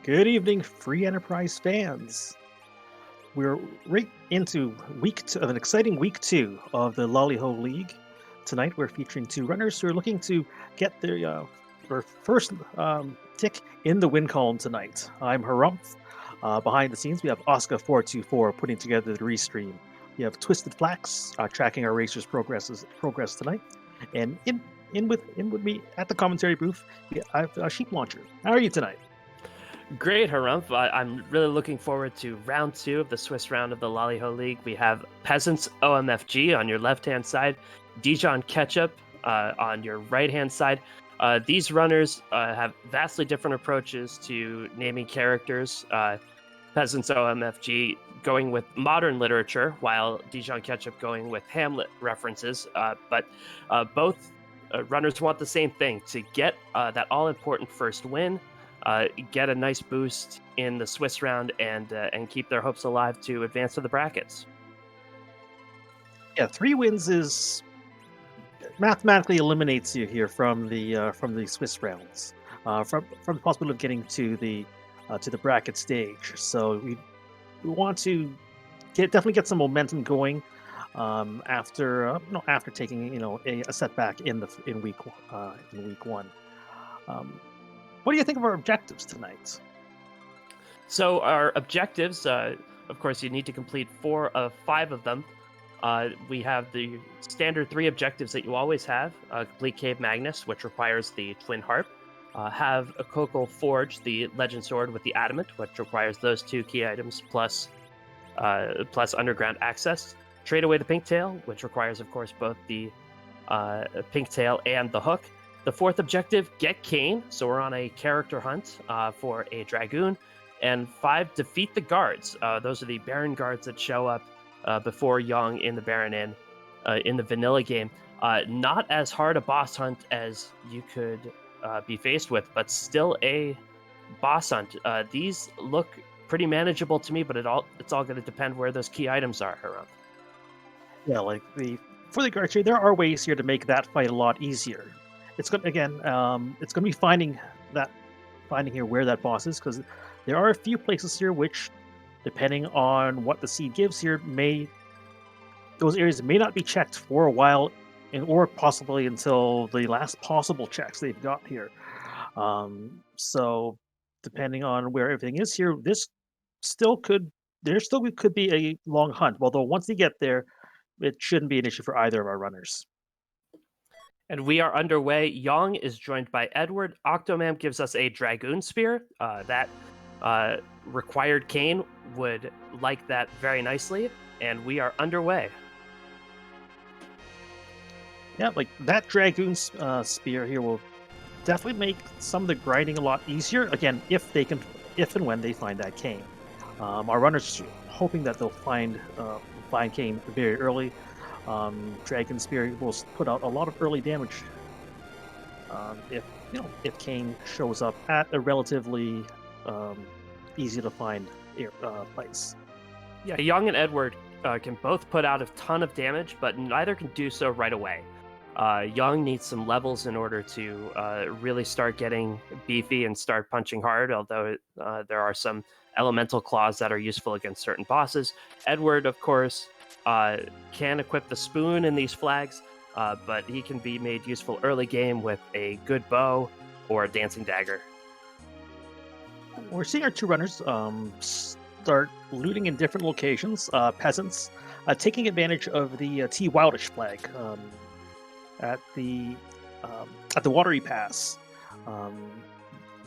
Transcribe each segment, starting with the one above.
Good evening, Free Enterprise fans. We're right into an exciting week two of the Lali-Ho League. Tonight, we're featuring two runners who are looking to get their first tick in the win column tonight. I'm Harumph. Behind the scenes, we have Oscar424 putting together the restream. We have Twisted Flax tracking our racers' progress tonight, and in with me at the commentary booth, I have Sheep Launcher. How are you tonight? Great, Harumph. I'm really looking forward to round two of the Swiss round of the Lali-Ho League. We have PeasantsOMFG on your left-hand side, dijonketchup on your right-hand side. These runners have vastly different approaches to naming characters. PeasantsOMFG going with modern literature, while dijonketchup going with Hamlet references. But both runners want the same thing, to get that all-important first win, get a nice boost in the Swiss round, and keep their hopes alive to advance to the brackets. Yeah, 3 wins is mathematically eliminates you here from the Swiss rounds, from the possibility of getting to the bracket stage. So we want to definitely get some momentum going after taking a setback in week one. Um, what do you think of our objectives tonight? So our objectives, of course, you need to complete 4 of 5 of them. We have the standard 3 objectives that you always have. Complete Cave Magnus, which requires the Twin Harp. Have a Kokol Forge, the Legend Sword with the Adamant, which requires those 2 key items plus underground access. Trade away the Pink Tail, which requires, of course, both the Pink Tail and the Hook. The 4th objective, get Kane. So we're on a character hunt for a Dragoon. And 5, defeat the guards. Those are the Baron guards that show up before Young in the Baron Inn in the vanilla game. Not as hard a boss hunt as you could be faced with, but still a boss hunt. These look pretty manageable to me, but it's all going to depend where those key items are, Harumph. Yeah, like for the guards here, there are ways here to make that fight a lot easier. It's going it's going to be finding here where that boss is, because there are a few places here which, depending on what the seed gives here, those areas may not be checked for a while, or possibly until the last possible checks they've got here. So depending on where everything is here, still could there still could be a long hunt. Although once they get there, it shouldn't be an issue for either of our runners. And we are underway. Yang is joined by Edward. Octomam gives us a Dragoon Spear. That required Kane would like that very nicely. And we are underway. Yeah, like that Dragoon Spear here will definitely make some of the grinding a lot easier. Again, if and when they find that cane. Our runners hoping that they'll find cane very early. Dragon Spear will put out a lot of early damage if Kane shows up at a relatively easy to find place. Yeah, Young and Edward can both put out a ton of damage, but neither can do so right away. Young needs some levels in order to really start getting beefy and start punching hard, although there are some elemental claws that are useful against certain bosses. Edward, of course, can equip the spoon in these flags, but he can be made useful early game with a good bow or a dancing dagger. We're seeing our two runners start looting in different locations. Peasants taking advantage of the T Wildish flag at the Watery Pass.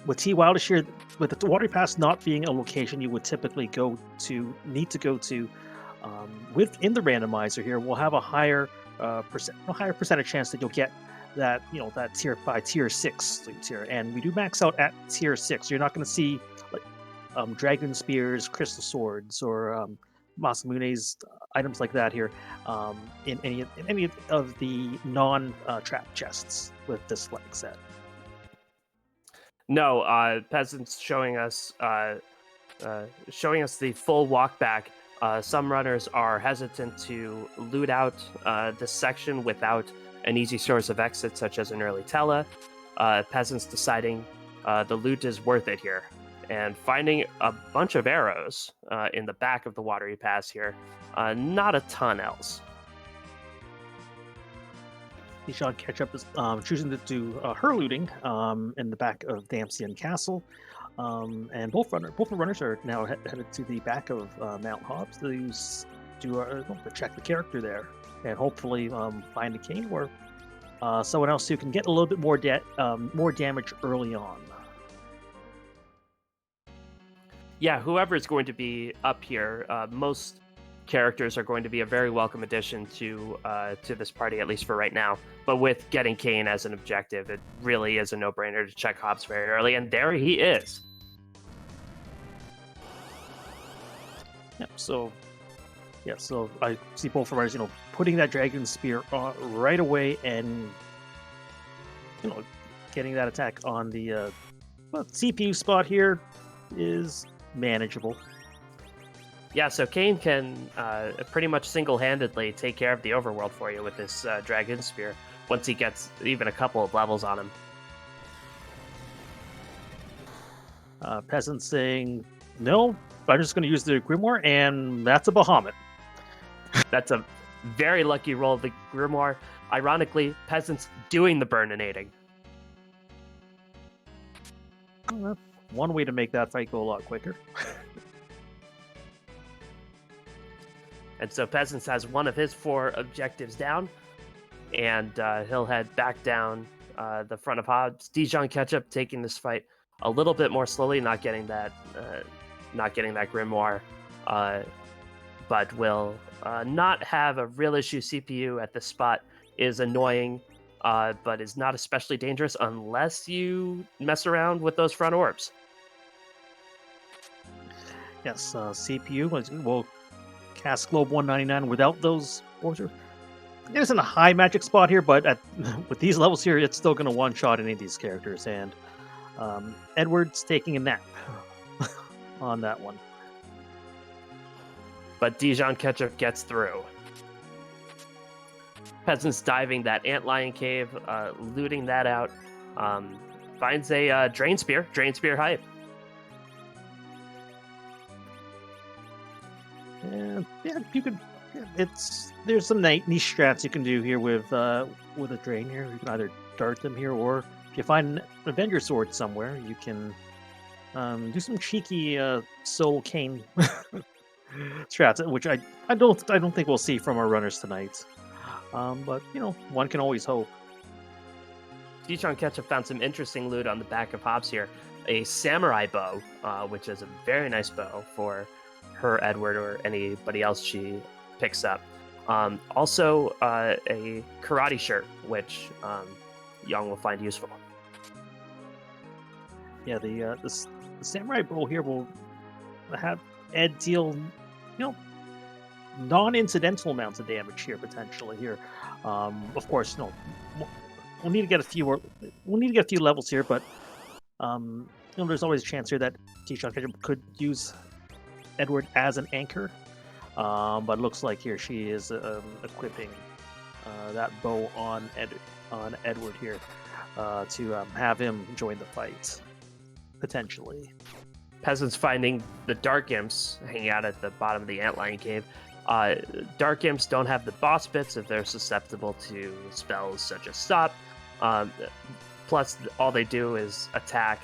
With T Wildish here, with the Watery Pass not being a location you would typically need to go to, within the randomizer here, we'll have a higher percentage chance that you'll get that that tier 6 loot here, and we do max out at tier 6. You're not going to see like dragon spears, crystal swords, or Masamune's items like that here in any of the non trap chests with this flag set. No, peasants showing us the full walk back. Some runners are hesitant to loot out this section without an easy source of exit, such as an early tella. Peasants deciding the loot is worth it here. and finding a bunch of arrows in the back of the watery pass here. Not a ton else. Dijonketchup is choosing to do her looting in the back of Damsian Castle. And both the runners are now headed to the back of Mount Hobbs to check the character there and hopefully find a cane or someone else who can get a little bit more damage early on. Yeah, whoever's going to be up here, most characters are going to be a very welcome addition to this party, at least for right now. But with getting Kane as an objective, it really is a no-brainer to check Hobbs very early, and there he is. Yeah, so I see both runners, putting that dragon spear right away and getting that attack on the CPU spot here is manageable. Yeah, so Kane can pretty much single-handedly take care of the overworld for you with this Dragon Spear once he gets even a couple of levels on him. Peasant saying, no, I'm just going to use the Grimoire, and that's a Bahamut. That's a very lucky roll of the Grimoire. Ironically, Peasant's doing the burninating. Well, one way to make that fight go a lot quicker. And so Peasants has one of his 4 objectives down, and he'll head back down the front of Hobbs. Dijonketchup taking this fight a little bit more slowly, not getting that Grimoire, but will not have a real issue. CPU at this spot is annoying, but is not especially dangerous unless you mess around with those front orbs. Yes, CPU will cast Globe 199 without those orbs. It isn't a high magic spot here, but with these levels here, it's still going to one-shot any of these characters. And Edward's taking a nap on that one. But Dijonketchup gets through. Peasants diving that Antlion Cave, looting that out. Finds a Drain Spear hype. And yeah, you could. There's some nice strats you can do here with a drain here. You can either dart them here, or if you find an Avenger Sword somewhere, you can do some cheeky Soul Cane strats, which I don't think we'll see from our runners tonight. But one can always hope. Dijonketchup found some interesting loot on the back of Hobbs here. A samurai bow, which is a very nice bow for her Edward or anybody else she picks up. Also, a karate shirt, which Young will find useful. Yeah, the samurai bow here will have Ed deal, non-incidental amounts of damage here potentially here. Of course, we'll need to get a few levels here, but there's always a chance here that Dijonketchup could use Edward as an anchor. But it looks like here she is equipping that bow on Edward here to have him join the fight potentially. Peasants finding the Dark Imps hanging out at the bottom of the Antlion Cave. Dark Imps don't have the boss bits if they're susceptible to spells such as Stop. Plus, all they do is attack.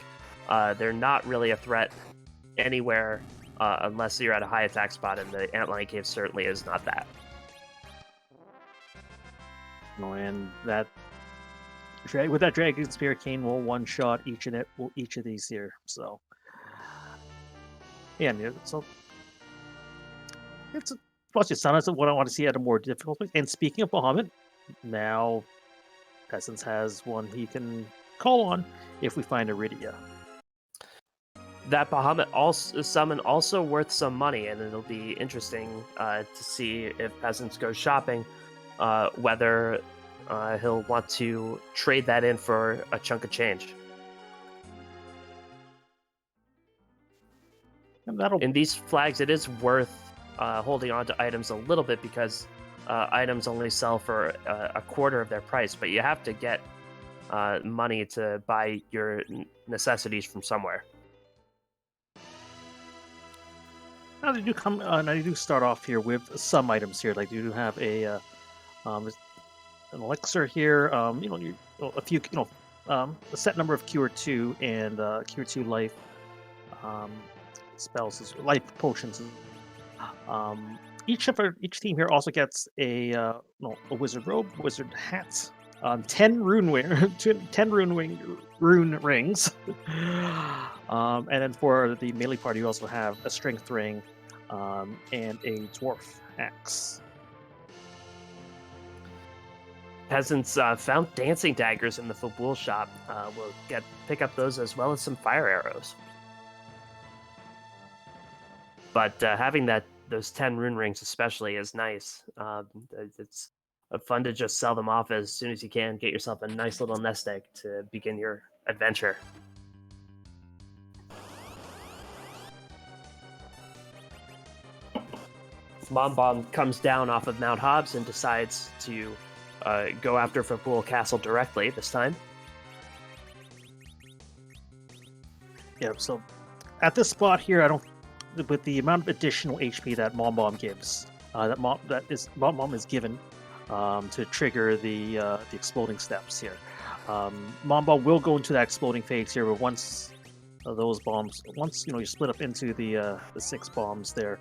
They're not really a threat anywhere unless you're at a high attack spot, and the Antlion Cave certainly is not that. And that with that Dragon Spear, Kane will one-shot each of these here. So yeah, so it's plus it's not what I want to see at a more difficult place. And speaking of Bahamut, now Peasants has one he can call on if we find Iridia. That Bahamut summon also worth some money, and it'll be interesting to see if Peasants go shopping, whether he'll want to trade that in for a chunk of change. In these flags, it is worth holding on to items a little bit because items only sell for a quarter of their price, but you have to get money to buy your necessities from somewhere. Now they do come. Now they do start off here with some items here. Like you do have um, an elixir here. A few. A set number of cure two and cure two life um, spells, life potions. Each team here also gets a wizard robe, wizard hat, 10 rune rings, and then for the melee party, you also have a strength ring and a dwarf axe. Peasants found dancing daggers in the Fabul shop. We'll pick up those as well as some fire arrows. But having those 10 rune rings especially is nice. It's fun to just sell them off as soon as you can. Get yourself a nice little nest egg to begin your adventure. Mom Bomb comes down off of Mount Hobbs and decides to go after Fabul Castle directly this time. Yeah, so at this spot here, I don't. With the amount of additional HP that Mom Bomb gives, Mom Bomb is given to trigger the exploding steps here. Mom Bomb will go into that exploding phase here, but once those bombs, once you split up into the 6 bombs there,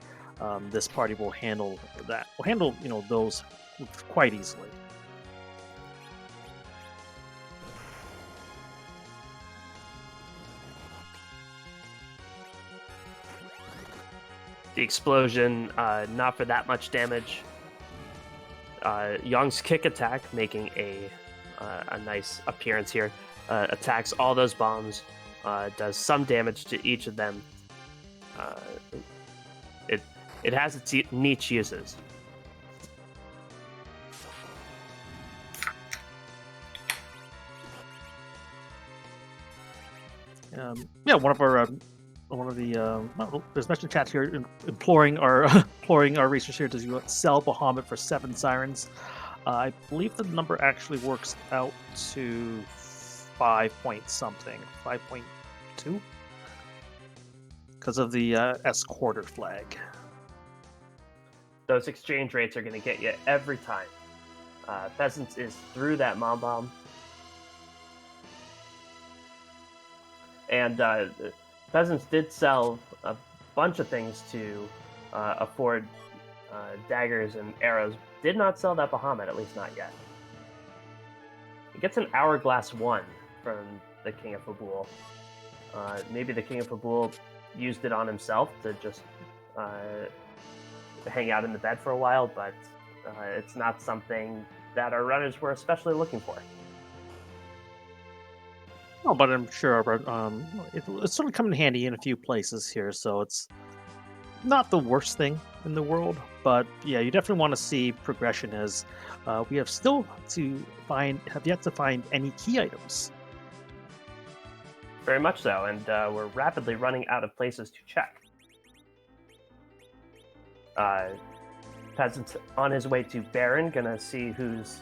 this party will handle that. Will handle those quite easily. The explosion, not for that much damage. Young's kick attack, making a nice appearance here, attacks all those bombs, does some damage to each of them. It has its niche uses. One of the there's mentioned chat here imploring our racers here to sell Bahamut for 7 sirens. I believe the number actually works out to 5 point something, 5.2, because of the S quarter flag. Those exchange rates are going to get you every time. Peasants is through that Mom Bomb. And Peasants did sell a bunch of things to afford daggers and arrows. Did not sell that Bahamut, at least not yet. He gets an Hourglass 1 from the King of Fabul. Maybe the King of Fabul used it on himself to just hang out in the bed for a while, but it's not something that our runners were especially looking for. Oh, but I'm sure it's sort of come in handy in a few places here, so it's not the worst thing in the world. But yeah, you definitely want to see progression as we have yet to find any key items. Very much so, and we're rapidly running out of places to check. Peasant's on his way to Baron, gonna see who's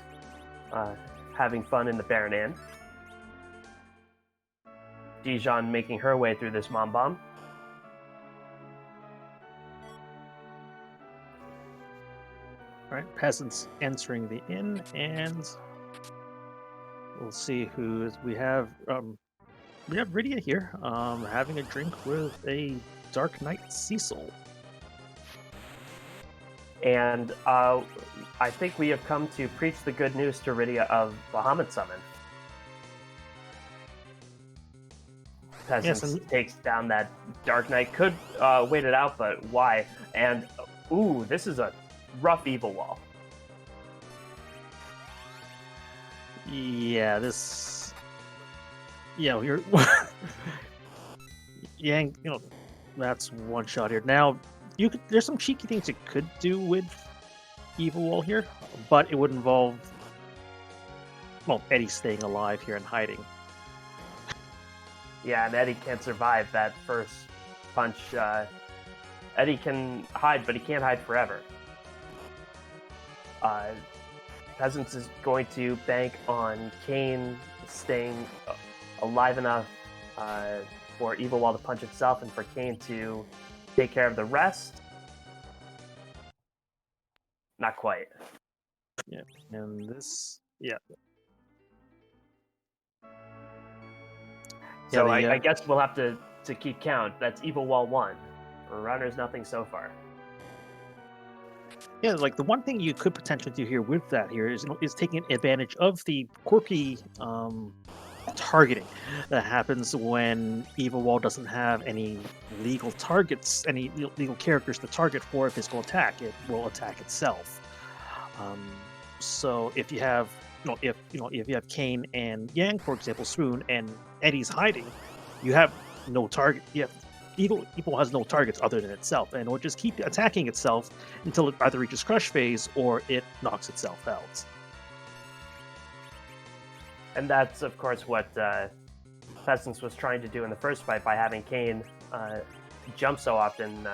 having fun in the Baron Inn. Dijon making her way through this Mom Bomb. Alright, Peasants entering the inn, and we'll see who we have. We have Rydia here, having a drink with a Dark Knight Cecil. And I think we have come to preach the good news to Rydia of Bahamut Summon. Peasants takes down that Dark Knight. Could wait it out, but why? And ooh, this is a rough evil wall. Yeah, you're that's one shot here. Now there's some cheeky things you could do with evil wall here, but it would involve Eddie staying alive here and hiding. Yeah, and Eddie can't survive that first punch. Eddie can hide, but he can't hide forever. Peasants is going to bank on Kane staying alive enough for Evil Wall to punch itself, and for Kane to take care of the rest. not quite. Yeah, and this, yeah, yeah, So I guess we'll have to keep count. That's Evil Wall 1. Runners, nothing so far. yeah. Like the one thing you could potentially do here with that here is is taking advantage of the quirky targeting that happens when Evil Wall doesn't have any legal targets, any legal characters to target for a physical attack. It will attack itself. Um, so if you have, if you have Kane and Yang, for example, swoon, and Eddie's hiding, you have no target. You have Evil has no targets other than itself, and it will just keep attacking itself until it either reaches crush phase or it knocks itself out. And that's, of course, what Peasants was trying to do in the first fight by having Kane jump so often.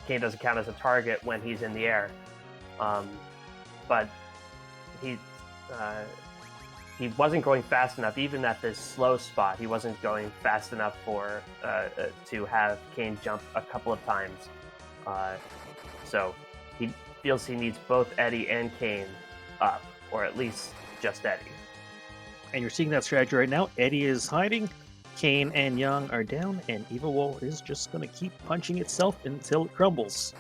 Kane doesn't count as a target when he's in the air. But he wasn't going fast enough, even at this slow spot. He wasn't going fast enough for to have Kane jump a couple of times. So he feels he needs both Eddie and Kane up, or at least just Eddie. And you're seeing that strategy right now. Eddie is hiding, Kane and Young are down, and Evil Wall is just going to keep punching itself until it crumbles.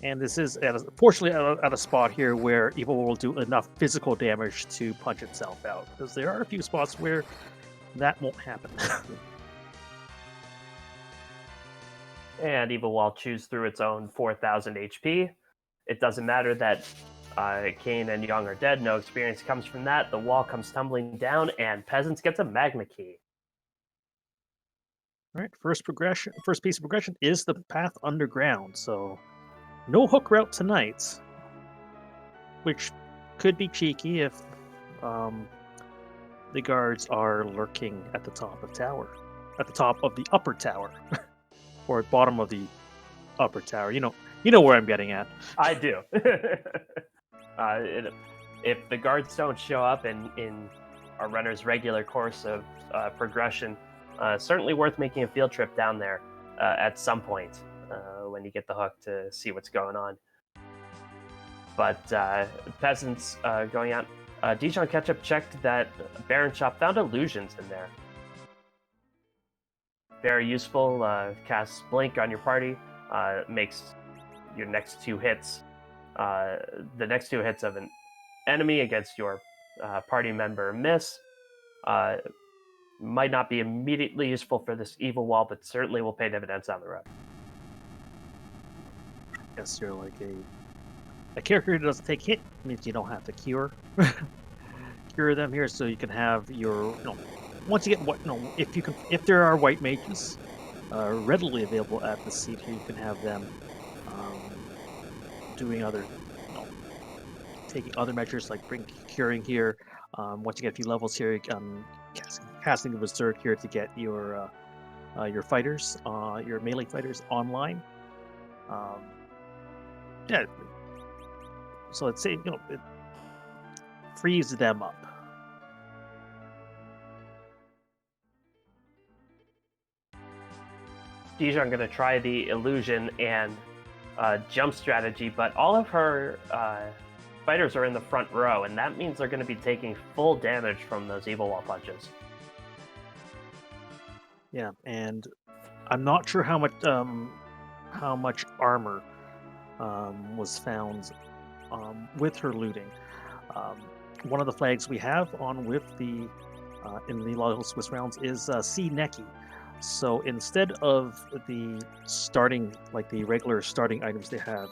And this is, fortunately, at a spot here where Evil Wall will do enough physical damage to punch itself out. Because there are a few spots where that won't happen. And Evil Wall chews through its own 4,000 HP. It doesn't matter that Kane and Young are dead. No experience comes from that. The wall comes tumbling down, and Peasants gets a Magma Key. All right, first piece of progression is the path underground. So no hook route tonight, which could be cheeky if the guards are lurking at the top of the upper tower, or bottom of the upper tower. You know where I'm getting at. I do. If the guards don't show up in our runner's regular course of progression, certainly worth making a field trip down there at some point when you get the hook to see what's going on. But Peasants going out. Dijonketchup checked that Baron Shop found illusions in there. Very useful. Casts Blink on your party. Makes your next two hits, the next two hits of an enemy against your party member miss. Might not be immediately useful for this Evil Wall, but certainly will pay dividends down the road. Yes, you're like a character who doesn't take hit means you don't have to cure them here, so you can have your once you get if there are white mages readily available at the seat here, you can have them doing other taking other measures like curing here. Once you get a few levels here, casting the Berserk here to get your fighters, your melee fighters online. Yeah, so let's say it frees them up. Dijon going to try the illusion and jump strategy, but all of her fighters are in the front row, and that means they're going to be taking full damage from those Evil Wall punches. Yeah, and I'm not sure how much armor was found with her looting. One of the flags we have on with the in the LaliHo Swiss rounds is C Neki. So instead of the regular starting items they have,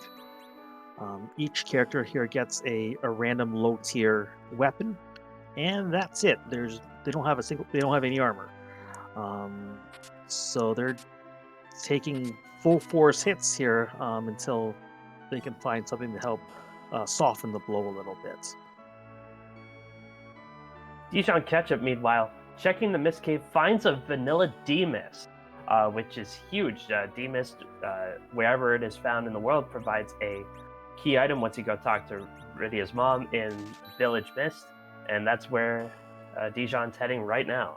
each character here gets a random low tier weapon, and that's it. They don't have any armor. So they're taking full force hits here until they can find something to help soften the blow a little bit. Dijonketchup, meanwhile, checking the Mist Cave, finds a vanilla D-Mist, which is huge. D-Mist, wherever it is found in the world, provides a key item once you go talk to Rydia's mom in Village Mist, and that's where Dijon's heading right now.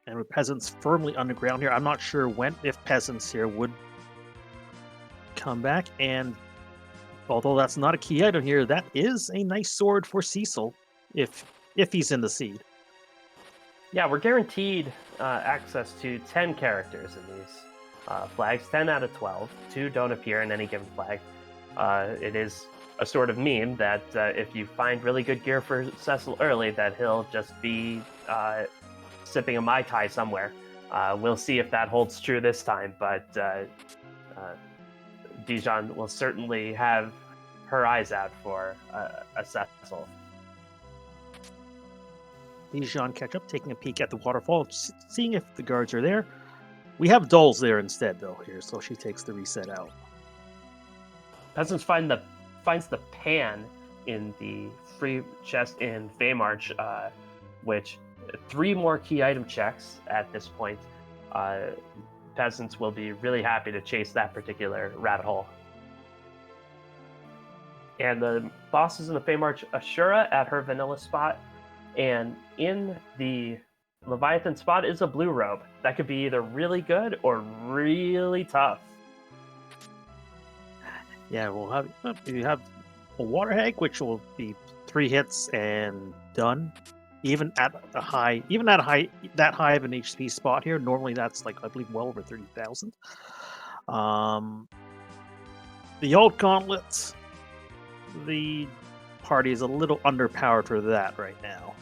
And with peasants firmly underground here, I'm not sure if peasants here would come back. And although that's not a key item here, that is a nice sword for Cecil if he's in the seed. Yeah, we're guaranteed access to 10 characters in these flags, 10 out of 12. 2 don't appear in any given flag. It is a sort of meme that if you find really good gear for Cecil early, that he'll just be sipping a Mai Tai somewhere. We'll see if that holds true this time, but Dijon will certainly have her eyes out for a Cecil. Dijonketchup taking a peek at the waterfall, seeing if the guards are there. We have dolls there instead, though, here, so she takes the reset out. Peasants finds the pan in the free chest in Feymarch, which 3 more key item checks at this point. Peasants will be really happy to chase that particular rabbit hole. And the boss is in the Feymarch Ashura at her vanilla spot, and in the Leviathan spot is a blue robe. That could be either really good or really tough. Yeah, you have a water hag, which will be 3 hits and done. Even at that high of an HP spot here, normally that's like I believe well over 30,000. The old gauntlets, the party is a little underpowered for that right now.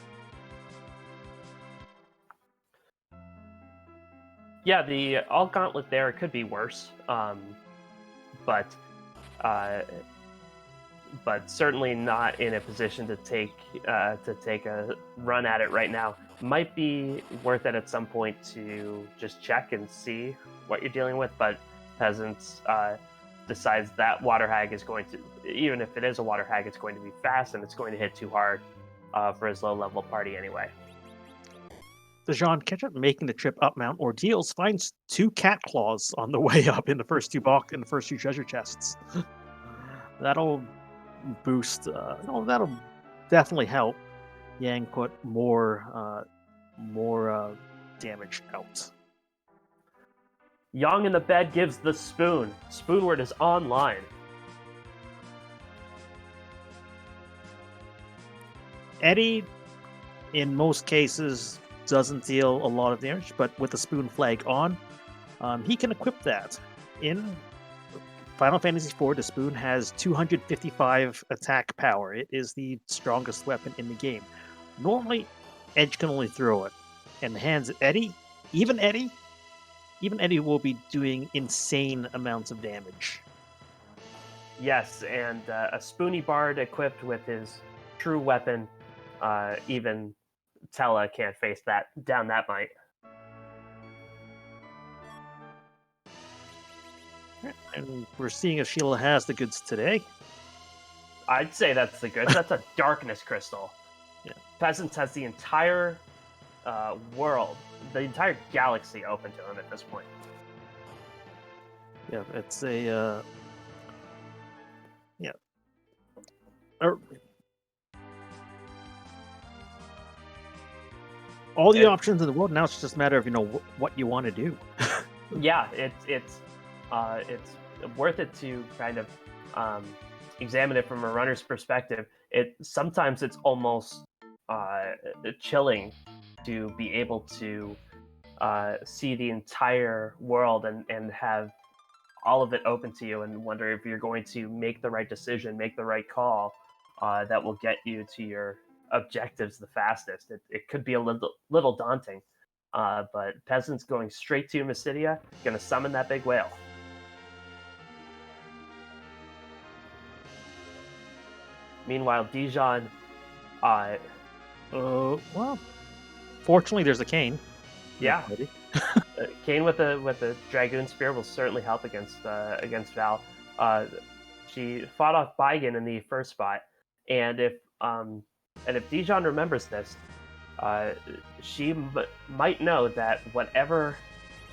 Yeah, the all gauntlet there could be worse, but certainly not in a position to take a run at it right now. Might be worth it at some point to just check and see what you're dealing with, but Peasants decides that water hag is going to, even if it is a water hag, it's going to be fast and it's going to hit too hard for his low level party anyway. Dijonketchup, making the trip up Mount Ordeals, finds 2 cat claws on the way up in the first 2 treasure chests. That'll boost. That'll definitely help Yang put more damage out. Yang in the bed gives the spoon. Spoonward is online. Eddie, in most cases, doesn't deal a lot of damage, but with the spoon flag on, he can equip that. In Final Fantasy IV, the spoon has 255 attack power. It is the strongest weapon in the game. Normally, Edge can only throw it. In the hands of Eddie, even Eddie will be doing insane amounts of damage. Yes, and a Spoony Bard equipped with his true weapon, even Tella can't face down that might. And we're seeing if Sheila has the goods today. I'd say that's the goods. That's a darkness crystal. Yeah. Peasants has the entire world, the entire galaxy open to him at this point. Yeah, it's a all the options in the world. Now it's just a matter of what you want to do. Yeah, it's worth it to kind of examine it from a runner's perspective. Sometimes it's almost chilling to be able to see the entire world and have all of it open to you, and wonder if you're going to make the right decision, make the right call that will get you to your objectives the fastest. It could be a little daunting, but Peasants going straight to Mysidia, going to summon that big whale. Meanwhile, Dijon, well, fortunately, there's a cane. Yeah, Kane with a Dragoon Spear will certainly help against Val. She fought off Baigan in the first spot, and if Dijon remembers this, she might know that whatever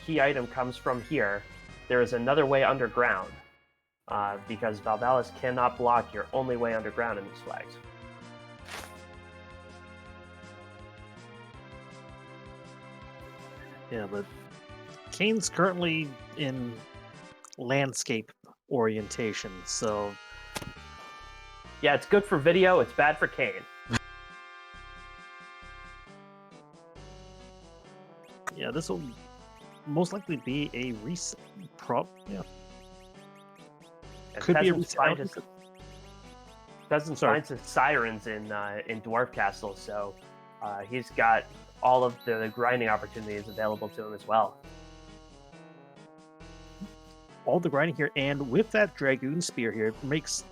key item comes from here, there is another way underground, because Valvalis cannot block your only way underground in these flags. Yeah, but Kane's currently in landscape orientation, so Yeah, it's good for video. It's bad for Kane. yeah, this will most likely be a reset. Yeah, And could be a peasants reset. find his peasants Sorry. finds his sirens in Dwarf Castle, so he's got all of the grinding opportunities available to him as well. All the grinding here, and with that Dragoon Spear here, it makes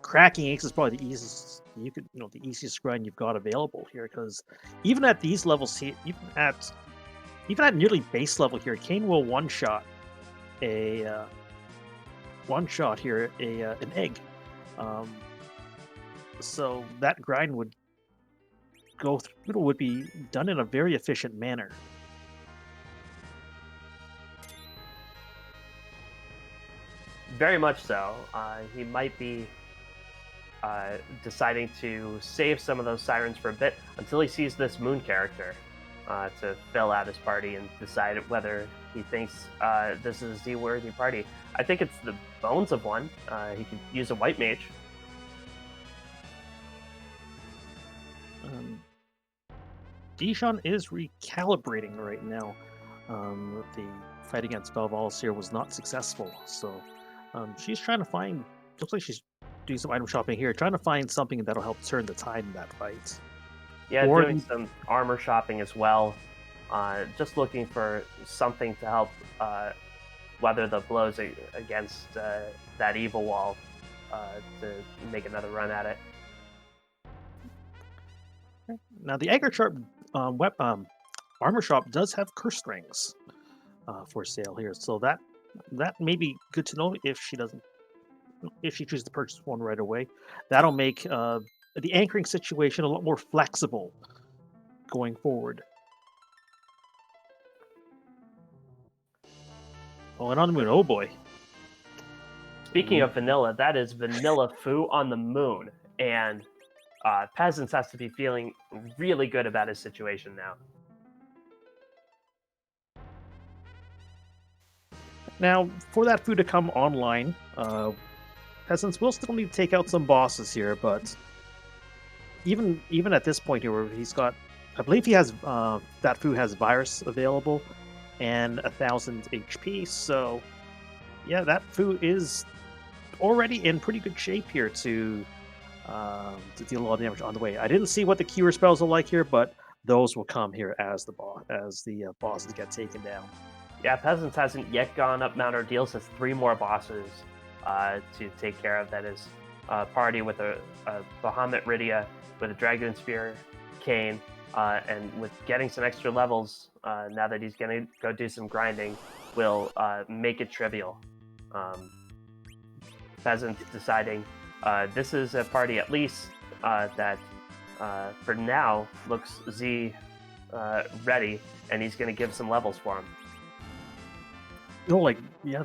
cracking ace is probably the easiest the easiest grind you've got available here, because even at these levels here, even at nearly base level here, Kane will a one shot here an egg. Um, so that grind would be done in a very efficient manner. Very much so. He might be deciding to save some of those sirens for a bit until he sees this moon character to fill out his party and decide whether he thinks this is a Z-worthy party. I think it's the bones of one. He could use a white mage. Dijon is recalibrating right now. The fight against Belval's here was not successful, so she's trying to find. Looks like she's doing some item shopping here, trying to find something that'll help turn the tide in that fight. Yeah, Or doing some armor shopping as well. Just looking for something to help weather the blows against that evil wall to make another run at it. Now the Agrichart armor shop does have curse rings for sale here, so that may be good to know if she chooses to purchase one right away. That'll make the anchoring situation a lot more flexible going forward. Oh, and on the moon, oh boy. Speaking of vanilla, that is vanilla foo on the moon, and Peasants has to be feeling really good about his situation now. Now, for that food to come online, Peasants will still need to take out some bosses here, but even at this point here, where he's got, I believe he has that food has virus available and 1,000 HP. So, yeah, that food is already in pretty good shape here to deal a lot of damage on the way. I didn't see what the cure spells are like here, but those will come here as the bosses get taken down. Yeah, Peasants hasn't yet gone up Mount Ordeal, so 3 more bosses to take care of. That is party with a Bahamut Rydia, with a Dragon Spear, Kane, and with getting some extra levels, now that he's going to go do some grinding, will make it trivial. Peasants deciding this is a party at least that for now looks Z ready, and he's going to give some levels for him.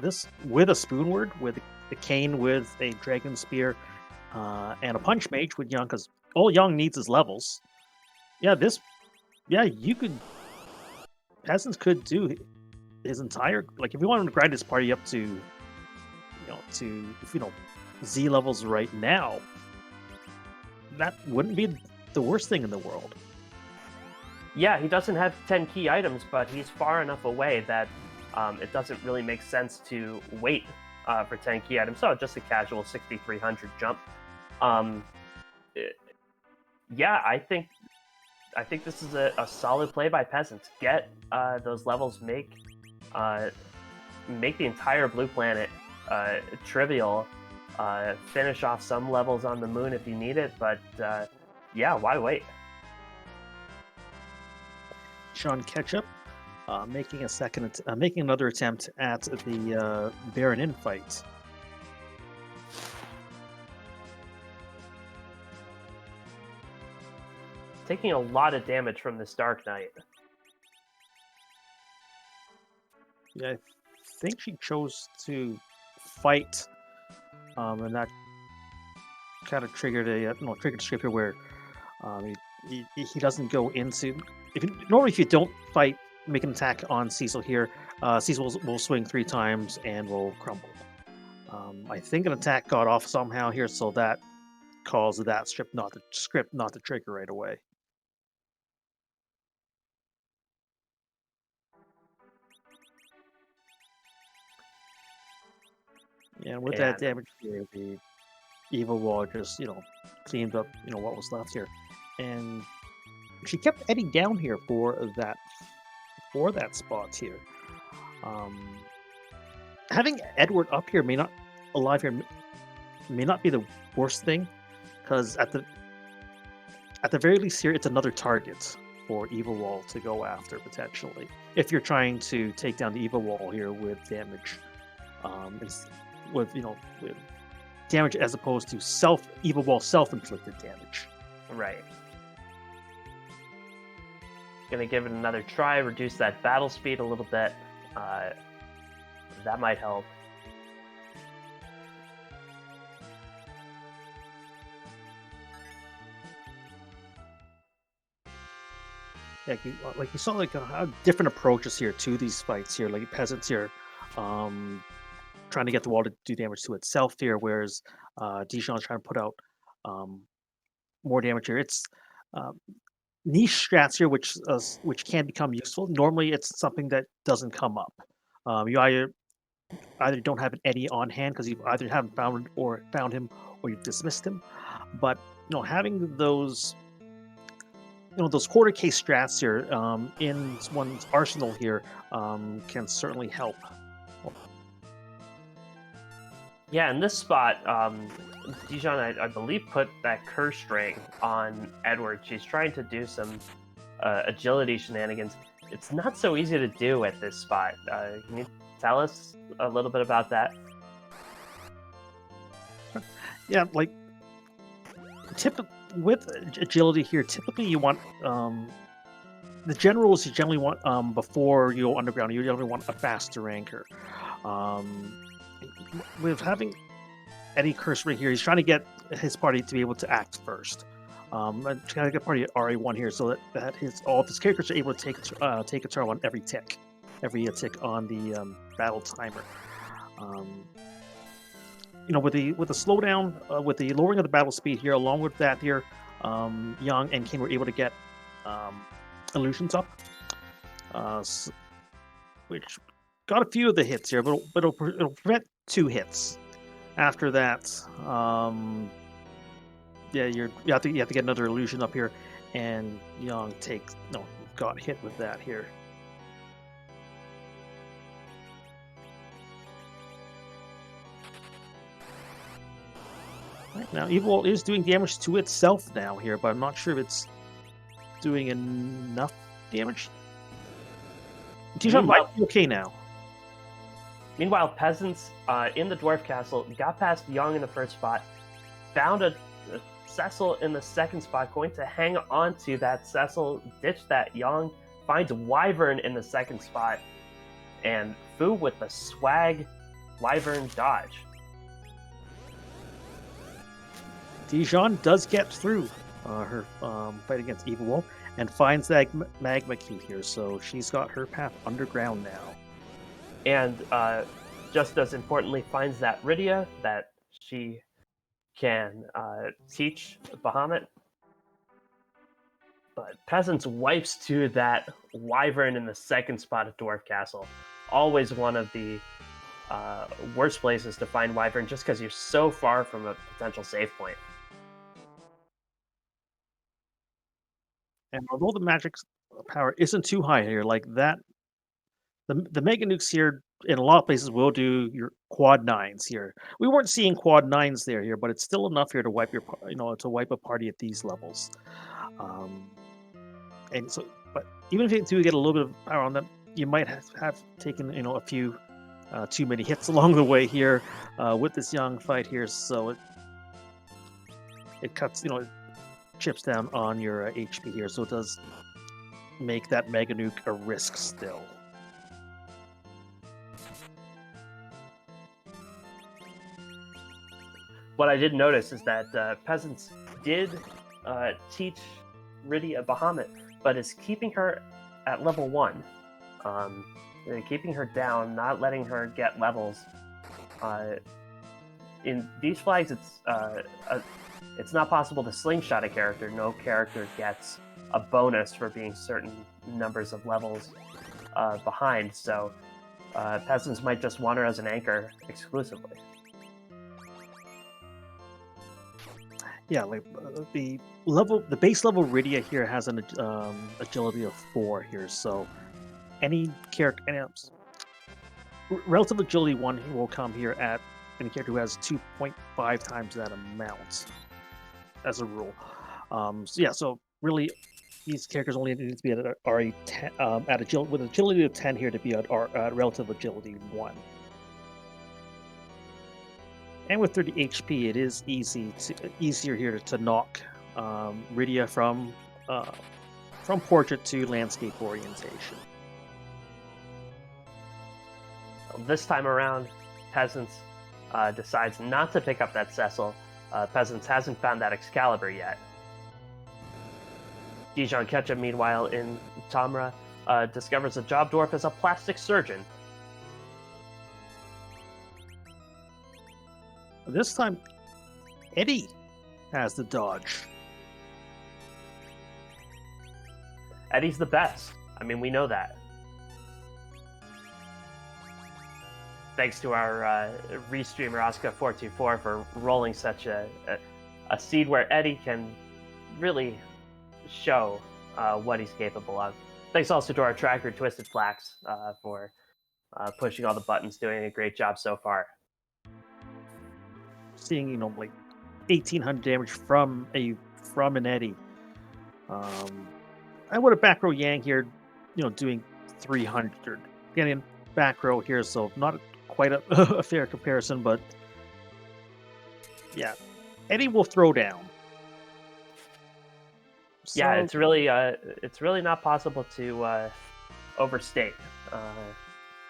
This with a Spoonword, with a Cane, with a Dragon Spear, and a Punch Mage with Young, because all Young needs is levels. Peasants could do his entire, if you want him to grind his party up to Z levels right now, that wouldn't be the worst thing in the world. Yeah, he doesn't have 10 key items, but he's far enough away that it doesn't really make sense to wait for 10 key items. So just a casual 6,300 jump. I think this is a solid play by Peasants. Get those levels, make the entire blue planet trivial. Finish off some levels on the moon if you need it, but why wait? Dijonketchup making another attempt at the Baron in fight. Taking a lot of damage from this Dark Knight. Yeah, I think she chose to fight, and that kind of triggered a script here where he doesn't go into. If you don't fight make an attack on Cecil here. Cecil will swing 3 times and will crumble. I think an attack got off somehow here, so that caused that script not to trigger right away. And with that And damage here, the evil wall just cleaned up what was left here, and she kept Eddie down here for that spot here. Having Edward up here alive here may not be the worst thing, because at the very least here, it's another target for Evil Wall to go after potentially. If you're trying to take down the Evil Wall here with damage, with damage as opposed to Evil Wall self-inflicted damage. right. Gonna give it another try, reduce that battle speed a little bit. That might help. Like you saw how different approaches here to these fights here. Like peasants here, trying to get the wall to do damage to itself here, whereas Dijon's trying to put out more damage here. It's niche strats here, which can become useful. Normally, it's something that doesn't come up. You either don't have an Eddie on hand because you either haven't found him or you've dismissed him. But having those those quarter case strats here in one's arsenal here can certainly help. Yeah, in this spot, Dijon, I believe, put that curse string on Edward. She's trying to do some agility shenanigans. It's not so easy to do at this spot. Can you tell us a little bit about that? Yeah, like with agility here, typically you want the generals. You generally want before you go underground. You generally want a faster anchor. With having Eddie curse right here, he's trying to get his party to be able to act first. And trying to get party at RA1 here, so that all of his characters are able to take a turn on every tick on the battle timer. With the slowdown, with the lowering of the battle speed here, along with that here, Young and King were able to get illusions up, which got a few of the hits here, but it'll prevent 2 hits. After that, you have to get another illusion up here, and Young got hit with that here. Right, now, Evil is doing damage to itself now here, but I'm not sure if it's doing enough damage. Dijon might be okay now. Meanwhile, peasants in the dwarf castle got past Young in the first spot, found a Cecil in the second spot, going to hang on to that Cecil, ditch that Young, finds Wyvern in the second spot, and Fu with the swag Wyvern dodge. Dijon does get through her fight against Evil Wall and finds that magma key here, so she's got her path underground now. And just as importantly, finds that Rydia that she can teach Bahamut. But Peasants wipes to that Wyvern in the second spot at Dwarf Castle. Always one of the worst places to find Wyvern, just because you're so far from a potential save point. And although the magic power isn't too high here, like that, the Mega Nukes here in a lot of places will do your quad 9s here. We weren't seeing quad 9s here, but it's still enough here to wipe a party at these levels. And so, but even if you do get a little bit of power on them, you might have taken a few too many hits along the way here with this Young fight here. So it cuts it chips down on your HP here, so it does make that Mega Nuke a risk still. What I did notice is that Peasants did teach Rydia Bahamut, but is keeping her at level 1. keeping her down, not letting her get levels. In these flags, it's not possible to slingshot a character. No character gets a bonus for being certain numbers of levels behind, so peasants might just want her as an anchor exclusively. Yeah, like the base level Rydia here has an agility of 4 here, so any character, relative agility 1 will come here at any character who has 2.5 times that amount, as a rule. So yeah, so really, these characters only need to be at RA 10, with agility of 10 here to be at relative agility 1. And with 30 HP, it is easier here to knock Rydia from portrait to landscape orientation. This time around, Peasants decides not to pick up that Cecil. Peasants hasn't found that Excalibur yet. Dijonketchup, meanwhile, in Tamra, discovers a job dwarf as a plastic surgeon. This time, Eddie has the dodge. Eddie's the best. I mean, we know that. Thanks to our restreamer Oscar424 for rolling such a seed where Eddie can really show what he's capable of. Thanks also to our tracker Twisted Flax for pushing all the buttons, doing a great job so far. Seeing like 1,800 damage from an Eddie. I would have back row Yang here, doing 300. Getting back row here, so not quite a fair comparison, but yeah, Eddie will throw down. So, yeah, it's really not possible to overstate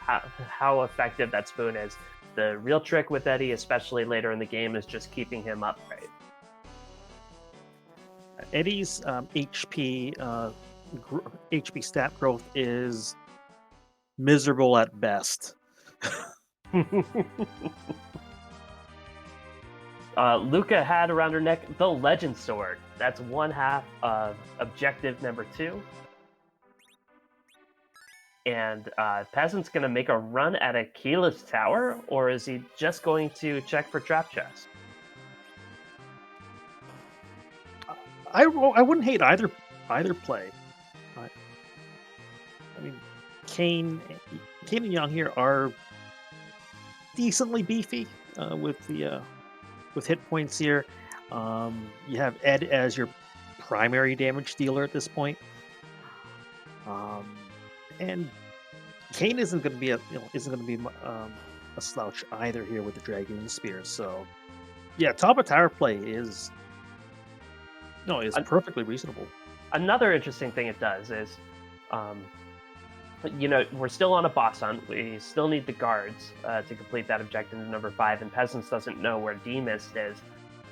how effective that spoon is. The real trick with Eddie, especially later in the game, is just keeping him upright. Eddie's HP stat growth is miserable at best. Luca had around her neck the Legend Sword. That's 1/2 of objective number 2. And Peasant's going to make a run at Akila's tower, or is he just going to check for trap chests? I wouldn't hate either play. I mean, Kane and Young here are decently beefy with hit points here. You have Ed as your primary damage dealer at this point. And Kane isn't going to be a slouch either here with the Dragoon Spear. So, yeah, top of tower play is perfectly reasonable. Another interesting thing it does is, we're still on a boss hunt. We still need the guards to complete that objective number 5, and Peasants doesn't know where Demist is.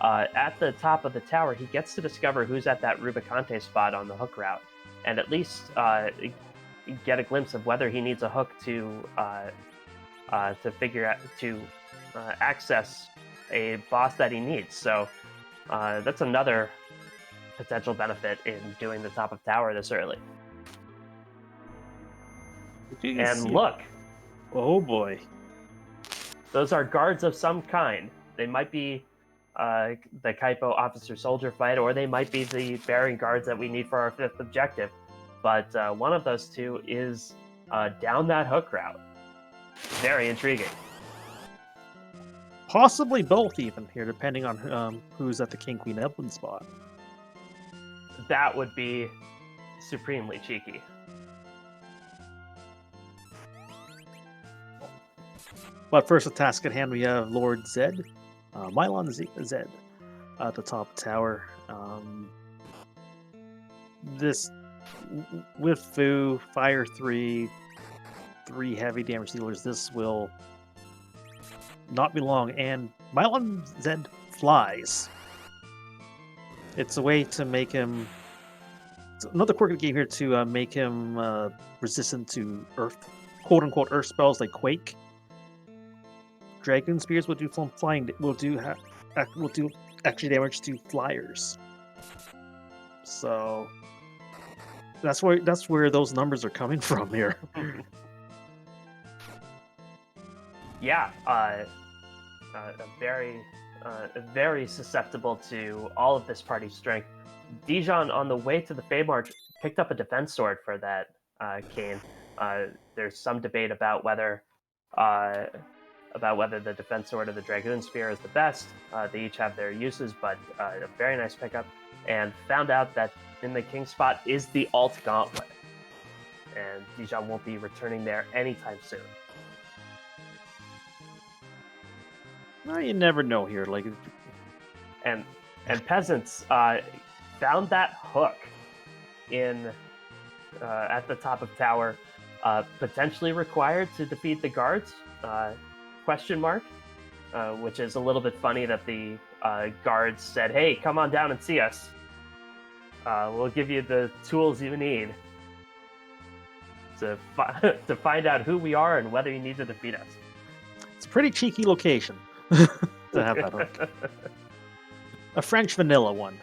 At the top of the tower, he gets to discover who's at that Rubicante spot on the hook route, and at least get a glimpse of whether he needs a hook to figure out access a boss that he needs. So that's another potential benefit in doing the top of tower this early. And look, oh boy, those are guards of some kind. They might be the Kaipo officer soldier fight, or they might be the bearing guards that we need for our 5th objective. But one of those two is down that hook route. Very intriguing. Possibly both, even here, depending on who's at the King Queen Evelyn spot. That would be supremely cheeky. But first, the task at hand, we have Lord Zed, Mylon Zed, at the top tower. This with Fu, Fire 3 heavy damage dealers. This will not be long, and Mylon Zed flies. It's a way to make him another quirk of the game here to make him resistant to earth, quote unquote, earth spells like Quake. Dragon spears will do flying. Will do extra damage to flyers. So that's where those numbers are coming from here. Yeah, very susceptible to all of this party's strength. Dijon, on the way to the Fey March, picked up a defense sword for that cane. There's some debate about whether the defense sword or the Dragoon Spear is the best. They each have their uses, but a very nice pickup. And found out that in the King spot is the Alt Gauntlet. And Dijon won't be returning there anytime soon. Well, you never know here. Like, and Peasants found that hook in at the top of tower, potentially required to defeat the guards? Question mark. Which is a little bit funny that the guards said, "Hey, come on down and see us. We'll give you the tools you need to to find out who we are and whether you need to defeat us." It's a pretty cheeky location to have that hook. A French vanilla one.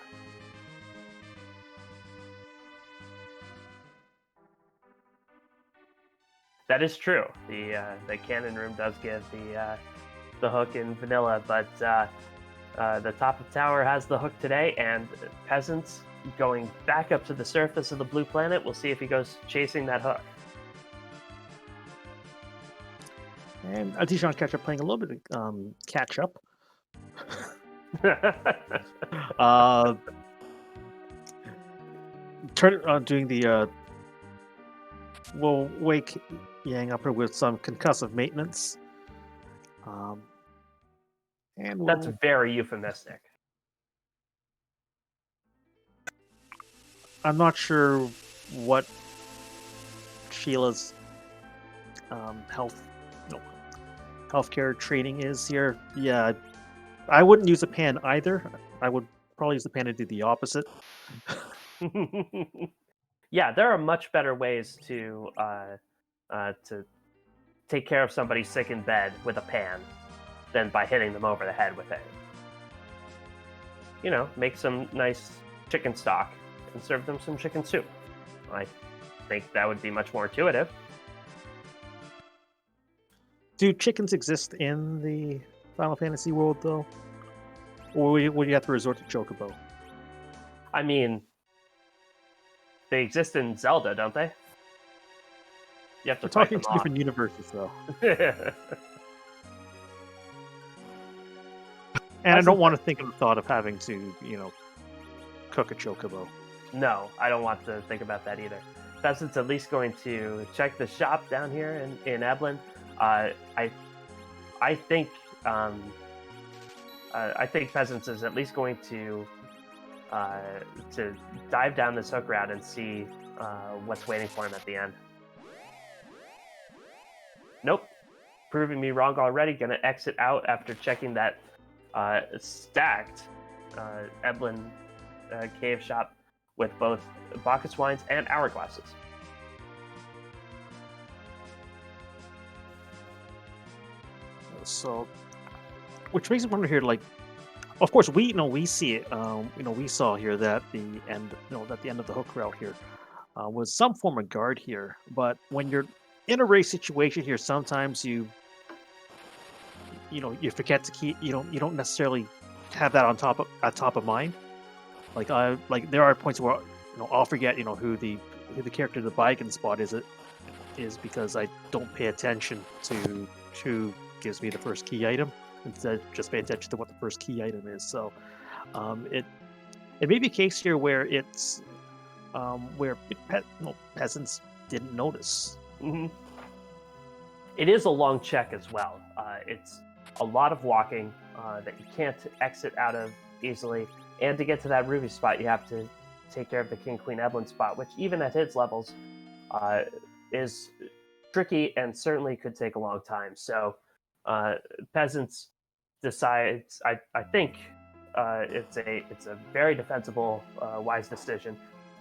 That is true. The cannon room does give the hook in vanilla, but the top of tower has the hook today, and Peasants going back up to the surface of the blue planet. We'll see if he goes chasing that hook. And dijonketchup playing a little bit of catch up. Doing the we'll wake Yang up with some concussive maintenance. And That's very euphemistic. I'm not sure what Sheila's healthcare training is here. Yeah, I wouldn't use a pan either. I would probably use the pan to do the opposite. Yeah, there are much better ways to take care of somebody sick in bed with a pan than by hitting them over the head with it. You know, make some nice chicken stock and serve them some chicken soup. I think that would be much more intuitive. Do chickens exist in the Final Fantasy world, though? Or would you have to resort to Chocobo? I mean, they exist in Zelda, don't they? You have to We're fight talking them two off. different universes, though. And I don't want to think of the thought of having to, cook a Chocobo. No, I don't want to think about that either. Peasants at least going to check the shop down here in Eblin. I think Peasants is at least going to dive down this hook route and see what's waiting for him at the end. Nope, proving me wrong already. Gonna exit out after checking that stacked Eblin cave shop with both Bacchus wines and hourglasses. So, which makes me wonder here, like, of course we see it. We saw here that the end of the hook route here was some form of guard here. But when you're in a race situation here, sometimes you forget to keep you don't necessarily have that on top of mind. Like there are points where I'll forget who the character the bygone spot is because I don't pay attention to who gives me the first key item, instead just pay attention to what the first key item is. So it may be a case here where it's where peasants didn't notice. Mm-hmm. It is a long check as well. It's a lot of walking that you can't exit out of easily, and to get to that ruby spot you have to take care of the King Queen Eblin spot, which even at his levels is tricky and certainly could take a long time. So Peasants decides, I think it's a very defensible, wise decision.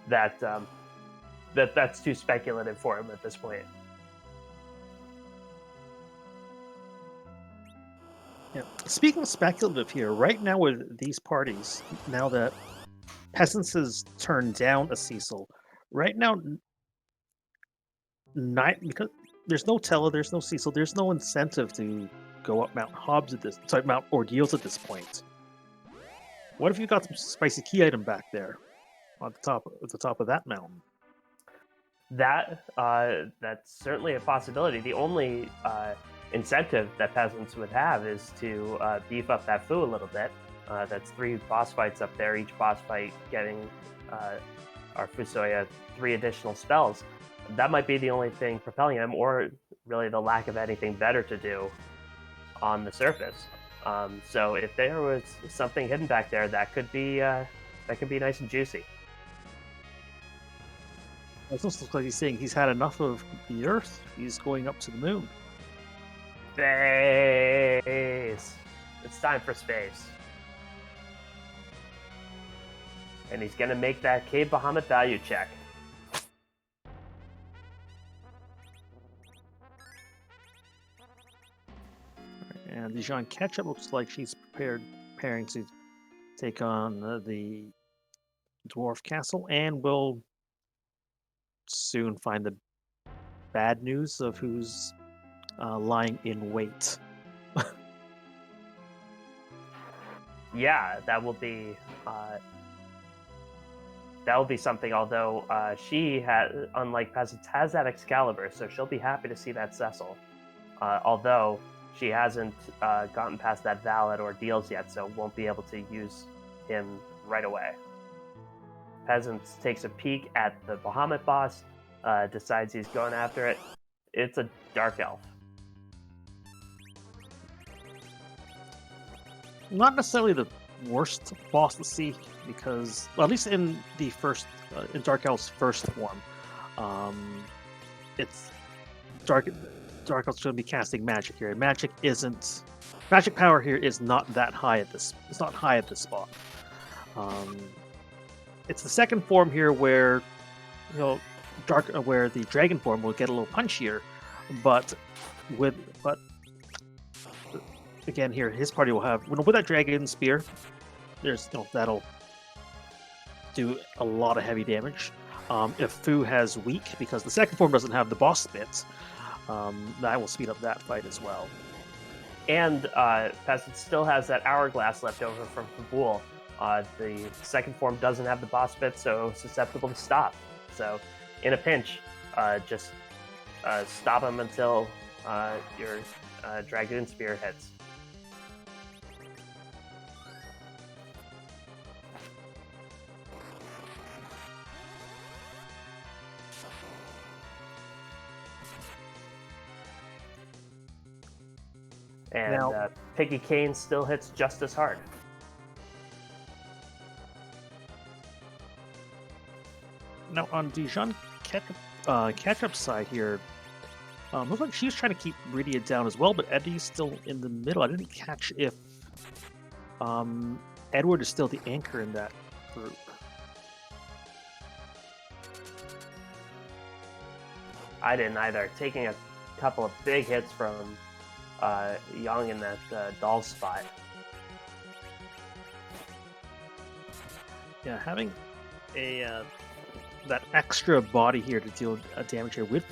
that's too speculative for him at this point. Yeah. Speaking of speculative here, right now with these parties, now that Peasants has turned down a Cecil, right now, because there's no Tella, there's no Cecil, there's no incentive to go up Mount Hobbs Mount Ordeals at this point. What if you got some spicy key item back there, at the top of that mountain? That's certainly a possibility. The only incentive that peasants would have is to beef up that foo a little bit. That's 3 boss fights up there, each boss fight getting our Fusoya 3 additional spells. That might be the only thing propelling him, or really the lack of anything better to do on the surface. So if there was something hidden back there, that could be nice and juicy. It almost looks like he's saying he's had enough of the Earth. He's going up to the moon. Space! It's time for space. And he's going to make that Cave Bahamut value check. And dijonketchup looks like she's preparing to take on the Dwarf Castle, and will soon find the bad news of who's lying in wait. Yeah, that will be something. Although she has, unlike Peasants, has that Excalibur, so she'll be happy to see that Cecil. Although she hasn't gotten past that Valid Ordeals yet, so won't be able to use him right away. Peasants takes a peek at the Bahamut boss, decides he's going after it. It's a Dark Elf. Not necessarily the worst boss to see, because, well, at least in the first, in Dark Elf's first form, it's Dark Elf's going to be casting magic here. Magic power here is not that high at this. It's not high at this spot. It's the second form here where, where the dragon form will get a little punchier, but again here his party will have, with that dragon spear, that'll do a lot of heavy damage. If Fu has weak, because the second form doesn't have the boss bit, that will speed up that fight as well. And Peasant still has that hourglass left over from Kabul. The second form doesn't have the boss bit, so susceptible to stop. So in a pinch, just stop him until your Dragoon Spear hits. And Now, Piggy Kane still hits just as hard. Now on Dijon Ketchup's side here, looks like she's trying to keep Rydia down as well, but Eddie's still in the middle. I didn't catch if Edward is still the anchor in that group. I didn't either. Taking a couple of big hits from Young in that doll spot. Yeah, having a that extra body here to deal damage here with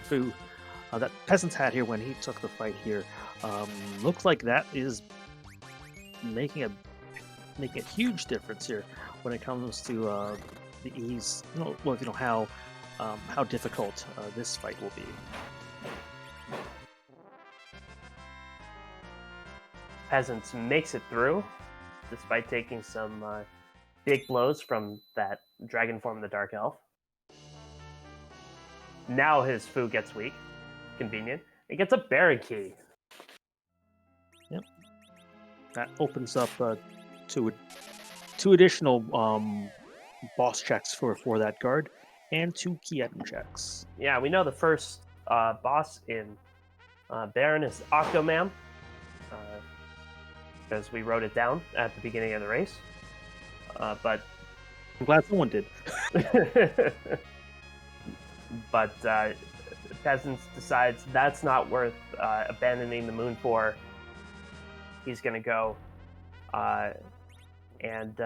Fu that Peasants had here when he took the fight here, looks like that is making a huge difference here when it comes to the ease. How difficult this fight will be. Peasants makes it through, despite taking some big blows from that dragon form of the Dark Elf. Now his Fu gets weak. Convenient. He gets a Baron Key. Yep. That opens up two additional boss checks for that guard, and 2 key item checks. Yeah, we know the first boss in Baron is Octomam, because we wrote it down at the beginning of the race. But I'm glad someone did. But Peasants decides that's not worth abandoning the moon for. He's going to go, uh, and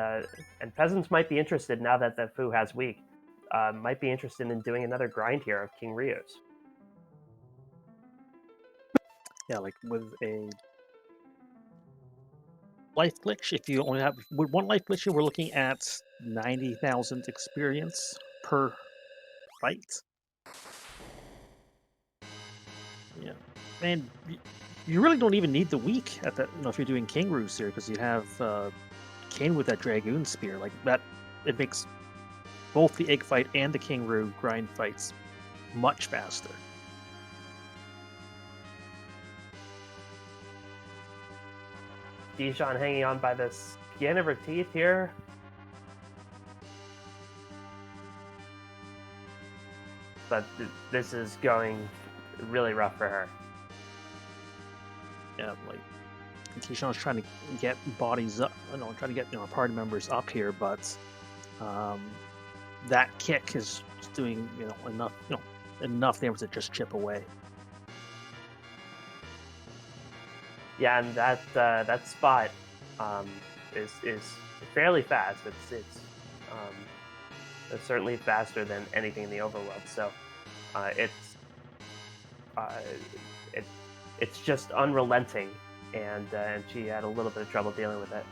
Peasants might be interested now that that Fu has weak. Might be interested in doing another grind here of King Rio's. Yeah, like with a life glitch, if you only have with one life glitch, we're looking at 90,000 experience per fight. Yeah, and you really don't even need the weak at that. If you're doing King Roos here, because you have Kane with that Dragoon Spear, like that, it makes both the egg fight and the King Roo grind fights much faster. Dijon hanging on by the skin of her teeth here. But this is going really rough for her. Yeah, like Keyshawn's trying to get bodies up, trying to get party members up here, but that kick is doing enough damage to just chip away. Yeah, and that spot is fairly fast. It's certainly faster than anything in the overworld. So it's just unrelenting, and she had a little bit of trouble dealing with it.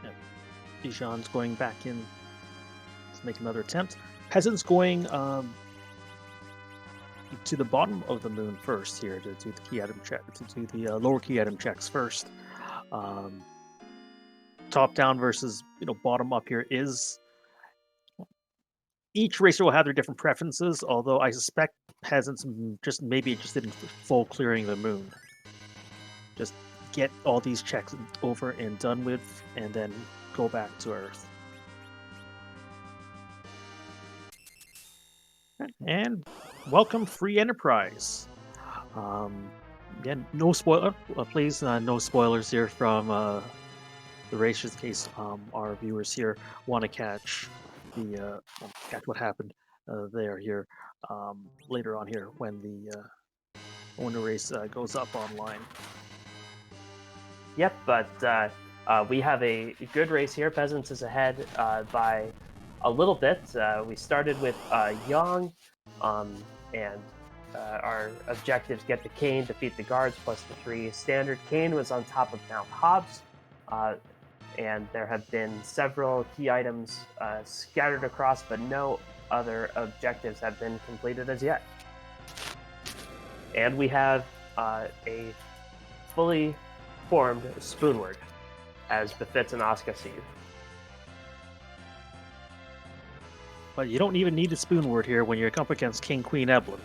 Yeah. Dijon's going back in to make another attempt. Peasant's going to the bottom of the moon first here to do the key item check, to do the lower key item checks first. Top down versus bottom up here is, each racer will have their different preferences, although I suspect Peasants just maybe interested in full clearing the moon. Just get all these checks over and done with, and then go back to Earth. And welcome, Free Enterprise. Again, no spoiler. Please, no spoilers here from the racers, in case our viewers here want to catch what happened there here later on here when the race goes up online. Yep, but we have a good race here. Peasants is ahead by a little bit. We started with Yang, and our objectives: get the Kane, defeat the guards, plus the 3 standard. Kane was on top of Mount Hobbs, and there have been several key items scattered across, but no other objectives have been completed as yet. And we have a fully formed Spoonward, as befits an Oscar seed. But you don't even need a Spoonward here when you're up against King Queen Evelyn.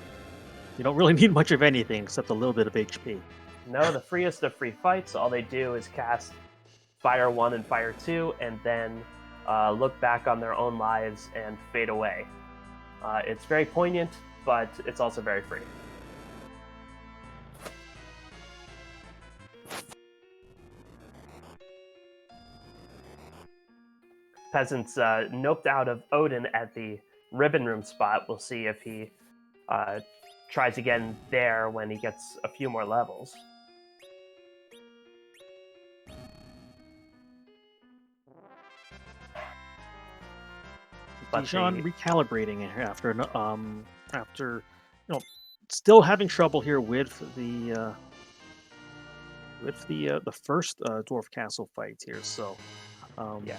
You don't really need much of anything except a little bit of HP. No, the freest of free fights. All they do is cast Fire 1 and Fire 2, and then look back on their own lives and fade away. It's very poignant, but it's also very free. Peasants noped out of Odin at the Ribbon Room spot. We'll see if he tries again there when he gets a few more levels. Dijon recalibrating after still having trouble here with the first dwarf castle fight here. So yeah,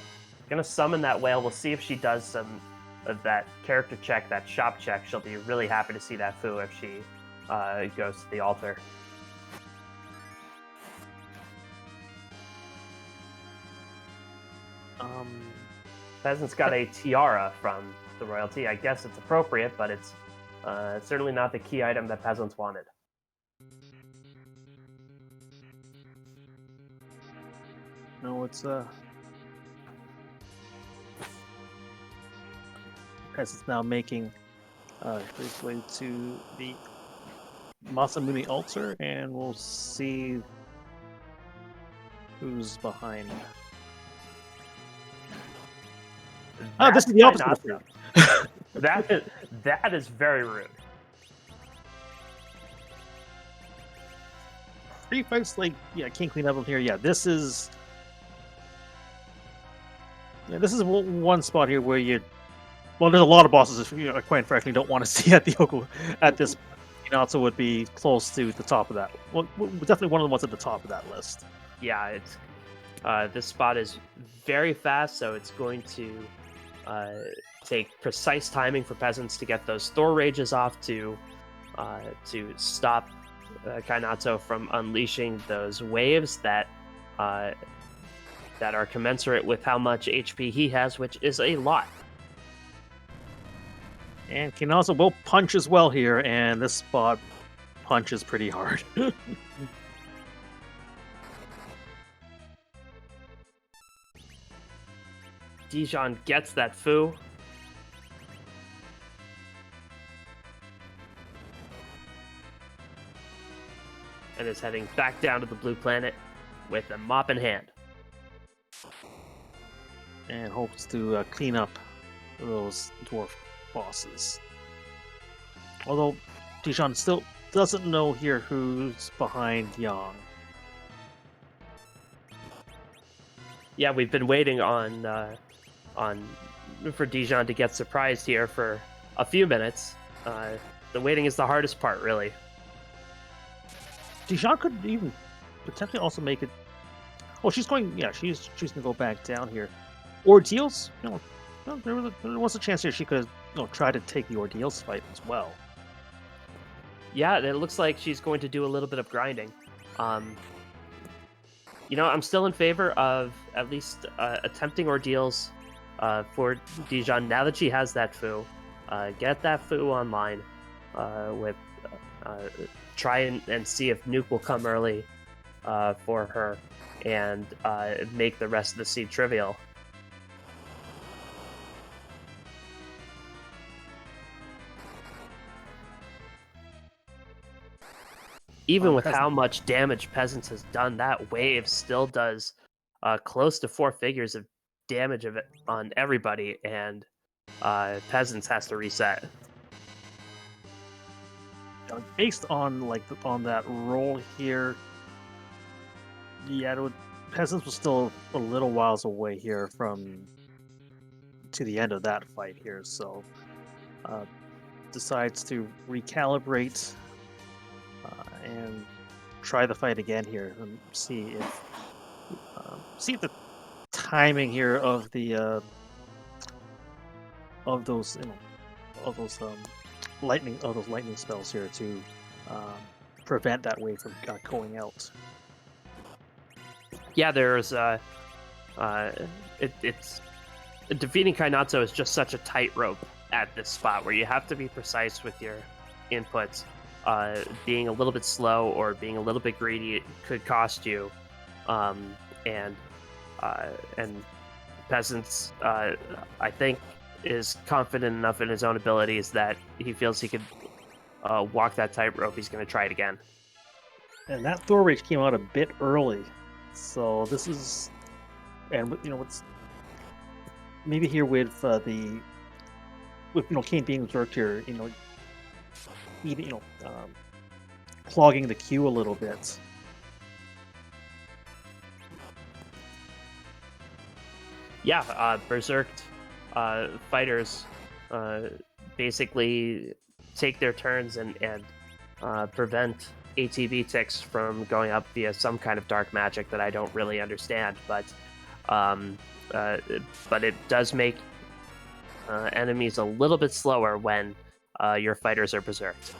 gonna summon that whale. We'll see if she does some of that character check, that shop check. She'll be really happy to see that Fu if she goes to the altar. Peasant's got a tiara from the royalty. I guess it's appropriate, but it's certainly not the key item that Peasants wanted. No, it's Peasants now making his way to the Masamune altar, and we'll see Who's behind? Oh, That's this is the opposite. Kainazzo. That is very rude. 3 fights, like, yeah, can't clean up here. Yeah, this is one spot here where well, there's a lot of bosses if you quite frankly don't want to see at the at this. Also would be close to the top of that. Well, definitely one of the ones at the top of that list. Yeah, it's this spot is very fast, so it's going to take precise timing for peasants to get those Thor rages off to stop Kainazzo from unleashing those waves that are commensurate with how much HP he has, which is a lot. And Kainazzo will punch as well here, and this spot punches pretty hard. Dijon gets that foo. And is heading back down to the blue planet with a mop in hand. And hopes to clean up those dwarf bosses. Although Dijon still doesn't know here who's behind Yang. Yeah, we've been waiting for Dijon to get surprised here for a few minutes. The waiting is the hardest part, really. Dijon could even potentially also make it. Oh, she's going. Yeah, she's gonna go back down here. Ordeals. There was a chance here she could try to take the Ordeals fight as well. Yeah, it looks like she's going to do a little bit of grinding. I'm still in favor of at least attempting Ordeals for Dijon now that she has that foo. Get that foo online with try and see if Nuke will come early for her and make the rest of the seed trivial. Even with how much damage Peasants has done, that wave still does close to 4 figures of damage of it on everybody, and Peasants has to reset. Based on on that roll here, yeah, Peasants was still a little whiles away here to the end of that fight here, so decides to recalibrate and try the fight again here and see if the timing here of the of those lightning spells here to prevent that wave from going out. Yeah, there's it's defeating Kainazzo is just such a tightrope at this spot where you have to be precise with your inputs. Being a little bit slow or being a little bit greedy could cost you, and Peasants I think is confident enough in his own abilities that he feels he could walk that tightrope. He's going to try it again. And that Thor Rage came out a bit early, so this is, and what's maybe here with Kane being observed here, even clogging the queue a little bit. Yeah, Berserk fighters basically take their turns and prevent ATB ticks from going up via some kind of dark magic that I don't really understand, but it does make enemies a little bit slower when your fighters are berserked.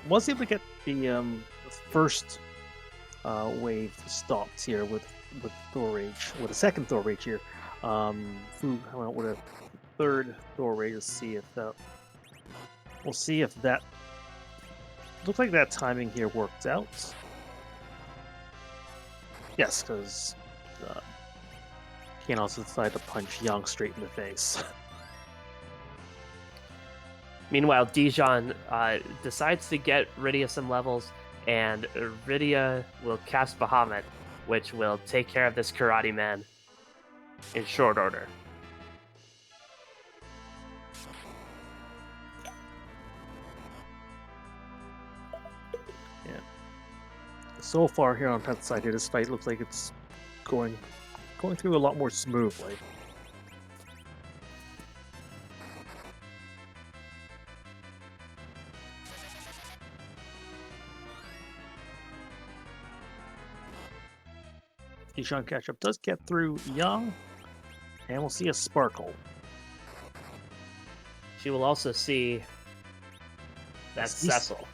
Was able to get the first wave stopped here with Thor Rage, with a second Thor Rage here. Fu went out with a third Thor Rage to see if that. We'll see if that. Looks like that timing here worked out. Yes, because Kane also decided to punch Yang straight in the face. Meanwhile, Dijon decides to get rid of some levels and Rydia will cast Bahamut, which will take care of this Karate Man in short order. Yeah. So far here on Pet's side here, this fight looks like it's going through a lot more smoothly. Dijonketchup does get through Young, and we'll see a Sparkle. She will also see that Cecil.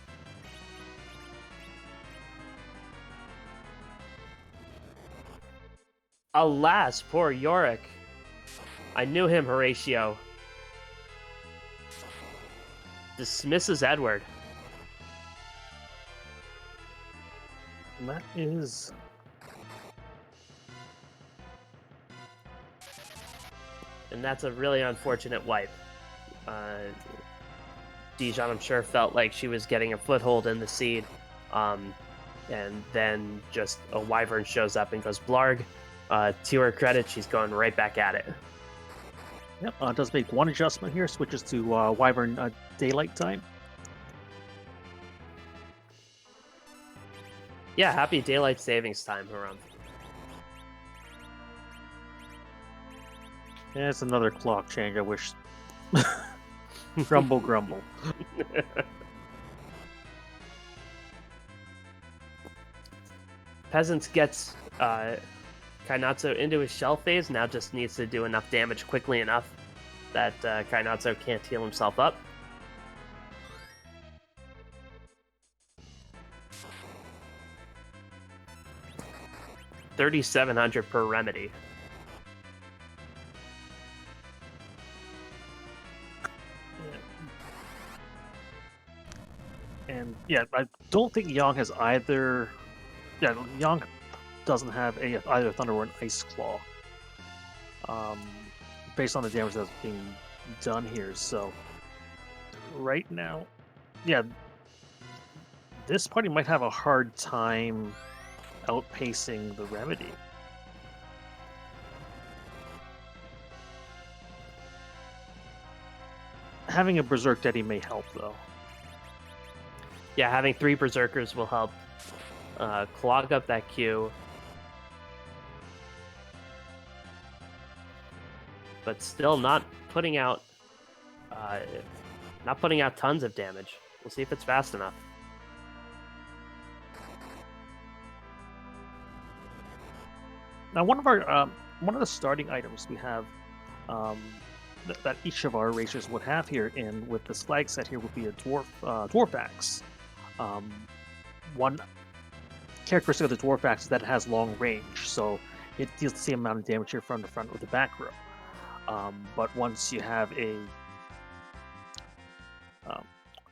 Alas, poor Yorick. I knew him, Horatio. Dismisses Edward. And that is... And that's a really unfortunate wipe. Dijon, I'm sure, felt like she was getting a foothold in the seed. And then just a Wyvern shows up and goes Blarg. To her credit, she's going right back at it. Yep, does make one adjustment here, switches to Wyvern Daylight Time. Yeah, happy daylight savings time, Haram. Yeah, it's another clock change, I wish. Grumble, grumble. Peasants gets Kainatsu into his shell phase, now just needs to do enough damage quickly enough that Kainatsu can't heal himself up. $3,700 per remedy. And yeah, I don't think Yang has either. Yeah, Yang doesn't have either Thunder or an Ice Claw. Based on the damage that's being done here, so right now, yeah, this party might have a hard time outpacing the remedy. Having a Berserk Daddy may help, though. Yeah, having 3 Berserkers will help clog up that queue. But still not putting out tons of damage. We'll see if it's fast enough. Now, one of the starting items we have that each of our racers would have here, and with this flag set here, would be a dwarf axe. One characteristic of the dwarf axe is that it has long range, so it deals the same amount of damage here from the front or the back row. But once you have a,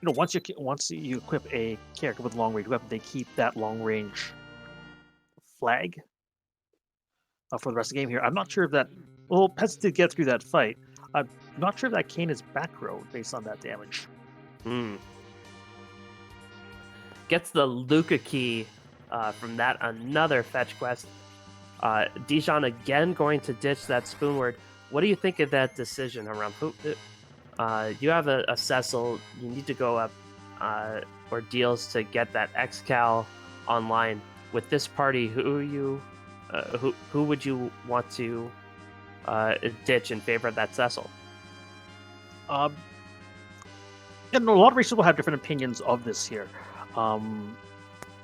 once you equip a character with long range weapon, they keep that long range flag for the rest of the game here. I'm not sure if that. Well, Pets did get through that fight. I'm not sure if that Kane is back row based on that damage. Gets the Luca key from that another fetch quest. Dijon again going to ditch that Spoonword. What do you think of that decision, Haram? You have a Cecil. You need to go up ordeals to get that X-Cal online. With this party, who would you want to ditch in favor of that Cecil? And a lot of racers will have different opinions of this here.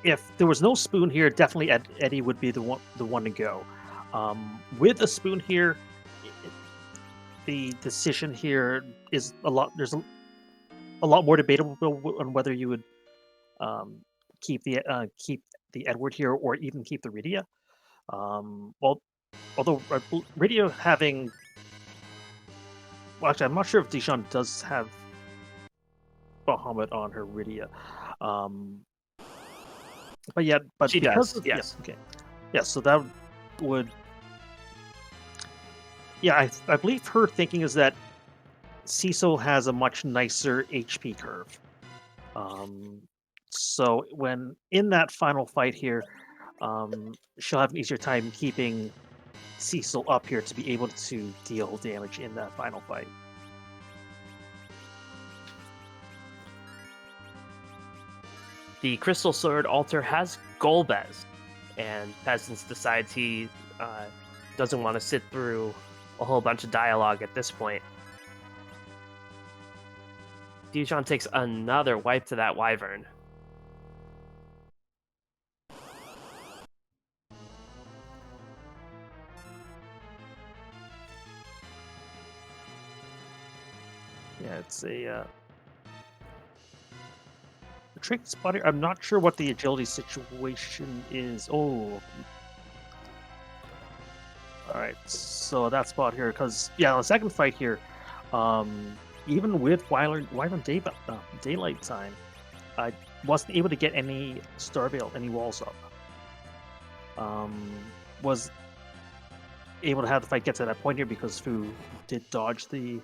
If there was no Spoon here, definitely Eddie would be the one to go. With a Spoon here, the decision here is a lot. There's a lot more debatable on whether you would keep the Edward here or even keep the Rydia. Well, although Rydia having, well, actually, I'm not sure if Dijon does have Bahamut on her Rydia. But yeah, but she because does. Yes. Yeah, okay. Yeah, so that would. Yeah, I believe her thinking is that Cecil has a much nicer HP curve. So when in that final fight here, she'll have an easier time keeping Cecil up here to be able to deal damage in that final fight. The Crystal Sword altar has Golbez, and Peasants decides he doesn't want to sit through a whole bunch of dialogue at this point. Dijon takes another wipe to that Wyvern. Yeah, it's a trick spot here. I'm not sure what the agility situation is. Oh, all right. So that spot here, because yeah, the second fight here, even with Wyvern daylight time, I wasn't able to get any Starbale, any walls up. Was able to have the fight get to that point here because Fu did dodge the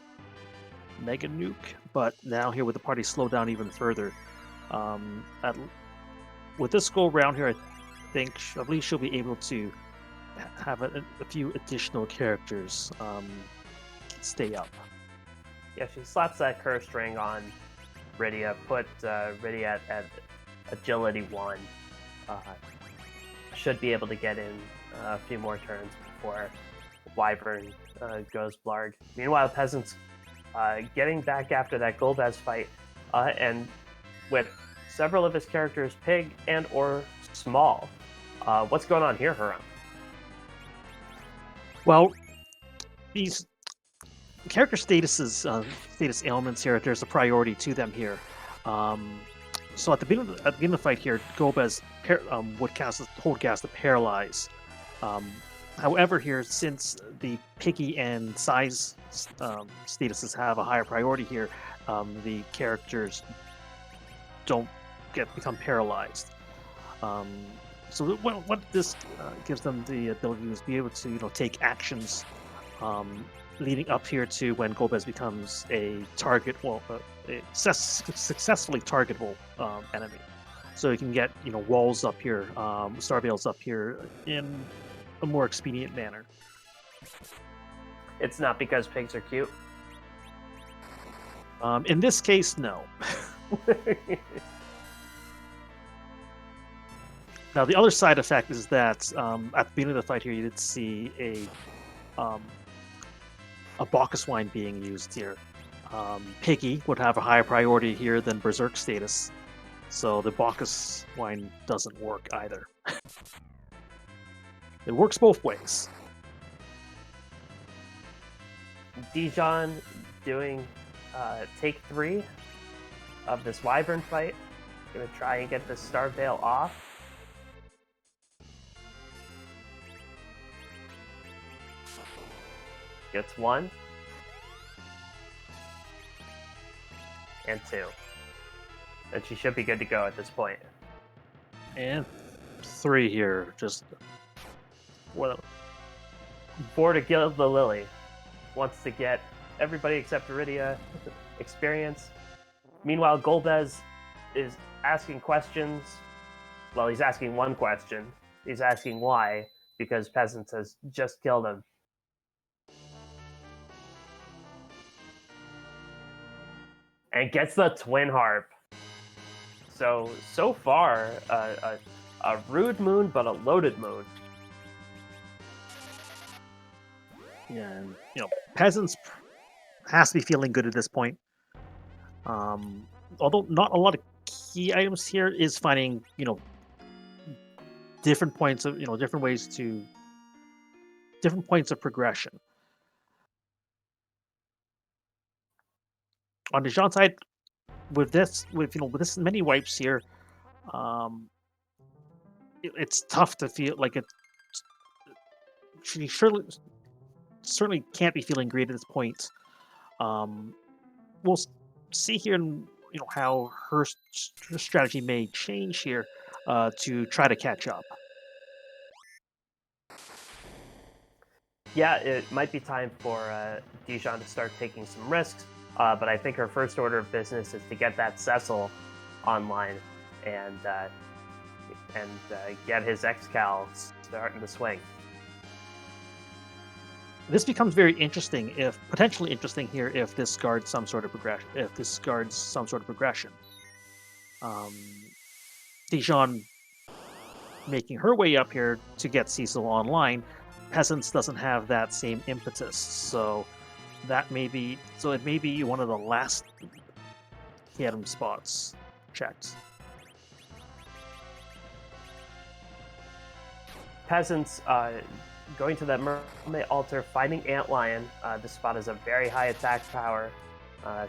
Mega Nuke, but now here with the party slowed down even further. With this go round here, I believe she'll be able to have a few additional characters stay up. Yeah, she slaps that curse ring on Rydia, put Rydia at agility 1. Should be able to get in a few more turns before Wyvern goes Blarg. Meanwhile, Peasants getting back after that Golbez fight, and with several of his characters Pig and or Small. What's going on here, Huron? Well, these character status ailments here, there's a priority to them here. So at the beginning of the fight here, Golbez would hold cast to paralyze. However, here since the Piggy and Size statuses have a higher priority here, the characters don't become paralyzed. So what this gives them the ability to is be able to take actions leading up here to when Golbez becomes a target, a successfully targetable enemy. So you can get walls up here, Starbales up here in a more expedient manner. It's not because pigs are cute. In this case, no. Now the other side effect is that at the beginning of the fight here, you did see a Bacchus wine being used here. Piggy would have a higher priority here than Berserk status, so the Bacchus wine doesn't work either. It works both ways. Dijon doing take 3 of this Wyvern fight. Gonna try and get this Starveil off. Gets 1. And 2. And she should be good to go at this point. And 3 here, just... Well, 4 to kill the Lily. Wants to get everybody except Iridia experience. Meanwhile, Golbez is asking questions. Well, he's asking one question. He's asking why, because Peasants has just killed him. And gets the Twin Harp. So far, a rude moon, but a loaded moon. yeah, and Peasants has to be feeling good at this point. Although not a lot of key items here, is finding different points of different ways to different points of progression. On the Jean side, with this many wipes here, it's tough to feel like it. She certainly can't be feeling great at this point. We'll see here, how her strategy may change here to try to catch up. Yeah, it might be time for Dijon to start taking some risks, but I think her first order of business is to get that Cecil online. and get his X-Cal starting to swing. This becomes very interesting, if potentially interesting here, if this guards some sort of progression. If this guards some sort of progression, Dijon making her way up here to get Cecil online, Peasants doesn't have that same impetus, so that may be it may be one of the last Atom spots checked. Peasants going to that mermaid altar, finding Antlion. This spot has a very high attack power,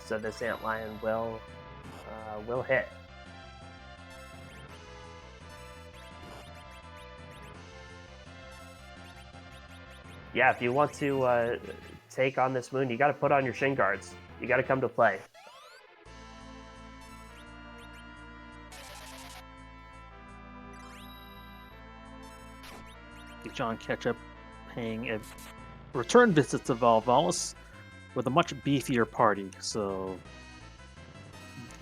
so this Antlion will hit. Yeah, if you want to take on this moon, you got to put on your shin guards. You got to come to play. Dijonketchup paying a return visit to Valvalis with a much beefier party, so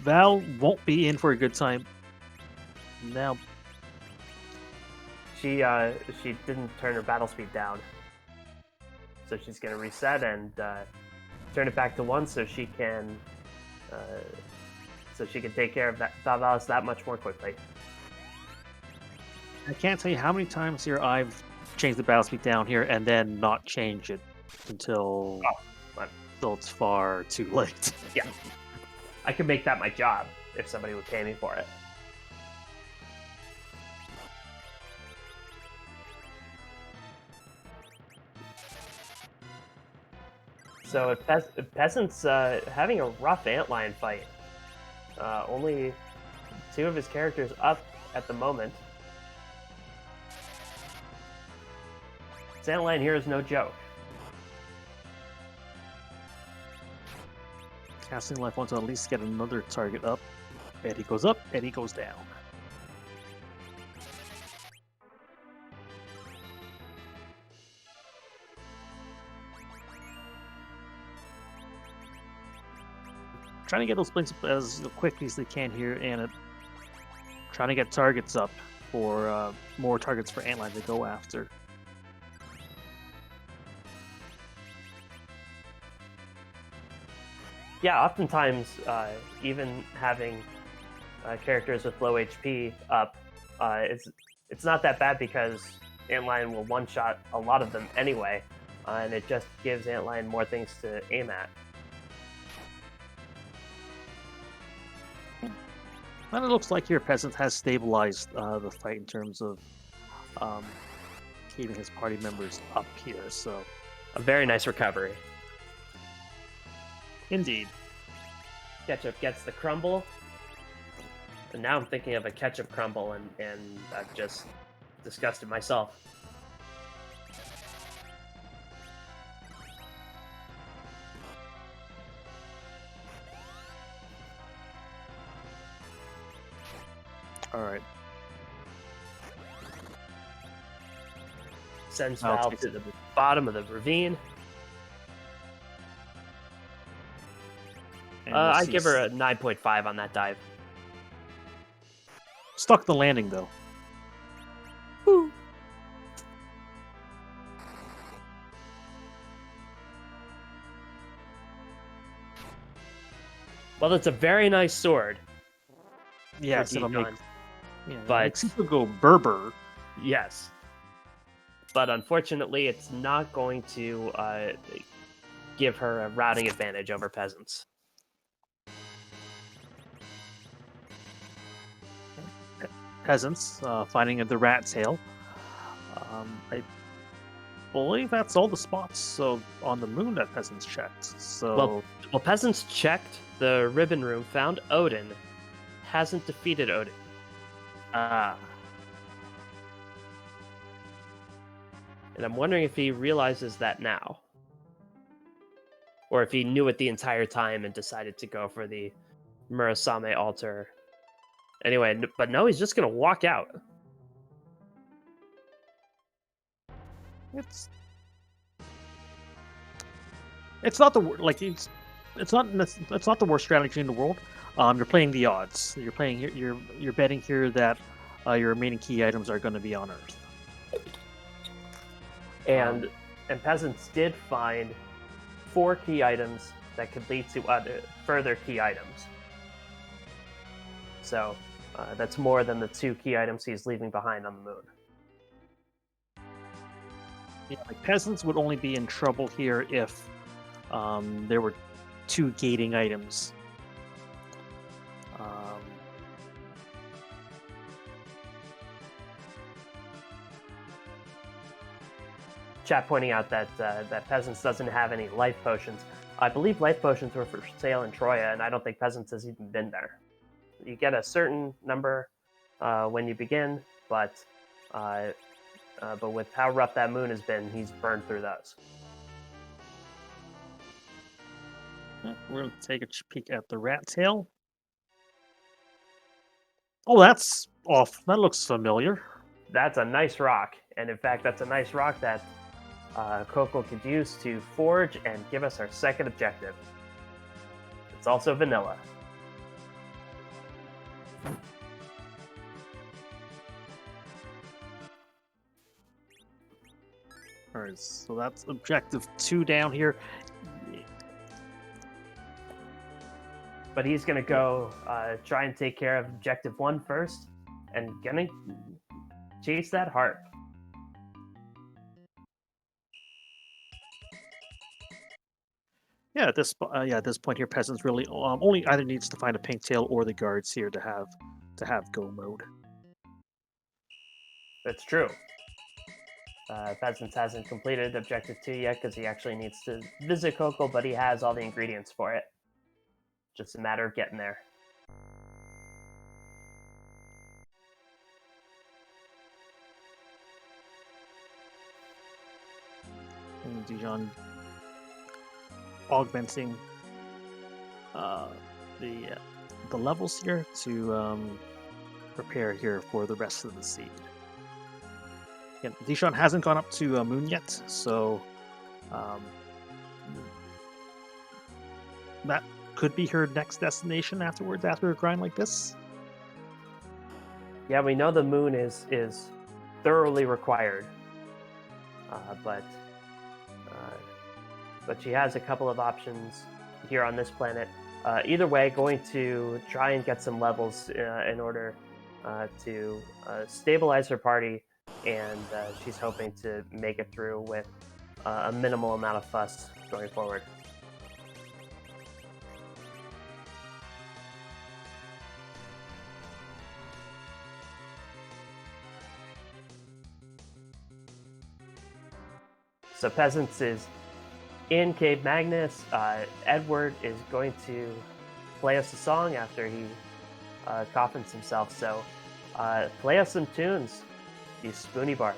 Val won't be in for a good time. Now, she didn't turn her battle speed down, so she's gonna reset and turn it back to 1, so she can take care of that Valvalis that much more quickly. I can't tell you how many times here I've changed the battle speed down here and then not change it until it's far too late. Yeah, I could make that my job if somebody would pay me for it. So Peasant's having a rough Antlion fight. Only 2 of his characters up at the moment. This Antlion here is no joke. Casting life wants to at least get another target up. Eddie goes up, Eddie goes down. Trying to get those blinks up as quickly as they can here, and trying to get targets up for more targets for Antlion to go after. Yeah, oftentimes, even having characters with low HP up, it's not that bad because Antlion will one-shot a lot of them anyway, and it just gives Antlion more things to aim at. And it looks like your Peasant has stabilized the fight in terms of keeping his party members up here, so... A very nice recovery. Indeed. Ketchup gets the crumble. And now I'm thinking of a ketchup crumble, and I've just disgusted myself. Alright. Sends Val to the bottom of the ravine. I'd give her a 9.5 on that dive. Stuck the landing, though. Woo. Well, it's a very nice sword. Yes, it'll make... Yeah, but makes people go Berber. Yes. But unfortunately, it's not going to give her a routing advantage over Peasants. Peasants finding the rat tail. I believe that's all the spots on the moon that Peasants checked. So well, Peasants checked the ribbon room, found Odin, hasn't defeated Odin. And I'm wondering if he realizes that now, or if he knew it the entire time and decided to go for the Murasame altar. Anyway, but no, he's just gonna walk out. It's not the like it's not the worst strategy in the world. You're playing the odds. You're betting here that your remaining key items are going to be on Earth. And Um, and peasants did find 4 key items that could lead to further key items. So that's more than the 2 key items he's leaving behind on the moon. yeah, like peasants would only be in trouble here if there were 2 gating items. Um, Chat pointing out that that peasants doesn't have any life potions. I believe life potions were for sale in Troya, and I don't think peasants has even been there. You get a certain number when you begin, but with how rough that moon has been, he's burned through those. we're going to take a peek at the rat tail. Oh, that's off. That looks familiar. That's a nice rock, and in fact, that's a nice rock that Coco could use to forge and give us our second objective. It's also vanilla. All right, so that's objective 2 down here. But he's going to go try and take care of objective 1 first, and gonna chase that heart. Yeah, at this point here, peasants really only either needs to find a pink tail or the guards here to have go mode. That's true. Pheasants hasn't completed objective 2 yet because he actually needs to visit Coco, but he has all the ingredients for it. Just a matter of getting there. And Dijon augmenting uh, the levels here to prepare here for the rest of the seed. Again, Dijon hasn't gone up to Moon yet, so um, that could be her next destination afterwards after a grind like this. Yeah, we know the moon is thoroughly required, but she has a couple of options here on this planet. Either way, going to try and get some levels in order to stabilize her party, and she's hoping to make it through with a minimal amount of fuss going forward. So Peasants is in Cave Magnus. Edward is going to play us a song after he coffins himself. So play us some tunes, you spoony bard.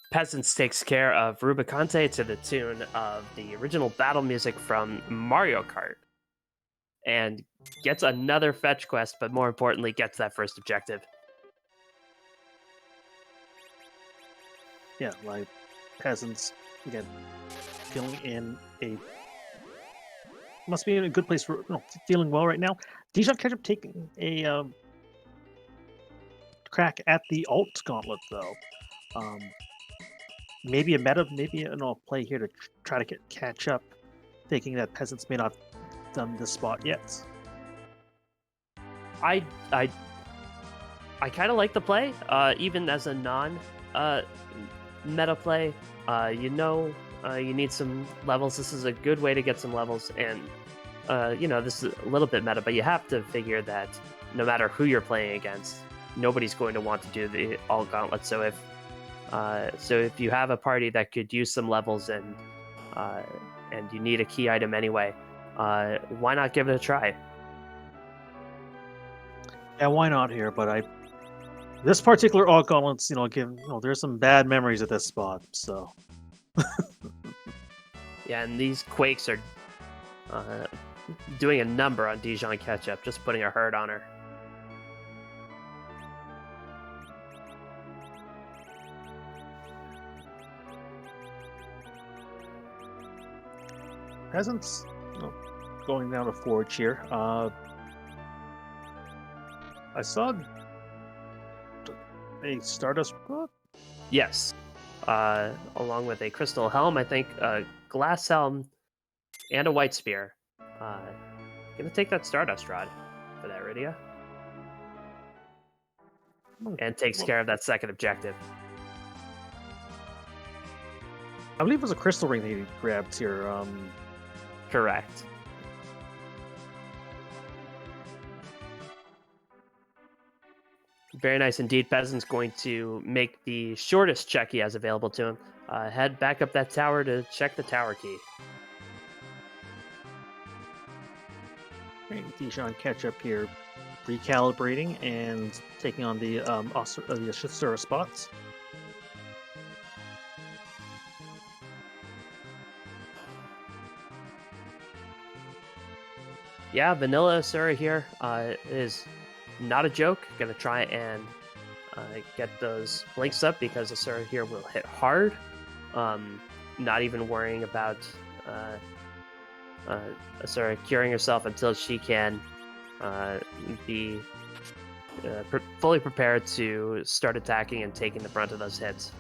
Peasants takes care of Rubicante to the tune of the original battle music from Mario Kart and gets another fetch quest, but more importantly, gets that first objective. Yeah, like peasants again feeling in a must be in a good place for feeling well right now. Dijonketchup taking a crack at the alt gauntlet though. Um, maybe a meta, maybe an play here to try to catch up, thinking that peasants may not have done this spot yet. I I I kind of like the play, even as a non meta play. You need some levels. This is a good way to get some levels, and this is a little bit meta, but you have to figure that no matter who you're playing against, nobody's going to want to do the all gauntlet. So if you have a party that could use some levels and you need a key item anyway, why not give it a try? Yeah, why not here? But this particular alt gauntlets, there's some bad memories at this spot. So Yeah, and these quakes are doing a number on Dijonketchup, just putting a hurt on her. peasants, going down to forge here. I saw a Stardust book. Yes, along with a crystal helm, I think a glass helm, and a white spear. Gonna take that Stardust Rod for that, Rydia. And takes care of that second objective. I believe it was a crystal ring that he grabbed here. Correct. Very nice indeed. Peasant's going to make the shortest check he has available to him. Head back up that tower to check the tower key. Dijonketchup here, recalibrating and taking on the Asura spots. Yeah, Vanilla Asura here is not a joke. Gonna try and get those blinks up because Asura here will hit hard. Not even worrying about Asura curing herself until she can be fully prepared to start attacking and taking the brunt of those hits.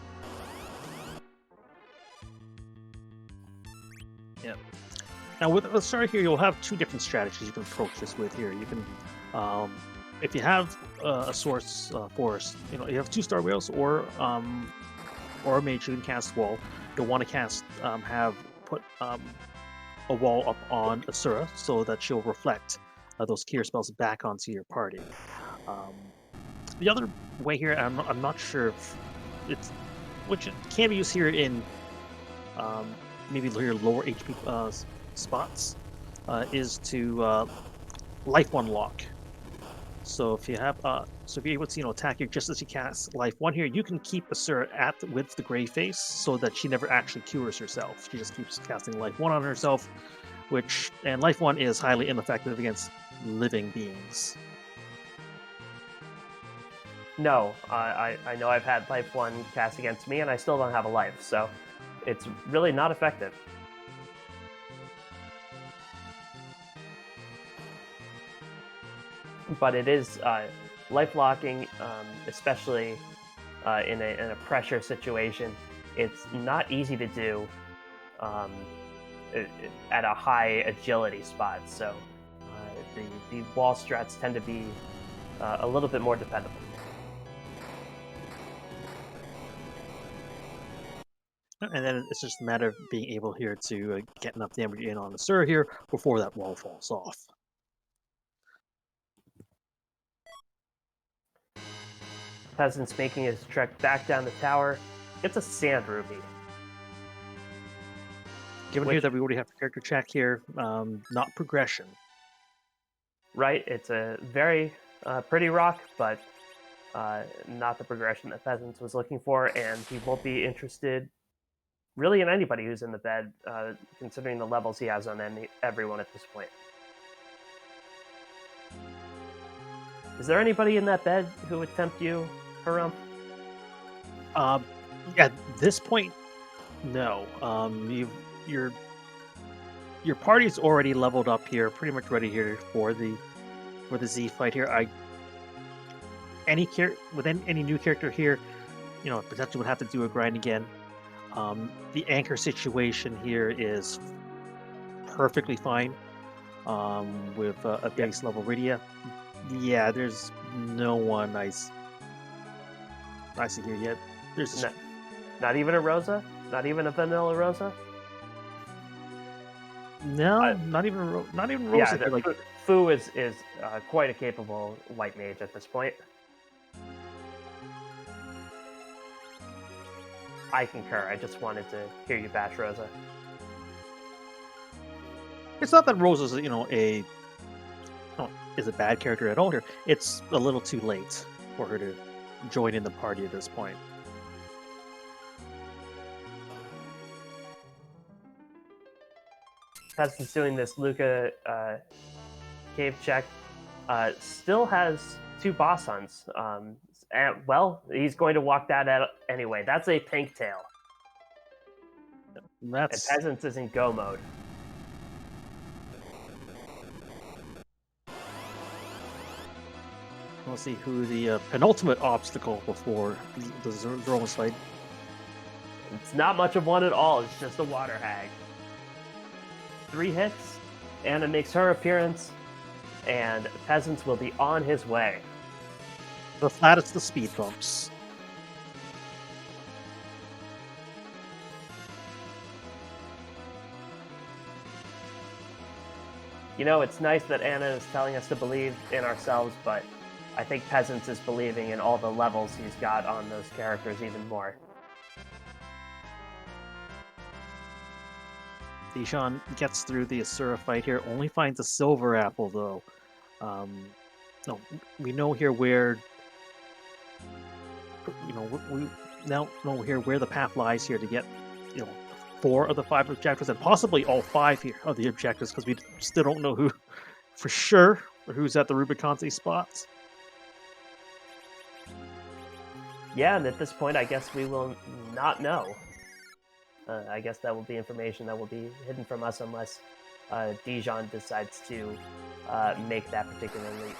Yep. Now with Asura here, you'll have two different strategies you can approach this with here. You can, if you have a source forest, you have 2-star whales or a mage, you can cast wall. You'll want to cast put a wall up on Asura so that she'll reflect those clear spells back onto your party. The other way here, I'm not sure if it's which can be used here in maybe your lower HP spots, is to life 1 lock. So if you have, so if you're able to attack you just as you cast life 1 here, you can keep Asura with the gray face so that she never actually cures herself. She just keeps casting life 1 on herself, and life 1 is highly ineffective against living beings. No, I know I've had life 1 cast against me and I still don't have a life, so it's really not effective. But it is life locking, especially in a pressure situation. It's not easy to do at a high agility spot. So the wall strats tend to be a little bit more dependable. And then it's just a matter of being able here to get enough damage in on Asura here before that wall falls off. Peasant's making his trek back down the tower. It's a sand ruby. Given here that we already have a character check here, not progression. Right, it's a very pretty rock, but not the progression that Peasants was looking for, and he won't be interested really in anybody who's in the bed, considering the levels he has on everyone at this point. Is there anybody in that bed who would tempt you, Harumph? Um, at this point, no. Your party's already leveled up here, pretty much ready here for the Z fight here. Any new character here, potentially would have to do a grind again. The anchor situation here is perfectly fine. With a Yep. base level Rydia. Yeah, there's no one I see here yet. There's just, Not even a Rosa? Not even a vanilla Rosa? no, I, not even yeah, Rosa here. Like, Fu is quite a capable white mage at this point. I concur. I just wanted to hear you bash Rosa. it's not that Rosa's is a bad character at all here. It's a little too late for her to join in the party at this point. Peasant's doing this Luca cave check. Still has 2 boss hunts. And, well, he's going to walk that out anyway. That's a pink tail. And That's Peasants is in go mode. We'll see who the penultimate obstacle before the Zroma's fight. It's not much of one at all. It's just a water hag. 3 hits. Anna makes her appearance. And Peasants will be on his way. The flattest the speed bumps. It's nice that Anna is telling us to believe in ourselves, but I think Peasants is believing in all the levels he's got on those characters even more. Dijon gets through the Asura fight here, only finds a silver apple though. No, we know here where we now know here where the path lies here to get 4 of the 5 objectives and possibly all 5 here of the objectives because we still don't know who for sure or who's at the Rubicante spots. Yeah, and at this point, I guess we will not know. I guess that will be information that will be hidden from us unless Dijon decides to make that particular leap.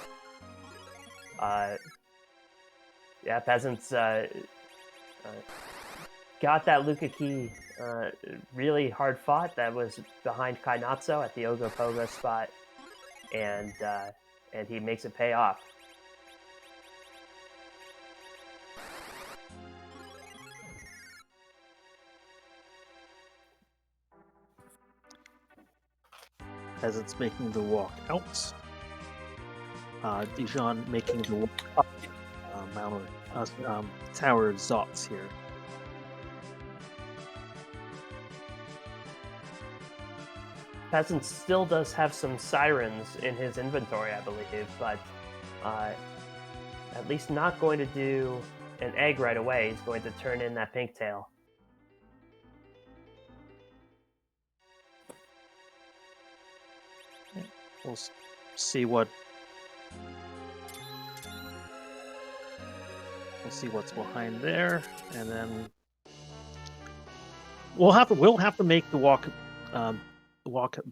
Yeah, Peasants got that Luca key really hard fought. That was behind Kainatsu at the Ogopogo spot, and he makes it pay off. As it's making the walk out. Dijon making the walk up Tower Zots here. Peasant still does have some sirens in his inventory, I believe, but at least not going to do an egg right away. He's going to turn in that pink tail. We'll see what's behind there, and then we'll have to make the walk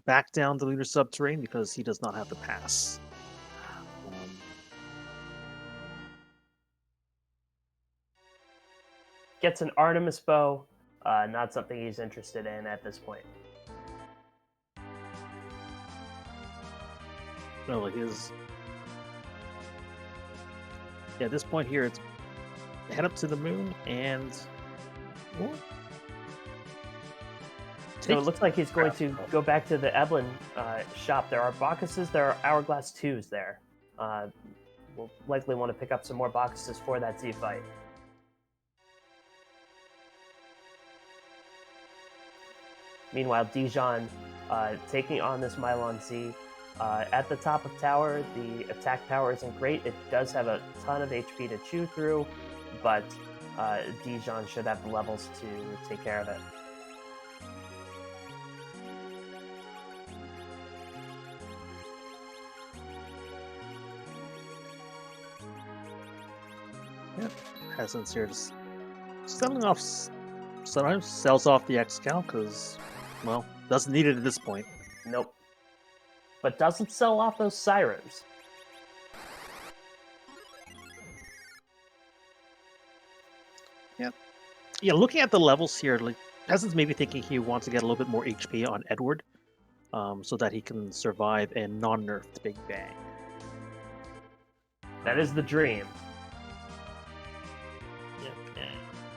back down the lunar subterranean because he does not have to pass. Gets an Artemis bow, not something he's interested in at this point. No, his. Yeah, at this point here, it's head up to the moon and. So it looks like he's going to go back to the Eblin shop. There are Bacchuses, there are Hourglass 2s there. We'll likely want to pick up some more Bacchuses for that Z fight. Meanwhile, Dijon taking on this Mylon Z. At the top of tower, the attack power isn't great. It does have a ton of HP to chew through, but Dijon should have the levels to take care of it. Yep. Peasants here just selling off. Sometimes sells off the X-Cal because, well, doesn't need it at this point. Nope. But doesn't sell off those sirens. Yeah, looking at the levels here, like Peasant's maybe thinking he wants to get a little bit more HP on Edward, so that he can survive a non-nerfed Big Bang. That is the dream.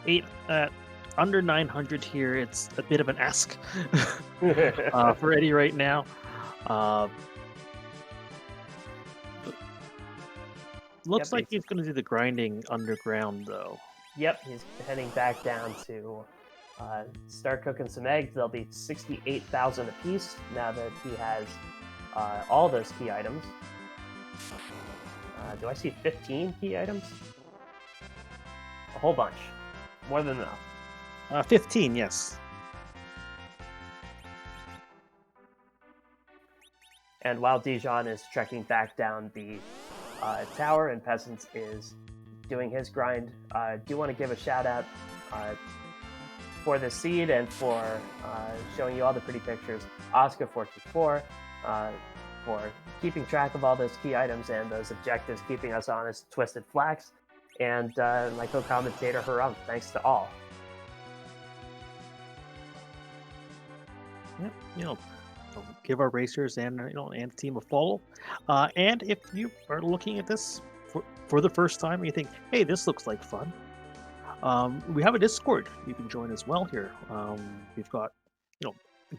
Yeah. Under 900 here, it's a bit of an ask for Eddie right now. Looks like he's going to do the grinding underground, though. Yep, he's heading back down to start cooking some eggs. They'll be 68,000 apiece now that he has all those key items. Do I see 15 key items? A whole bunch. More than enough. 15, yes. And while Dijon is trekking back down the tower and Peasants is doing his grind, I do want to give a shout out for the seed and for showing you all the pretty pictures. Oscar44 for keeping track of all those key items and those objectives, keeping us honest, Twisted Flax, and my co-commentator Haram. Thanks to all. Yep, give our racers and and the team a follow. And if you are looking at this for the first time and you think, hey, this looks like fun, we have a Discord you can join as well here. We've got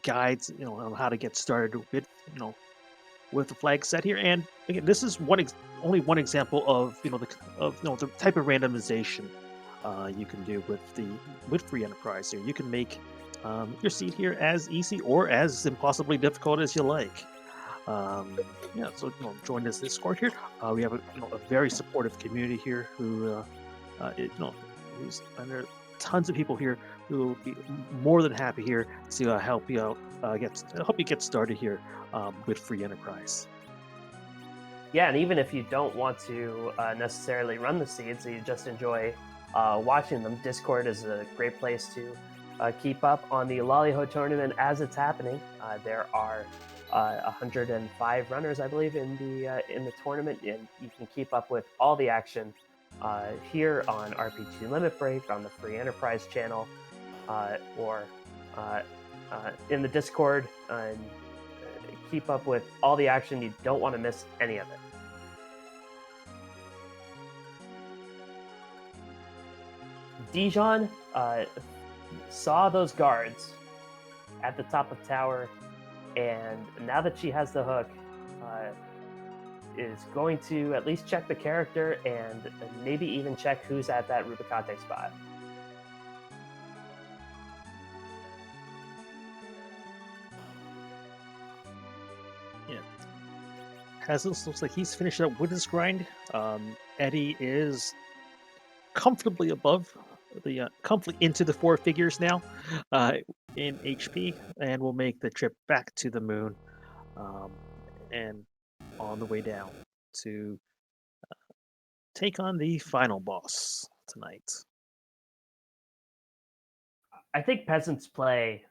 guides on how to get started with the flag set here, and again, this is only one example of the type of randomization you can do with free enterprise here. You can make your seed here as easy or as impossibly difficult as you like. So join this Discord here. We have a very supportive community here who who's, and there are tons of people here who will be more than happy here to help you out, help you get started here with free enterprise. Yeah, and even if you don't want to necessarily run the seeds, you just enjoy watching them, Discord is a great place to keep up on the Lali-Ho tournament as it's happening. There are 105 runners, I believe, in the tournament, and you can keep up with all the action here on RPG Limit Break, on the Free Enterprise channel, or in the Discord, and keep up with all the action. You don't want to miss any of it. Dijon saw those guards at the top of tower, and now that she has the hook, is going to at least check the character and maybe even check who's at that Rubicante spot. Yeah. Peasants looks like he's finished up with his grind. Eddie is comfortably above comfortably into the 4 figures now in HP, and will make the trip back to the moon, and on the way down to take on the final boss tonight. I think Peasant's play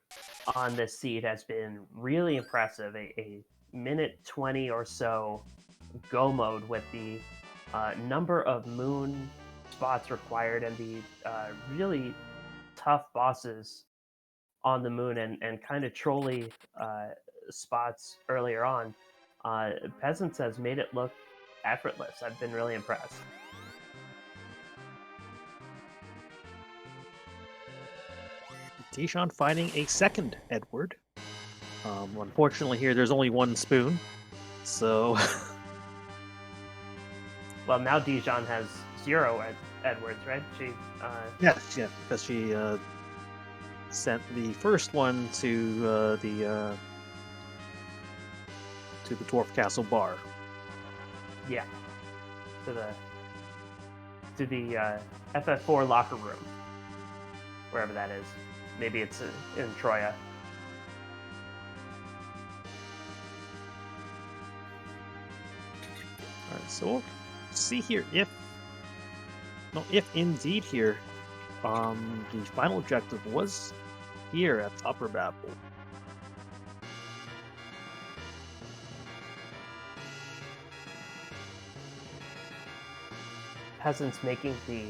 on this seed has been really impressive. A minute 20 or so go mode with the number of moon spots required and the really tough bosses on the moon and kind of trolly spots earlier on. Peasants has made it look effortless. I've been really impressed. Dijon finding a second Edward. Unfortunately here there's only one spoon, so well, now Dijon has 0 Edwards, right? She yes, because she sent the first one to to the Dwarf Castle bar. Yeah. To the FF4 locker room. Wherever that is. Maybe it's in Troya. Alright, so we'll see here if indeed here, the final objective was here at Upper Babel. Peasants making the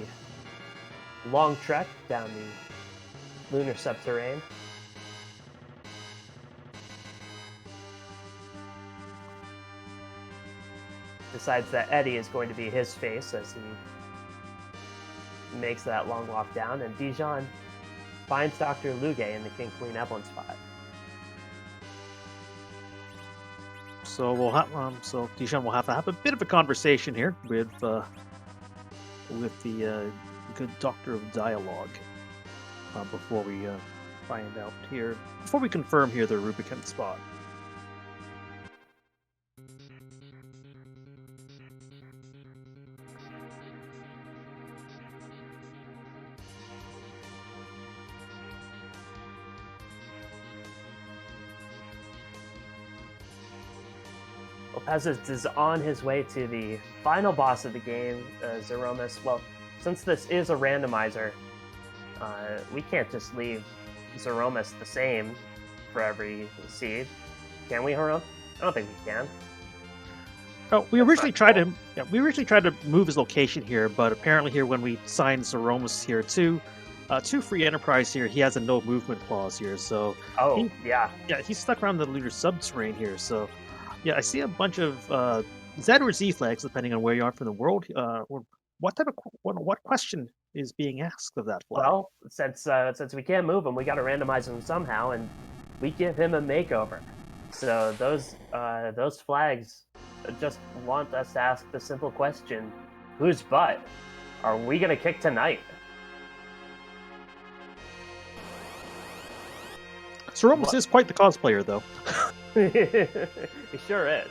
long trek down the lunar subterrane. Decides that Eddie is going to be his face as he makes that long walk down, and Dijon finds Dr. Luge in the King Queen Evelyn spot. So we'll have Dijon will have to have a bit of a conversation here with the good Doctor of Dialogue before we find out here, before we confirm here the Rubicon spot. Peasants is on his way to the final boss of the game, Zeromus. Well, since this is a randomizer, we can't just leave Zeromus the same for every seed. Can we, Haram? I don't think we can. Oh, we originally tried to move his location here, but apparently here when we signed Zeromus here too, free enterprise here, he has a no movement clause here, so he's stuck around the lunar subterrane here, so. Yeah, I see a bunch of Z or Z flags, depending on where you are from the world. What question is being asked of that flag? Well, since we can't move him, we got to randomize him somehow, and we give him a makeover. So those flags just want us to ask the simple question: whose butt are we gonna kick tonight? Zeromus is quite the cosplayer, though. He sure is.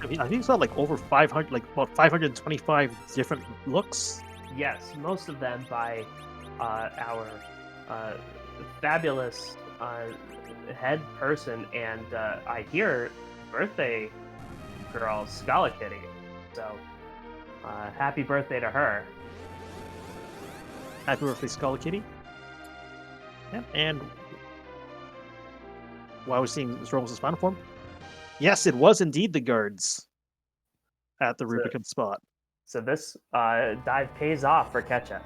I mean, I think he's got like over 500, like about 525 different looks. Yes, most of them by our fabulous head person, and I hear birthday girl Scala Kitty. So happy birthday to her. Happy birthday, Scala Kitty. Yeah, and while we're seeing Zeromus' final form, yes, it was indeed the guards at the Rubicon spot. So this dive pays off for Ketchup.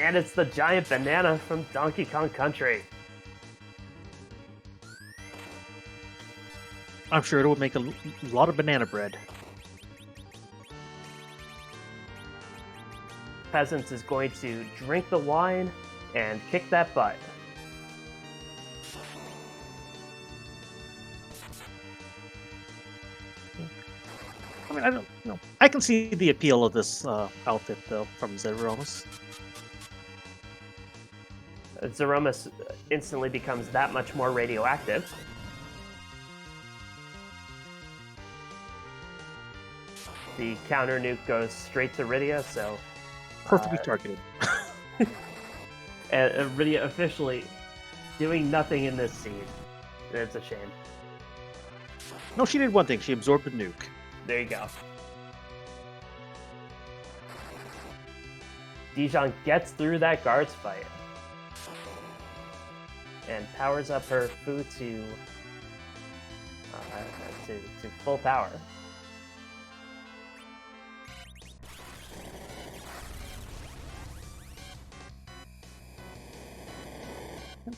And it's the giant banana from Donkey Kong Country. I'm sure it will make a lot of banana bread. Peasants is going to drink the wine and kick that butt. I mean, I don't know. I can see the appeal of this outfit, though, from Zeromus. Zeromus instantly becomes that much more radioactive. The counter nuke goes straight to Rydia, so... Perfectly targeted. And Rydia officially doing nothing in this scene. It's a shame. No, she did one thing. She absorbed the nuke. There you go. Dijon gets through that guards fight and powers up her food to full power.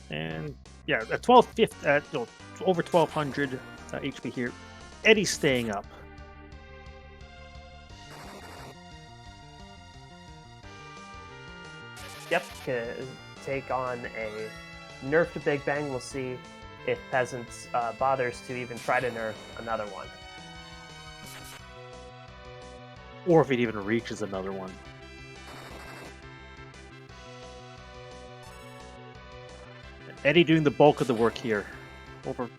And yeah, at 1250, over 1200 HP here. Eddie's staying up. Yep, take on a nerfed Big Bang. We'll see if Peasants bothers to even try to nerf another one. Or if it even reaches another one. Eddie doing the bulk of the work here. Over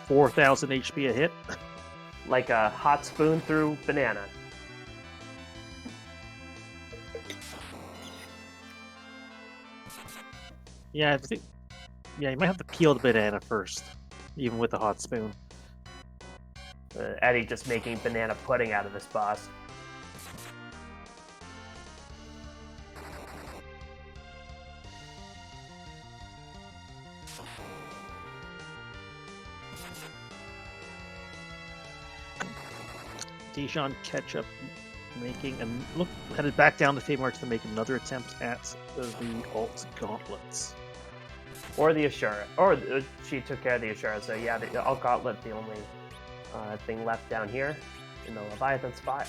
4,000 HP a hit. Like a hot spoon through banana. Yeah, I think. Yeah, you might have to peel the banana first, even with the hot spoon. Eddie just making banana pudding out of this boss. Dijonketchup making and look headed back down the Fey March to make another attempt at the alt gauntlets. Or the Ashura. Or she took care of the Ashura, so yeah, the alt gauntlet, the only thing left down here in the Leviathan spot.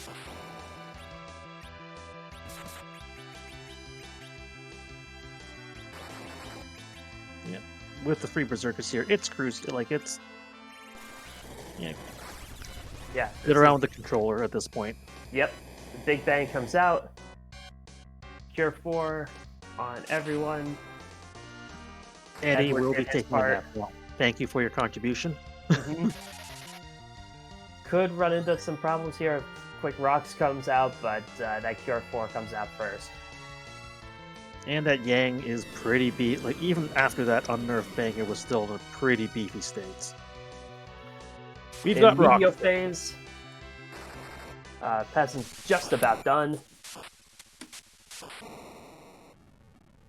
Yeah, with the free berserkers here, it's cruised like it's Yeah. get around the controller at this point. Yep. The Big Bang comes out. Cure 4 on everyone. Eddie Edward will did be his taking part. that. Thank you for your contribution. Could run into some problems here. Quick Rocks comes out, but that Cure 4 comes out first. And that Yang is pretty beat. Like even after that unnerved banger was still in a pretty beefy state. We've In got Rock. Medio phase, Peasant's just about done.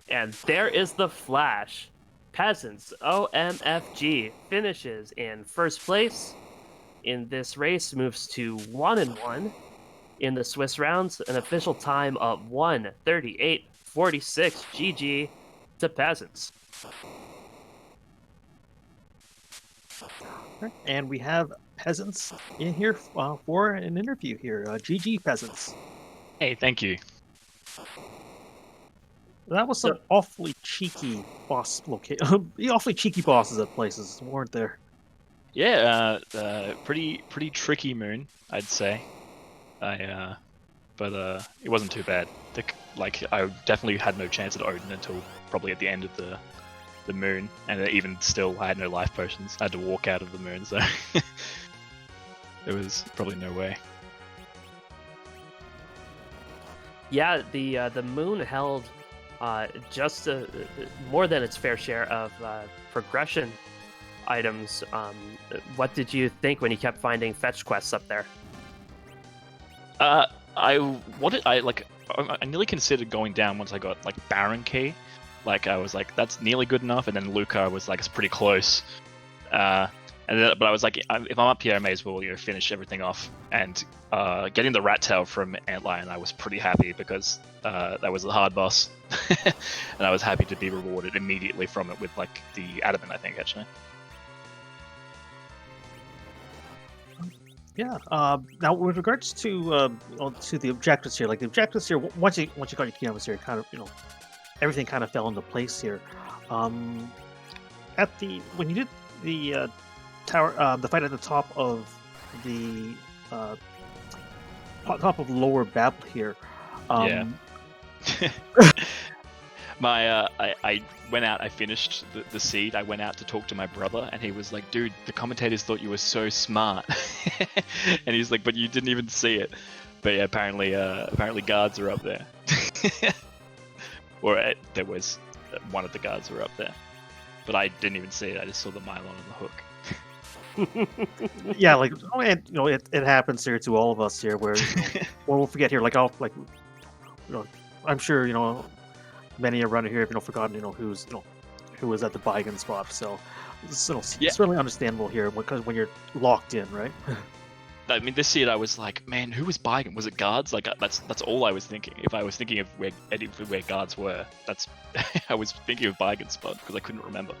And there is the flash. Peasants OMFG finishes in first place in this race, moves to 1-1 in the Swiss rounds, an official time of 1:38:46. GG to Peasants. And we have Peasants in here for an interview here. GG Peasants. Hey, thank you. That was some awfully cheeky boss awfully cheeky bosses at places, weren't there? Yeah, pretty tricky moon, I'd say. But it wasn't too bad. I definitely had no chance at Odin until probably at the end of the moon, and even still, I had no life potions. I had to walk out of the moon, so there was probably no way. Yeah, the moon held just more than its fair share of progression items. What did you think when you kept finding fetch quests up there? I nearly considered going down once I got like Baron Key. Like I was like, that's nearly good enough, and then Luca was like, it's pretty close. But I was like, if I'm up here, I may as well finish everything off. And getting the rat tail from Antlion, I was pretty happy because that was a hard boss, and I was happy to be rewarded immediately from it with like the adamant, I think actually. Yeah. Now, with regards to the objectives here, like the objectives here, once you got your canvas here, kind of everything kind of fell into place here. When you did the tower, the fight at the top of the Lower Babel here. Yeah. I went out, I finished the seed, I went out to talk to my brother, and he was like, dude, the commentators thought you were so smart. And he's like, but you didn't even see it. But yeah, apparently guards are up there. Or there was one of the guards were up there. But I didn't even see it, I just saw the Mylon on the hook. Yeah, like it happens here to all of us here, where we'll forget here. Like I'm sure many a runner here have forgotten who was at the Beigen spot. So it's certainly understandable here because when you're locked in, right? I mean, this seed I was like, man, who was Beigen? Was it guards? Like that's all I was thinking. If I was thinking of where guards were, that's I was thinking of Beigen's spot because I couldn't remember.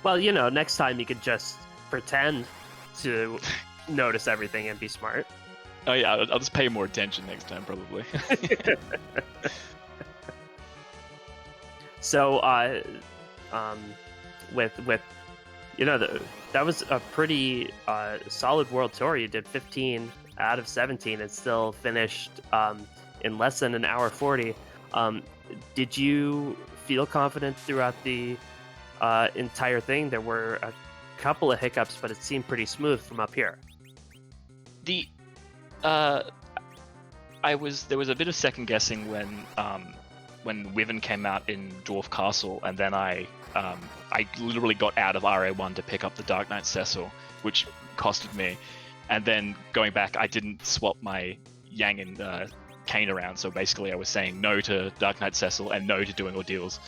Well, next time you could just pretend to notice everything and be smart. Oh yeah, I'll just pay more attention next time, probably. So, that was a pretty solid world tour. You did 15 out of 17 and still finished in less than an hour 40. Did you feel confident throughout the entire thing. There were a couple of hiccups, but it seemed pretty smooth from up here. The there was a bit of second guessing when Wyvern came out in Dwarf Castle, and then I literally got out of RA1 to pick up the Dark Knight Cecil, which costed me, and then going back, I didn't swap my Yang and Kane around, so basically I was saying no to Dark Knight Cecil and no to doing ordeals,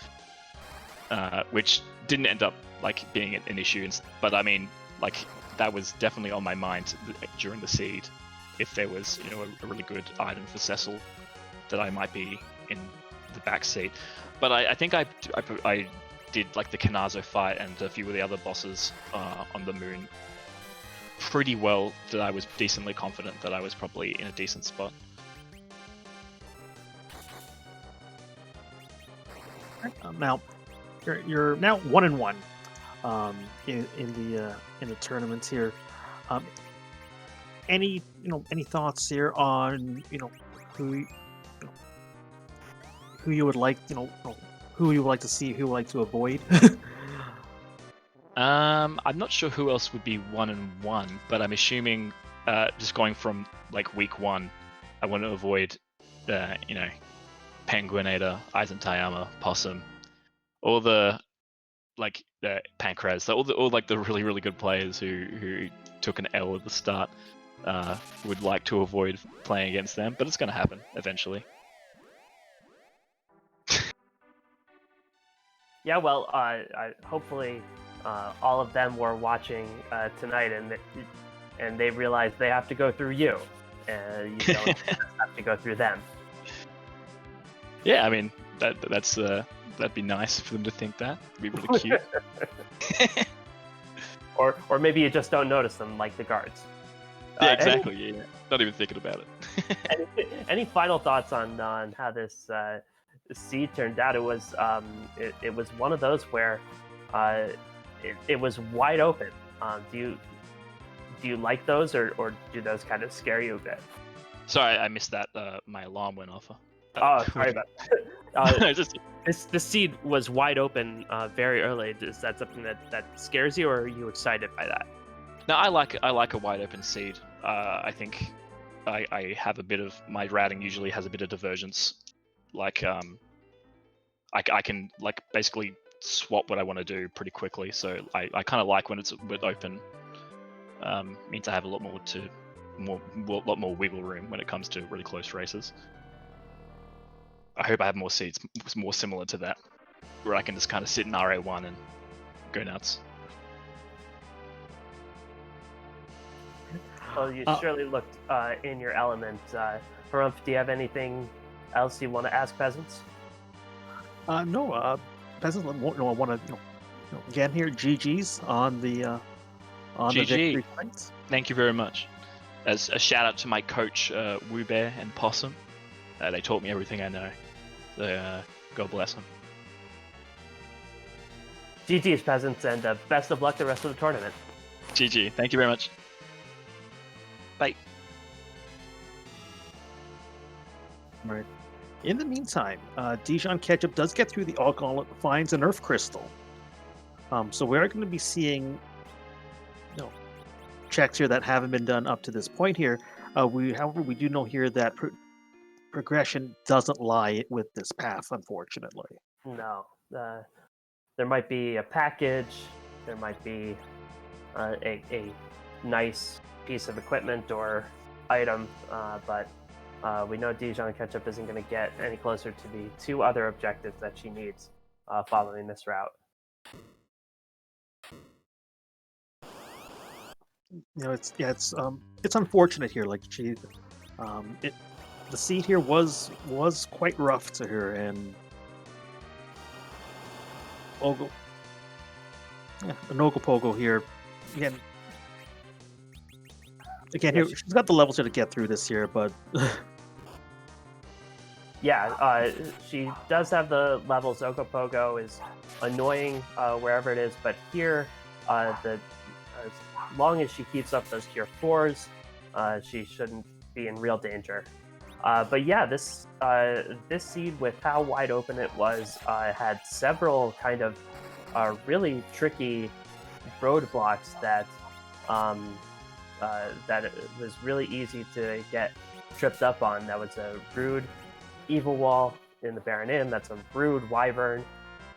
which didn't end up like being an issue, but I mean, like, that was definitely on my mind during the seed, if there was, you know, a really good item for Cecil that I might be in the back seat. But I think I did like the Kanazo fight and a few of the other bosses on the moon pretty well, that I was decently confident that I was probably in a decent spot. Now, you're now 1-1 in the tournament here. Any thoughts here on who you would like who you would like to see, who you would like to avoid? I'm not sure who else would be 1-1, but I'm assuming just going from like week 1, I want to avoid Penguinator, Eisentayama, Possum, all the like Pancraz, all like the really, really good players who took an L at the start. Would like to avoid playing against them, but it's going to happen eventually. Yeah, well, hopefully all of them were watching tonight, and they realize they have to go through you, and you don't have to go through them. Yeah, I mean that'd be nice for them to think that. It'd be really cute. or maybe you just don't notice them, like the guards. Yeah, exactly. Yeah, not even thinking about it. Any final thoughts on how this seed turned out? It was it was one of those where it was wide open. Do you like those, or do those kind of scare you a bit? Sorry, I missed that. My alarm went off. Oh, sorry about that. No, This seed was wide open very early. Is that something that scares you, or are you excited by that? No, I like a wide open seed. I think I have a bit of, my routing usually has a bit of divergence. Like I can like basically swap what I want to do pretty quickly. So I kind of like when it's a bit open. Means I have a lot more wiggle room when it comes to really close races. I hope I have more seeds more similar to that, where I can just kind of sit in RA1 and go nuts. Well, you surely looked in your element. Harumph, do you have anything else you want to ask Peasants? No, Peasants. I want to again here. GG's on the victory points. Thank you very much. As a shout out to my coach Woo Bear and Possum, they taught me everything I know. So God bless them. GG's, Peasants, and best of luck the rest of the tournament. GG. Thank you very much. Bye. Right. In the meantime, dijonketchup does get through the All Gauntlet, finds an Earth Crystal. So we are going to be seeing checks here that haven't been done up to this point here. However, we do know here that progression doesn't lie with this path, unfortunately. No. There might be a package. There might be a nice piece of equipment or item, but we know dijonketchup isn't going to get any closer to the 2 other objectives that she needs following this route. It's unfortunate here. Like the seed here was quite rough to her, and Ogopogo here again here, she's got the levels here to get through this here, but yeah, she does have the levels. Ogopogo is annoying wherever it is, but here, as long as she keeps up those tier 4s, she shouldn't be in real danger. But yeah, this seed, with how wide open it was, had several kind of really tricky roadblocks that it was really easy to get tripped up on. That was a rude evil wall in the Baron Inn. That's a rude wyvern,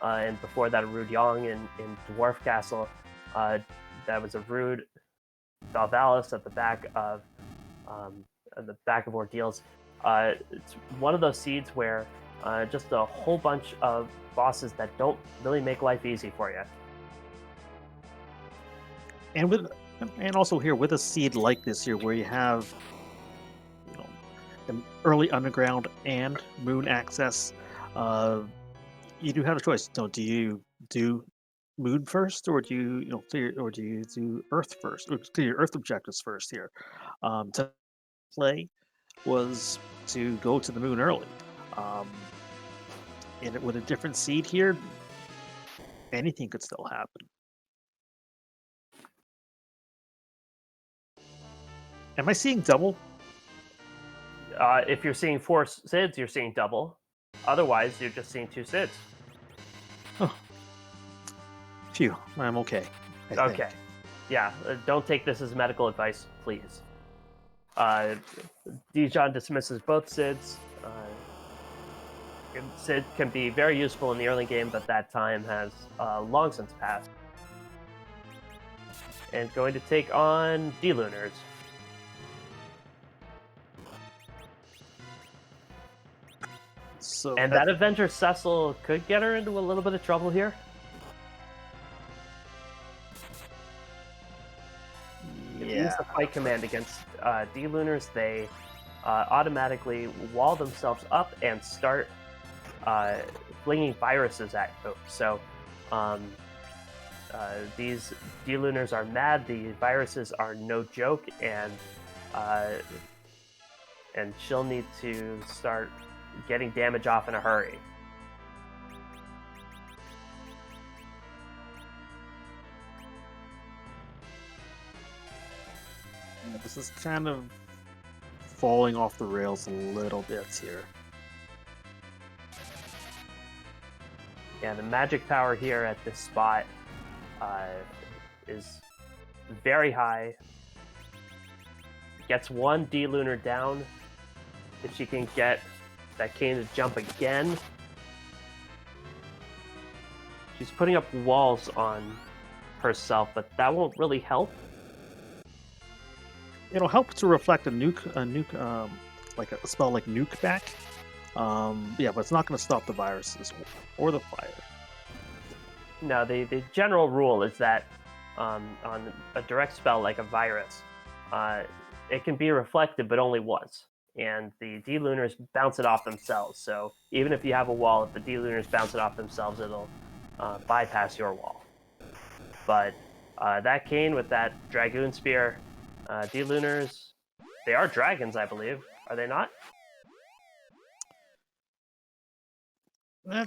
and before that, a rude Yong in Dwarf Castle. That was a rude Valvalis at the back of Ordeals. It's one of those seeds where just a whole bunch of bosses that don't really make life easy for you. And also here with a seed like this here, where you have, you know, an early underground and moon access, you do have a choice. So do you do moon first, or do you clear, or do you do earth first, or clear your earth objectives first here? To play was to go to the moon early. And with a different seed here, anything could still happen. Am I seeing double? If you're seeing 4 SIDS, you're seeing double. Otherwise, you're just seeing 2 SIDS. Oh, phew, I'm okay. I think. Okay. Yeah, don't take this as medical advice, please. Dijon dismisses both SIDS. SID can be very useful in the early game, but that time has long since passed. And going to take on D-Lunars. So And that Avenger Cecil could get her into a little bit of trouble here. If you use the fight command against D-Lunars, they automatically wall themselves up and start flinging viruses at you. So these D-Lunars are mad. The viruses are no joke, and she'll need to start getting damage off in a hurry. This is kind of falling off the rails a little bit here. Yeah, the magic power here at this spot is very high. Gets one D-Lunar down. If she can get that cane to jump again. She's putting up walls on herself, but that won't really help. It'll help to reflect a nuke, like a spell like nuke back. Yeah, but it's not going to stop the viruses or the fire. No, the general rule is that on a direct spell like a virus, it can be reflected, but only once. And the D-Lunars bounce it off themselves. So even if you have a wall, if the D-Lunars bounce it off themselves, it'll bypass your wall. But that cane with that Dragoon Spear, D-Lunars, they are dragons, I believe. Are they not? I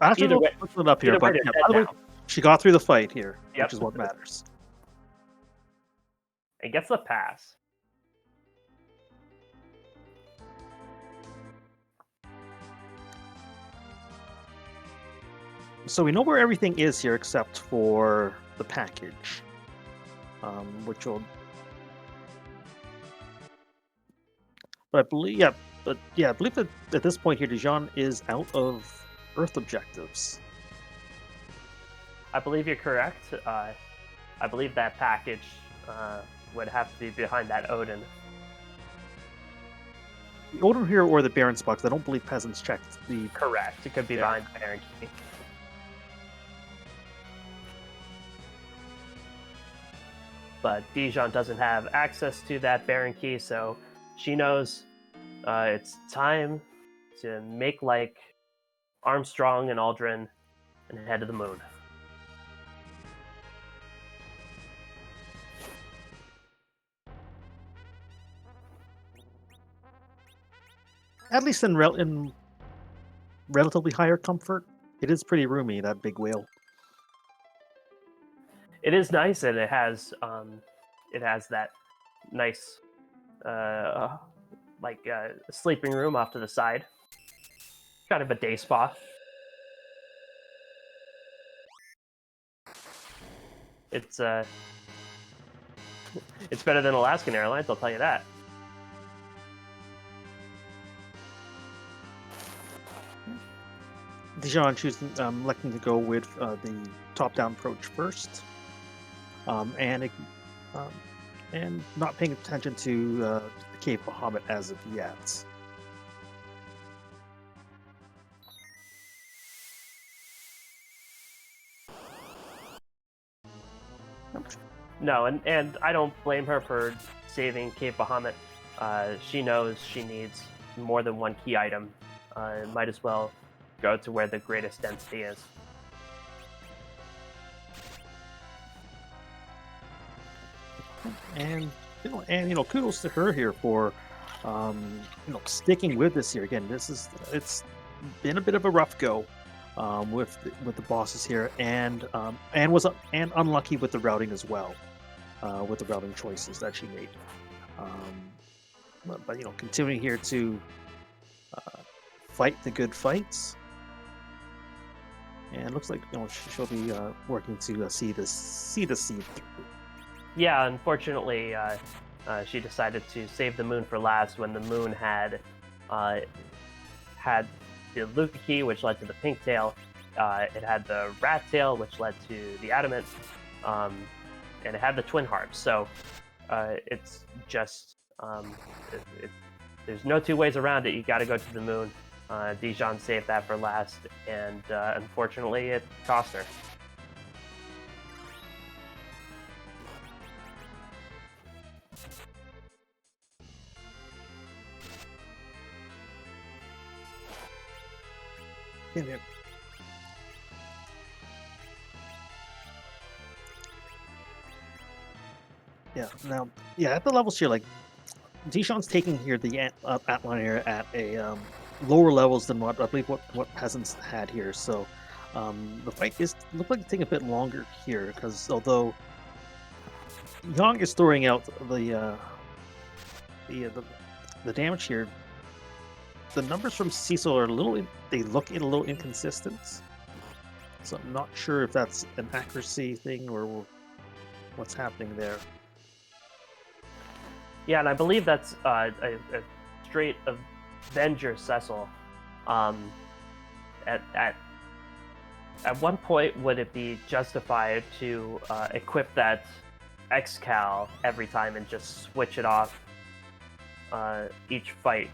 have to Either way- look it up here, either way, but they're yeah, dead by the way, now. she got through the fight here, Yep. which is what matters. And gets the pass. So we know where everything is here except for the package, which will. But I believe, I believe that at this point here, Dijon is out of Earth objectives. I believe you're correct. I believe that package would have to be behind that Odin. The Odin here or the Baron's box. I don't believe peasants checked the. Correct. It could be behind the Baron Key. But Dijon doesn't have access to that Baron Key, so she knows it's time to make like Armstrong and Aldrin and head to the moon. At least in relatively higher comfort, it is pretty roomy. That big whale. It is nice, and it has that nice like a sleeping room off to the side, kind of a day spa. It's it's better than Alaskan Airlines, I'll tell you that. Dijon choosing, electing to go with the top-down approach first, and not paying attention to the Cave Bahamut as of yet. No, and I don't blame her for saving Cape Bahamut. She knows she needs more than one key item. Might as well go to where the greatest density is. And kudos to her here for sticking with this here. Again, it's been a bit of a rough go with the bosses here, and unlucky with the routing as well, with the routing choices that she made. But continuing here to fight the good fights, and it looks like she'll be working to see the seed through. Yeah, unfortunately, she decided to save the moon for last when the moon had the Luca key, which led to the pink tail. It had the rat tail, which led to the adamant, and it had the twin harps. So it's just there's no two ways around it. You got to go to the moon. Dijon saved that for last, and unfortunately, it cost her. At the levels here, like Dijon's taking here the outline here at a lower levels than what I believe what peasants had here. So the fight looked like it's taking a bit longer here, because although Yang is throwing out the damage here, the numbers from Cecil are they look a little inconsistent. So I'm not sure if that's an accuracy thing or what's happening there. Yeah, and I believe that's a straight Avenger Cecil. At one point, would it be justified to equip that X-Cal every time and just switch it off each fight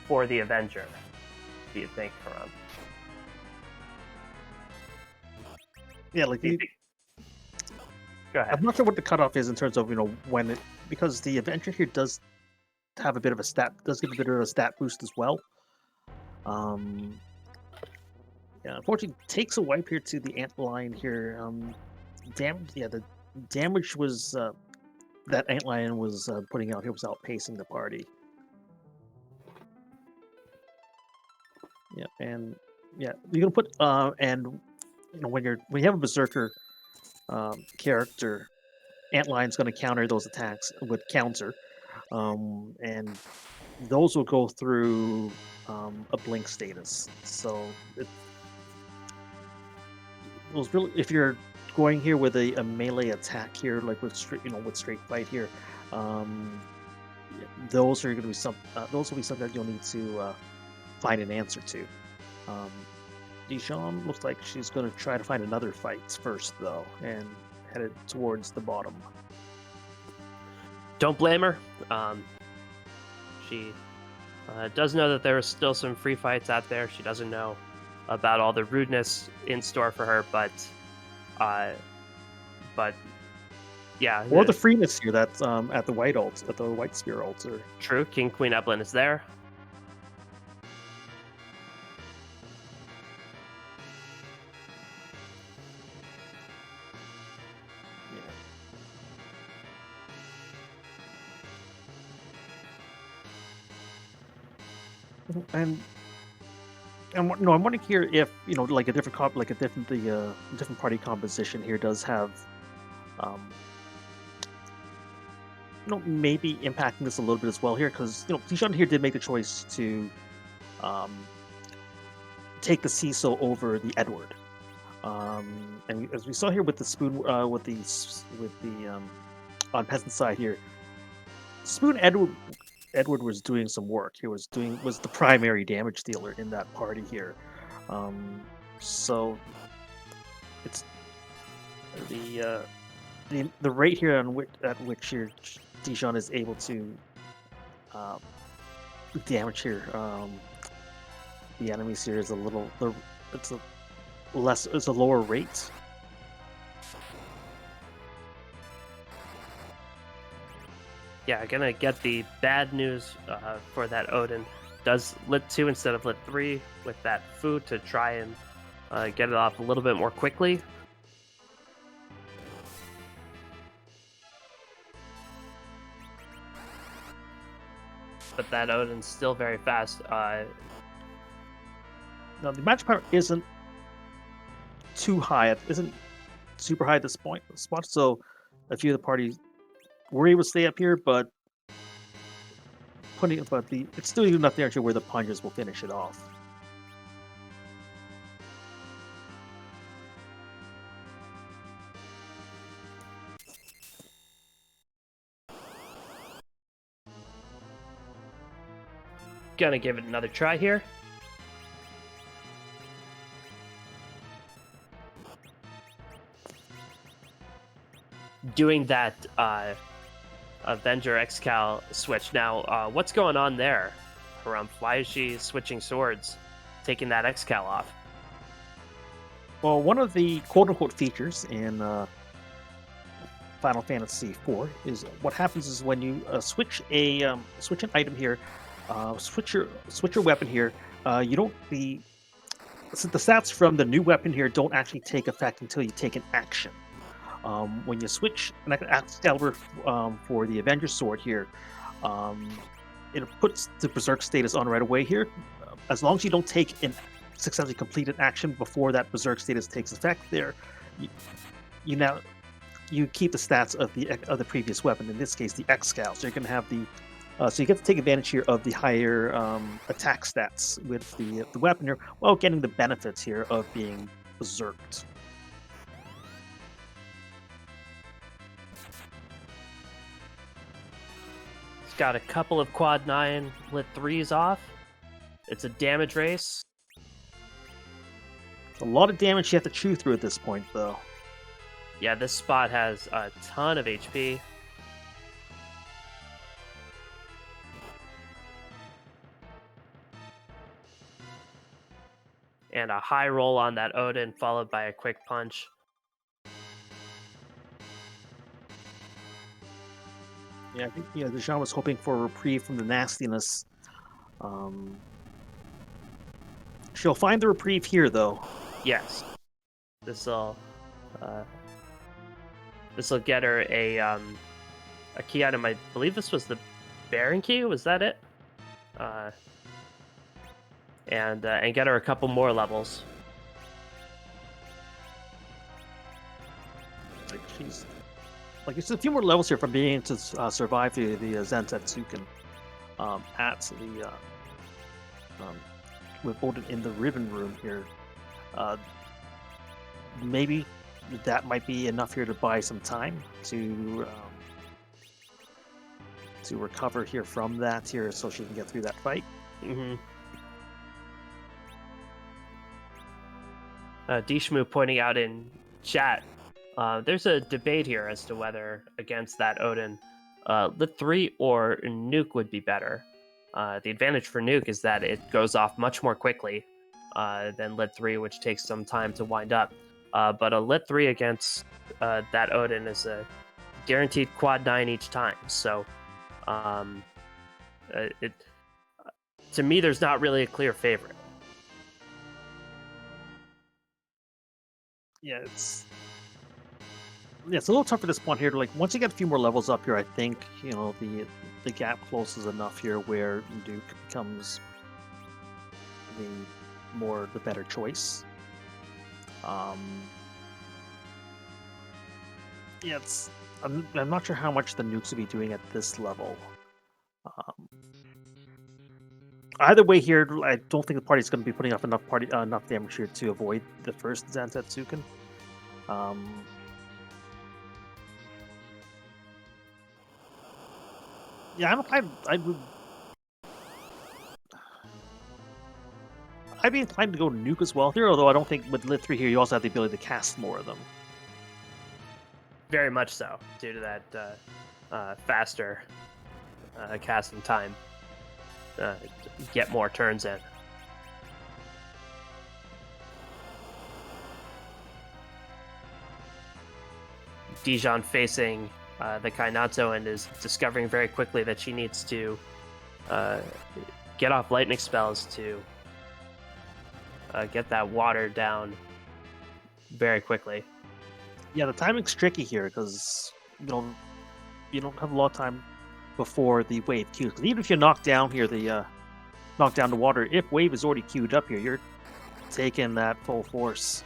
for the Avenger? Do you think, Karam? Yeah, like Go ahead. I'm not sure what the cutoff is in terms of when it, because the Avenger here does have a bit of a stat boost as well. Unfortunately, takes a wipe here to the antlion here. The damage was that antlion was putting out here was outpacing the party. You can put and when you have a berserker character, Antlion's going to counter those attacks with counter, and those will go through a blink status. So it was really, if you're going here with a melee attack here, like with straight fight here, those are going to be those will be something that you'll need to find an answer to. Dijon looks like she's going to try to find another fight first, though, and headed towards the bottom. Don't blame her. She does know that there are still some free fights out there. She doesn't know about all the rudeness in store for her, but yeah. Or the freeness here that's at the White Spear altar. True. King Queen Evelyn is there. And I'm wondering here if like a different party composition here does have maybe impacting this a little bit as well here, because Dijon here did make the choice to take the Cecil over the Edward. And as we saw here with the spoon, with the on peasant side here, Spoon Edward was doing some work. He was the primary damage dealer in that party here. So it's the rate here at which your Dijon is able to damage here the enemies here is it's a lower rate. Yeah, gonna get the bad news for that Odin. Does lit 2 instead of lit 3 with that food to try and get it off a little bit more quickly. But that Odin's still very fast. Now the magic power isn't too high. It isn't super high at this spot. So a few of the parties were able to stay up here, but it's still enough there to where the punches will finish it off. Gonna give it another try here. Doing that Avenger Excal switch. Now, what's going on there, Harumph? Why is she switching swords, taking that Excal off? Well, one of the quote-unquote features in Final Fantasy IV is what happens is when you switch an item here, switch your weapon here. You don't the stats from the new weapon here don't actually take effect until you take an action. When you switch an Excalibur for the Avenger Sword here, it puts the Berserk status on right away here. As long as you don't take an successfully completed action before that Berserk status takes effect there, you keep the stats of the previous weapon, in this case the Excal. So you're going to have so you get to take advantage here of the higher attack stats with the weapon here, while getting the benefits here of being berserked. It's got a couple of quad 9 lit 3s off. It's a damage race. A lot of damage you have to chew through at this point, though. Yeah, this spot has a ton of HP. And a high roll on that Odin, followed by a quick punch. Yeah, I think Dijon was hoping for a reprieve from the nastiness. She'll find the reprieve here, though. Yes, this'll get her a key item. I believe this was the Baron key. Was that it? And get her a couple more levels. It's a few more levels here from being able to survive the Zentetsuken at the with Odin in the Ribbon Room here. Maybe that might be enough here to buy some time to recover here from that here, so she can get through that fight. Mm-hmm. Dishmu pointing out in chat, there's a debate here as to whether against that Odin, Lit 3 or Nuke would be better. The advantage for Nuke is that it goes off much more quickly than Lit 3, which takes some time to wind up. But a Lit 3 against that Odin is a guaranteed quad 9 each time. So to me, there's not really a clear favorite. Yeah, it's a little tough at this point here. Once you get a few more levels up here, I think the gap closes enough here where Duke becomes the better choice. I'm not sure how much the nukes will be doing at this level. Either way here, I don't think the party's going to be putting up enough damage here to avoid the first Zantetsuken. Yeah, I'd be inclined to go nuke as well here, although I don't think with Lit 3 here you also have the ability to cast more of them. Very much so, due to that faster casting time. Get more turns in. Dijon facing the Kainatsu and is discovering very quickly that she needs to get off lightning spells to get that water down very quickly. Yeah, the timing's tricky here because you don't have a lot of time before the wave queues. 'Cause even if you knock down here knock down the water, if wave is already queued up here, you're taking that full force.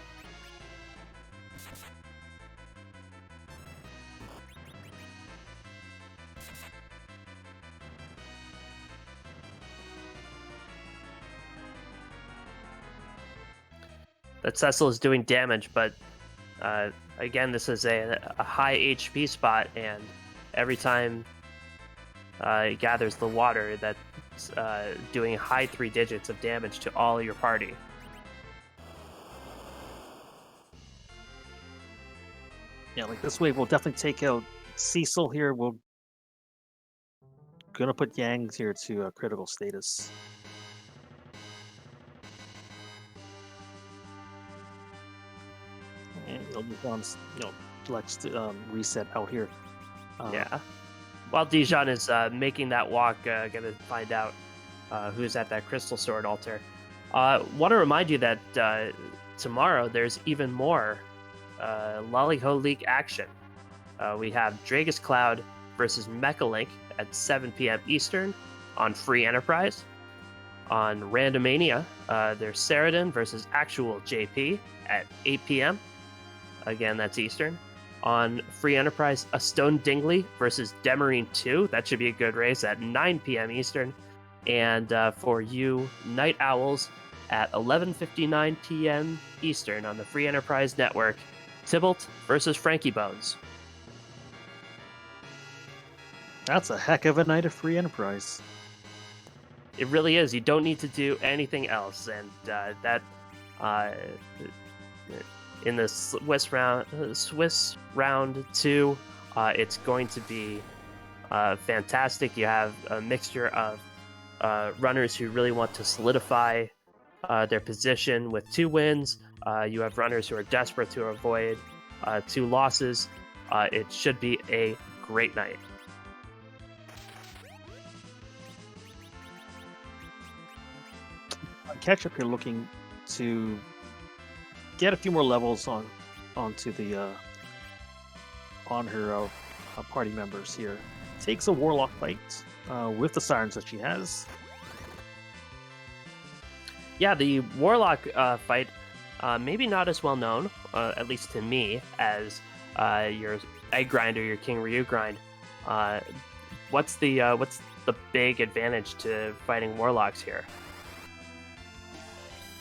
That Cecil is doing damage, but again, this is a high HP spot, and every time it gathers the water, that's doing high 3 digits of damage to all your party. Yeah, like this wave will definitely take out Cecil here. We're gonna put Yang's here to a critical status. And they'll move on, let's reset out here. Yeah. While Dijon is making that walk, gonna find out who's at that Crystal Sword altar. Want to remind you that tomorrow there's even more Lali-Ho League action. We have Dragus Cloud versus Mechalink at 7 p.m. Eastern on Free Enterprise. On Randomania, there's Saradin versus Actual JP at 8 p.m. Again, that's Eastern. On Free Enterprise, A Stone Dingley versus Demarine 2. That should be a good race at 9 p.m. Eastern. And for you Night Owls at 11:59 p.m. Eastern on the Free Enterprise Network, Tybalt versus Frankie Bones. That's a heck of a night of Free Enterprise. It really is. You don't need to do anything else, and that in the Swiss round 2, it's going to be fantastic. You have a mixture of runners who really want to solidify their position with 2 wins. You have runners who are desperate to avoid 2 losses. It should be a great night. Ketchup here looking to get a few more levels onto the on her party members here. Takes a warlock fight with the sirens that she has. Yeah, the warlock fight maybe not as well known, at least to me, as your egg grind or your King Ryu grind. What's the big advantage to fighting warlocks here?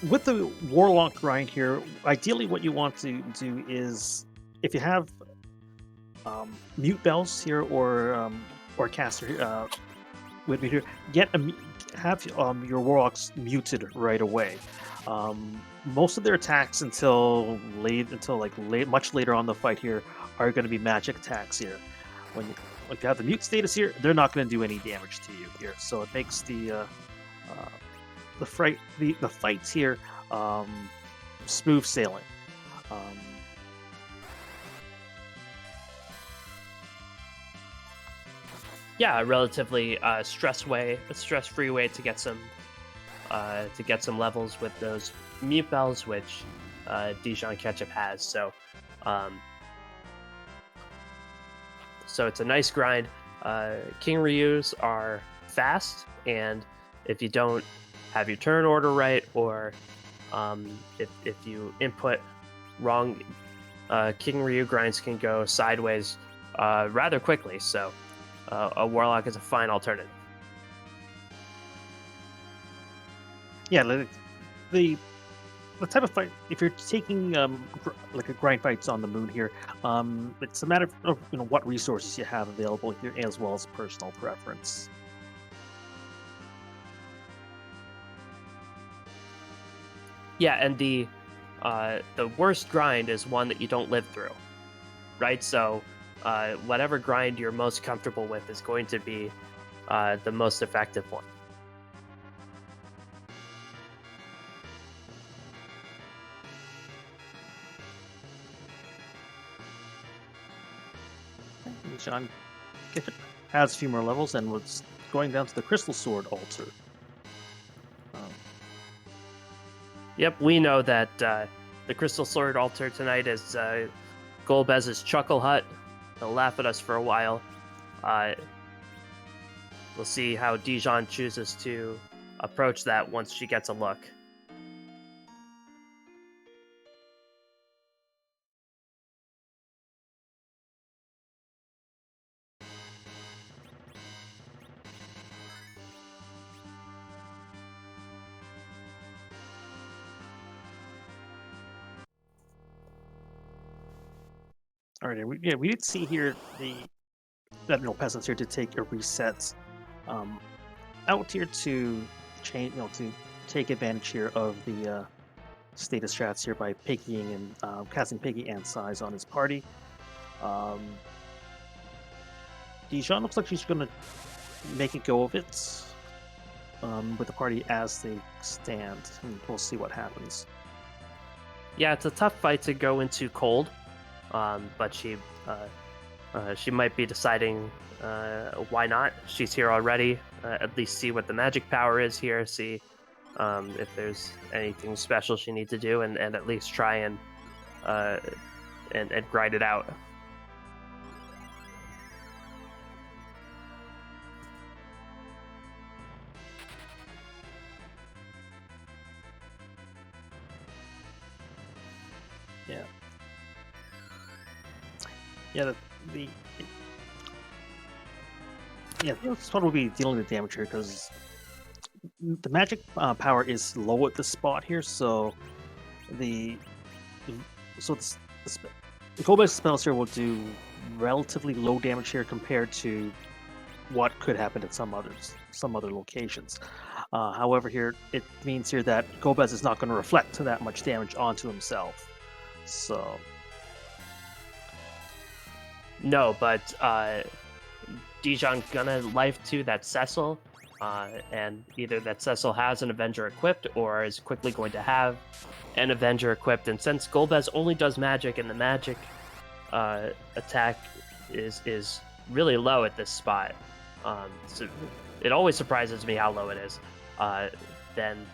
With the warlock grind here, ideally what you want to do is, if you have mute bells here or caster with me here, have your warlocks muted right away. Most of their attacks until much later on the fight here are going to be magic attacks here. When you have the mute status here, they're not going to do any damage to you here. So it makes the fights here smooth sailing. Yeah, a relatively stress-free way to get some levels with those mute bells, which Dijon Ketchup has. So it's a nice grind. King Ryus are fast, and if you don't have your turn order right, or if you input wrong, King Ryu grinds can go sideways rather quickly. So a Warlock is a fine alternative. Yeah, the type of fight, if you're taking like a grind fights on the moon here, it's a matter of what resources you have available here, as well as personal preference. Yeah, and the worst grind is one that you don't live through, right? So whatever grind you're most comfortable with is going to be the most effective one. Dijonketchup has a few more levels and was going down to the Crystal Sword altar. Yep, we know that the Crystal Sword altar tonight is Golbez's Chuckle Hut. He'll laugh at us for a while. We'll see how Dijon chooses to approach that once she gets a look. All right, we did see here that peasants here to take a reset out here to change, to take advantage here of the status strats here by picking and casting Piggy and Size on his party. Dijon looks like she's going to make a go of it with the party as they stand, and we'll see what happens. Yeah, it's a tough fight to go into cold, but she might be deciding why not. She's here already. At least see what the magic power is here. See if there's anything special she needs to do, and at least try and grind it out. Yeah. Yeah, this one will be dealing with damage here because the magic power is low at this spot here, so the Golbez spells here will do relatively low damage here compared to what could happen at some other locations. However, here it means here that Golbez is not going to reflect that much damage onto himself. So no, but Dijon gonna life to that Cecil, and either that Cecil has an Avenger equipped or is quickly going to have an Avenger equipped. And since Golbez only does magic and the magic attack is really low at this spot, so it always surprises me how low it is, then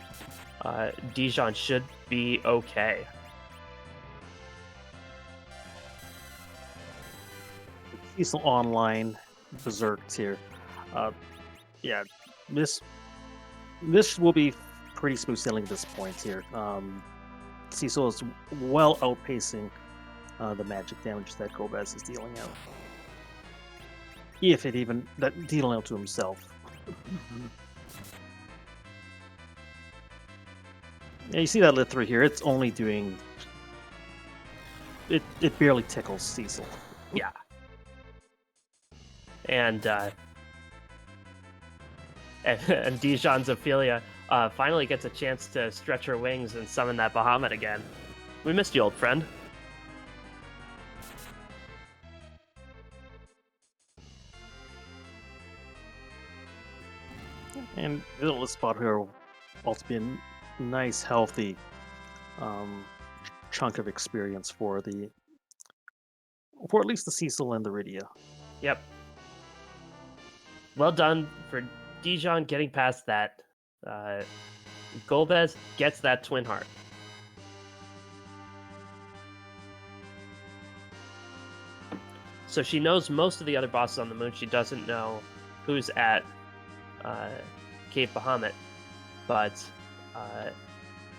Dijon should be okay. Cecil online berserks here. Yeah, this will be pretty smooth sailing at this point here. Cecil is well outpacing the magic damage that Golbez is dealing out. If it even dealing out to himself. Yeah, you see that lit through here. It's only doing it barely tickles Cecil. Yeah. And Dijon's Ophelia finally gets a chance to stretch her wings and summon that Bahamut again. We missed you, old friend. And this spot here will also be a nice, healthy chunk of experience for at least the Cecil and the Rydia. Yep. Well done for Dijon getting past that. Golbez gets that Twin Heart. So she knows most of the other bosses on the moon. She doesn't know who's at Cape Bahamut. But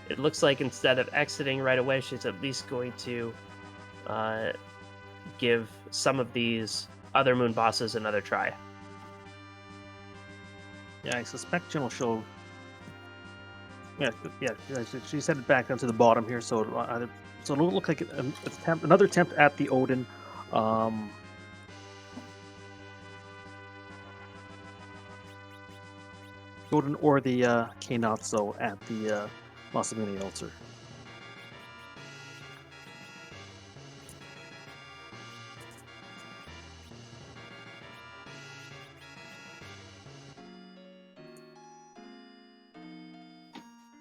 it looks like instead of exiting right away, she's at least going to give some of these other moon bosses another try. Yeah, I suspect Jin will show. Yeah, she's headed back down to the bottom here, so it'll look like another attempt at the Odin. Odin or the Keinatsu at the Masamune altar.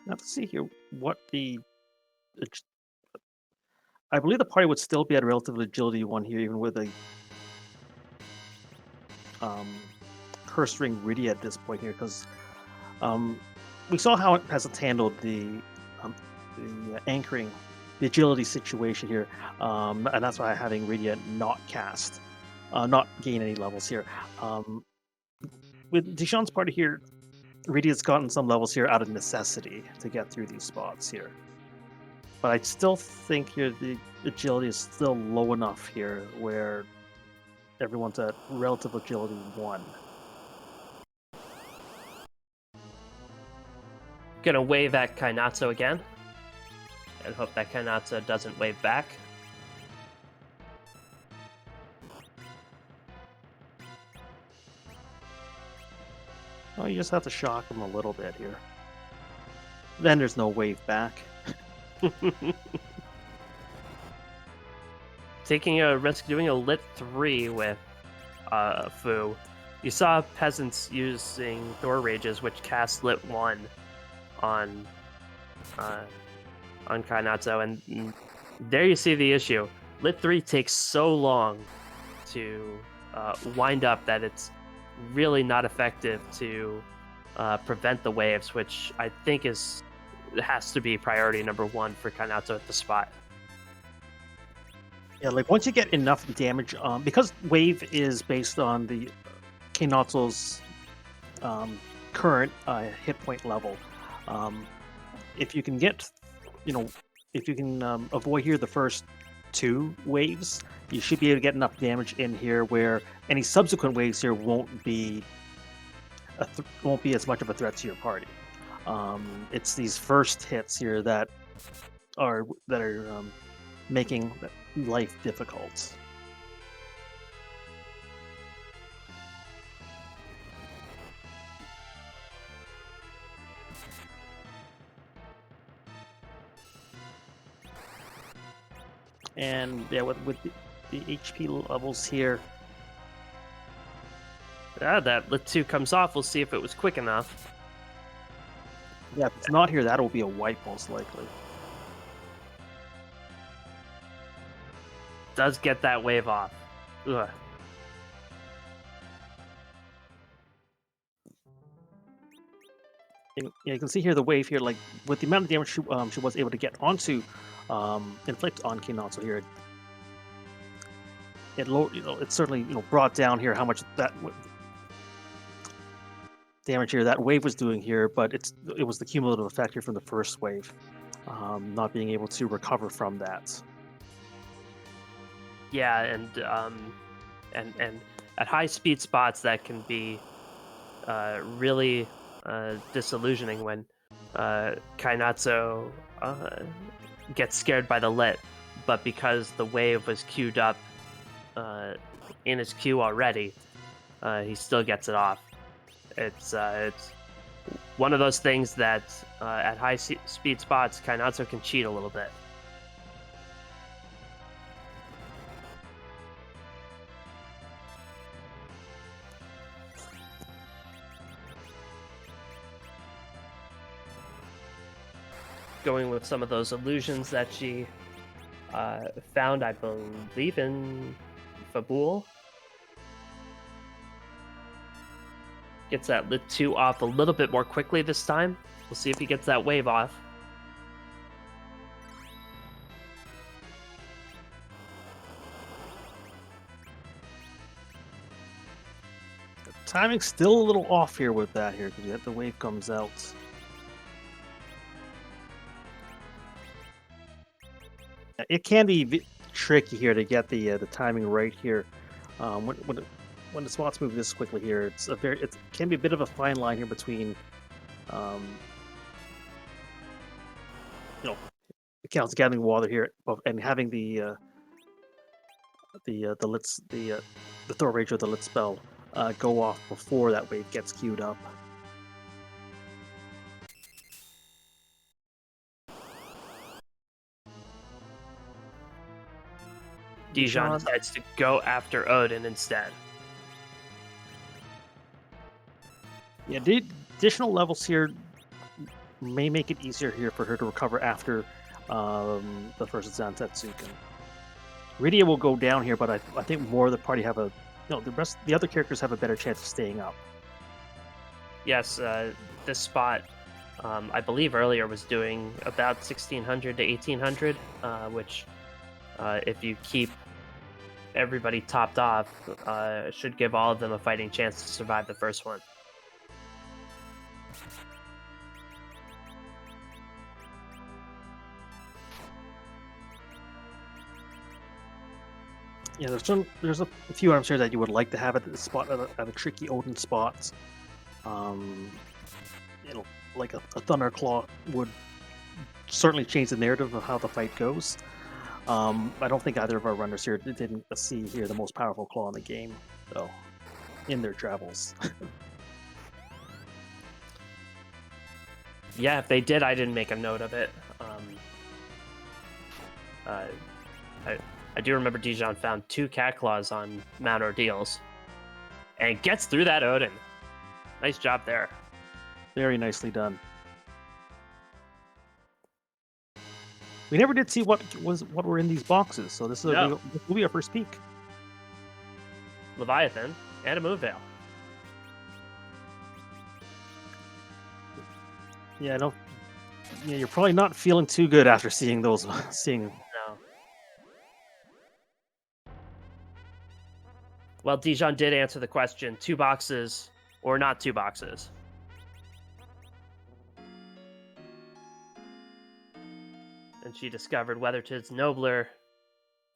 Now, let's see here what I believe the party would still be at a relative agility 1 here, even with a curse ring Rydia at this point here, because we saw how Peasants handled the anchoring, the agility situation here, and that's why having Rydia not cast, not gain any levels here. With Dijon's party here, Rydia's gotten some levels here out of necessity to get through these spots here. But I still think here the agility is still low enough here where everyone's at relative agility 1. Gonna wave at Kainatsu again. And hope that Kainatsu doesn't wave back. Oh, you just have to shock him a little bit here. Then there's no wave back. Taking a risk doing a lit 3 with Fu. You saw Peasants using Thor Rages, which cast lit 1 on Kainatsu, and there you see the issue. Lit 3 takes so long to wind up that it's really not effective to prevent the waves, which I think has to be priority number 1 for Kainatsu at the spot. Yeah, like once you get enough damage, because wave is based on the Kainatsu's current hit point level. If you can get, if you can avoid here the first 2 waves, you should be able to get enough damage in here where any subsequent waves here won't be as much of a threat to your party. It's these first hits here that are making life difficult. And yeah, with the HP levels here. That lit 2 comes off. We'll see if it was quick enough. Yeah, if it's not here, that'll be a wipe most likely. Does get that wave off. Ugh. Yeah, you can see here the wave here, like with the amount of damage she was able to get onto inflict on Kainatsu here. It certainly brought down here how much that damage here that wave was doing here, but it was the cumulative effect here from the first wave, not being able to recover from that. Yeah, and at high speed spots that can be really disillusioning when Kainatsu gets scared by the lit, but because the wave was queued up in his queue already, he still gets it off. It's one of those things that at high speed spots, Kainatsu can cheat a little bit. Going with some of those illusions that she found, I believe, in Fabul. Gets that lit 2 off a little bit more quickly this time. We'll see if he gets that wave off. Timing's still a little off here with that here because the wave comes out. It can be tricky here to get the timing right here When the spots move this quickly here, it can be a bit of a fine line here between, um, accounts gathering water here and having the Thor Rage or the Lit spell go off before that wave gets queued up. Dijon decides to go after Odin instead. Yeah, the additional levels here may make it easier here for her to recover after the first Zantetsuken. Rydia will go down here, but I think more of the party have the other characters have a better chance of staying up. Yes, this spot, I believe earlier was doing about 1600 to 1800, which if you keep everybody topped off, should give all of them a fighting chance to survive the first one. Yeah, there's a few items here that you would like to have at the spot at a tricky Odin spot. Like a Thunderclaw would certainly change the narrative of how the fight goes. I don't think either of our runners here didn't see here the most powerful claw in the game, though, in their travels. Yeah, if they did, I didn't make a note of it. I do remember Dijon found 2 cat claws on Mount Ordeals and gets through that Odin. Nice job there. Very nicely done. We never did see what were in these boxes, so this will be our first peek. Leviathan and a Moon Veil. Yeah, you're probably not feeling too good after seeing those. No. Well, Dijon did answer the question: 2 boxes or not 2 boxes. And she discovered whether 'tis nobler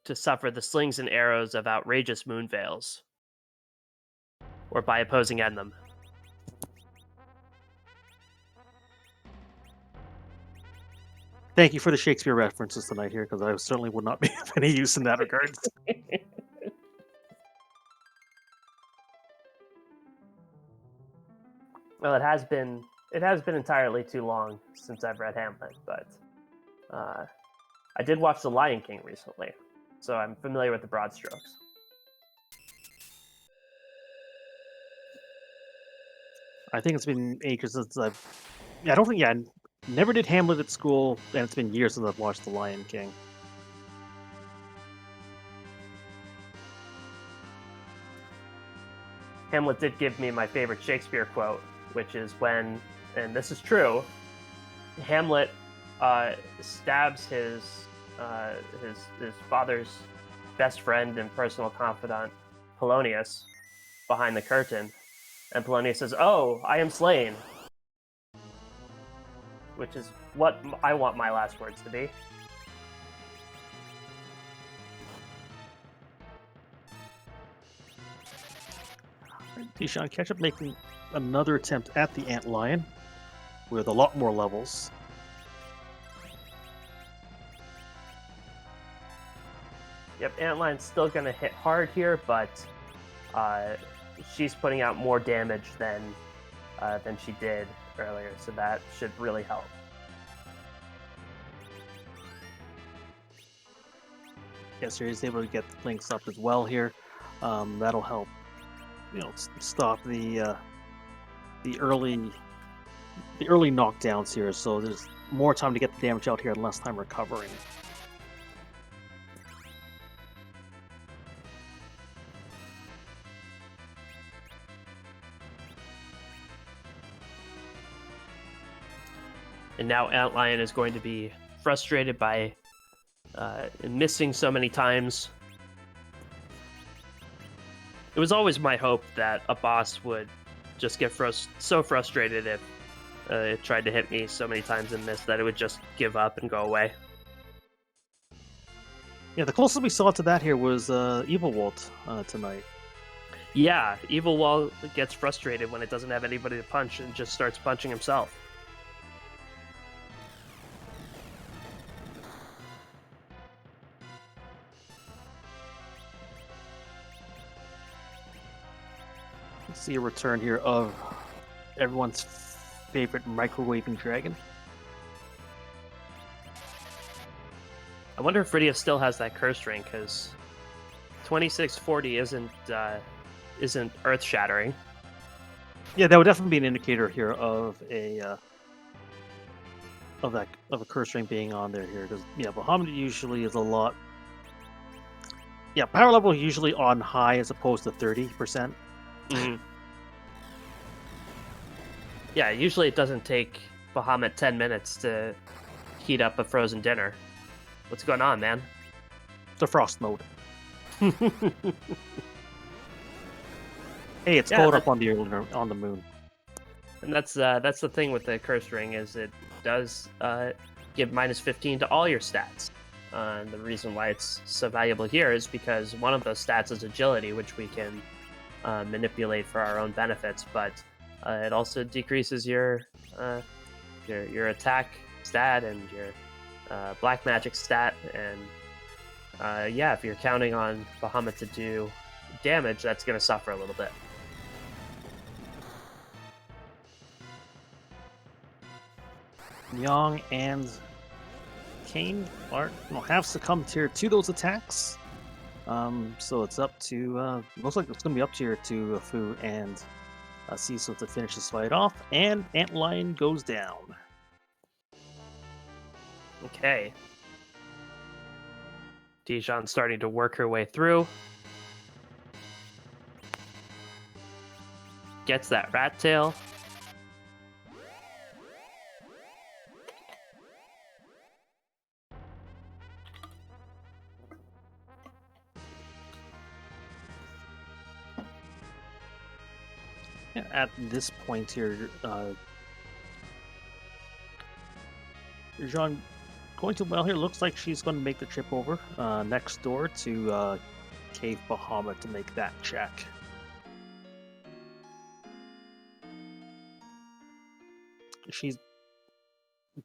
to suffer the slings and arrows of outrageous moon veils, or by opposing them. Thank you for the Shakespeare references tonight here, because I certainly would not be of any use in that regard. Well, it has been entirely too long since I've read Hamlet, but I did watch The Lion King recently, so I'm familiar with the broad strokes. I think it's been ages since I never did Hamlet at school, and it's been years since I've watched The Lion King. Hamlet did give me my favorite Shakespeare quote, which is when, and this is true, Hamlet stabs his father's best friend and personal confidant, Polonius, behind the curtain, and Polonius says, "Oh, I am slain," which is what I want my last words to be. Dijonketchup making another attempt at the Antlion with a lot more levels. Yep, Antlion's still going to hit hard here, but she's putting out more damage than she did earlier, so that should really help. Yes, he's able to get the links up as well here. That'll help, stop the early knockdowns here. So there's more time to get the damage out here and less time recovering. And now Antlion is going to be frustrated by missing so many times. It was always my hope that a boss would just get so frustrated if it tried to hit me so many times and missed that it would just give up and go away. Yeah, the closest we saw to that here was Evil Walt tonight. Yeah, Evil Wall gets frustrated when it doesn't have anybody to punch and just starts punching himself. Let's see a return here of everyone's favorite microwaving dragon. I wonder if Rydia still has that curse ring, because 2640 isn't earth shattering. Yeah, that would definitely be an indicator here of a curse ring being on there here, because yeah, Bahamut usually is a lot. Yeah, power level usually on high as opposed to 30%. Yeah, usually it doesn't take Bahamut 10 minutes to heat up a frozen dinner. What's going on, man? The frost mode. Hey, it's Yeah, cold up on the moon. And that's the thing with the curse ring, is it does give -15 to all your stats. And the reason why it's so valuable here is because one of those stats is agility, which we can manipulate for our own benefits, but it also decreases your attack stat and your black magic stat, and yeah, if you're counting on Bahamut to do damage, that's going to suffer a little bit. Yang and Kane have succumbed here to those attacks. So it's up to looks like it's going to be up here to Fu and Cecil to finish this fight off, and Antlion goes down. Okay. Dijon's starting to work her way through. Gets that rat tail. At this point here, Jean going to well here. Looks like she's going to make the trip over next door to Cave Bahamut to make that check. She's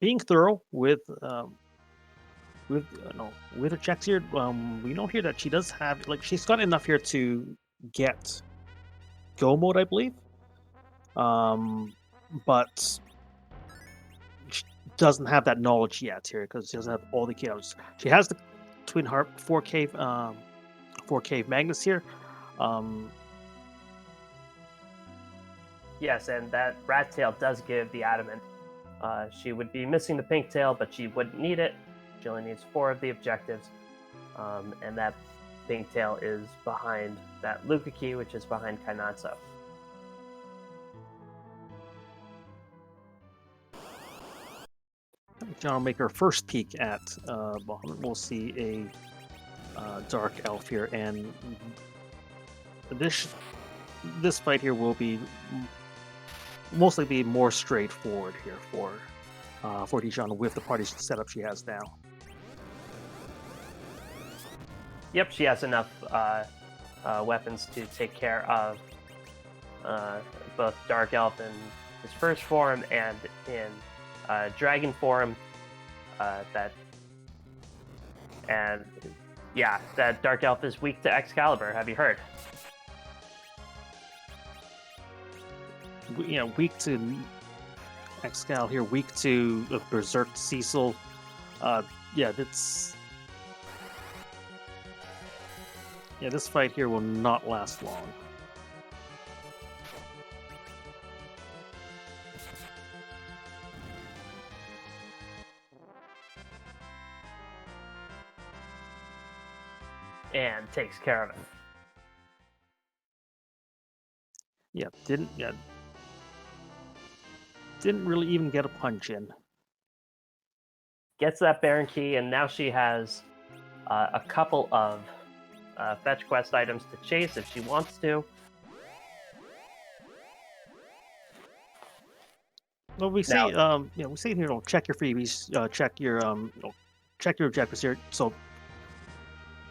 being thorough with her checks here. We know here that she does have she's got enough here to get go mode, I believe. But she doesn't have that knowledge yet here because she doesn't have all the caves. She has the Twin Harp 4 cave Magnus here. Yes, and that rat tail does give the adamant. She would be missing the pink tail, but she wouldn't need it. She only needs 4 of the objectives, and that pink tail is behind that Luca key, which is behind Kainanso. John will make her first peek at Bahamut. We'll see a dark elf here, and this fight here will be mostly be more straightforward here for Dijon with the party setup she has now. Yep, she has enough weapons to take care of both Dark Elf in his first form and in Dragon form. That Dark Elf is weak to Excalibur. Have you heard? Weak to Excal here, weak to Berserk Cecil. This fight here will not last long. And takes care of it. Didn't really even get a punch in. Gets that Baron key, and now she has a couple of fetch quest items to chase if she wants to. Well, we say we say here, check your freebies, check your objectives here. So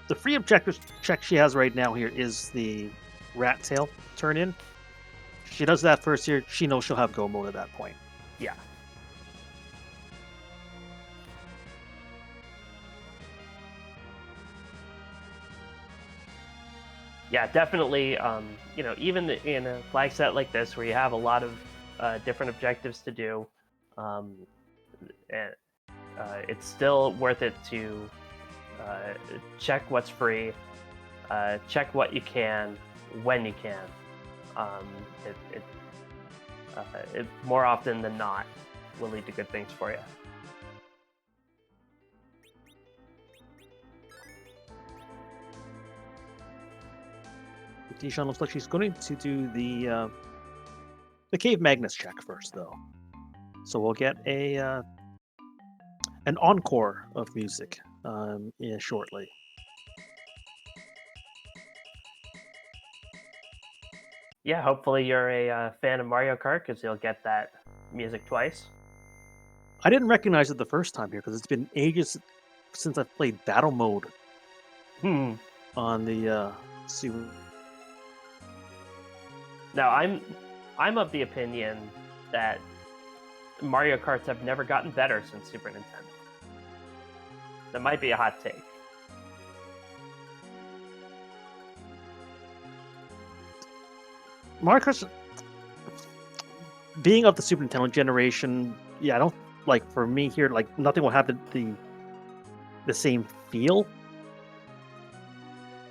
the free objective check she has right now here is the rat tail turn in. She does that first here. She knows she'll have go mode at that point. Yeah. Yeah, definitely. Even in a flag set like this, where you have a lot of different objectives to do, um, and, it's still worth it to check what's free, check what you can, when you can. It more often than not will lead to good things for you. Dijon looks like she's going to do the Cave Magnus check first, though. So we'll get an encore of music shortly. Yeah, hopefully you're a fan of Mario Kart, because you'll get that music twice. I didn't recognize it the first time here because it's been ages since I've played battle mode on the Super. Now, I'm of the opinion that Mario Karts have never gotten better since Super Nintendo. That might be a hot take. Mario Kart, being of the Super Nintendo generation, yeah, I don't like for me here. Like nothing will have the same feel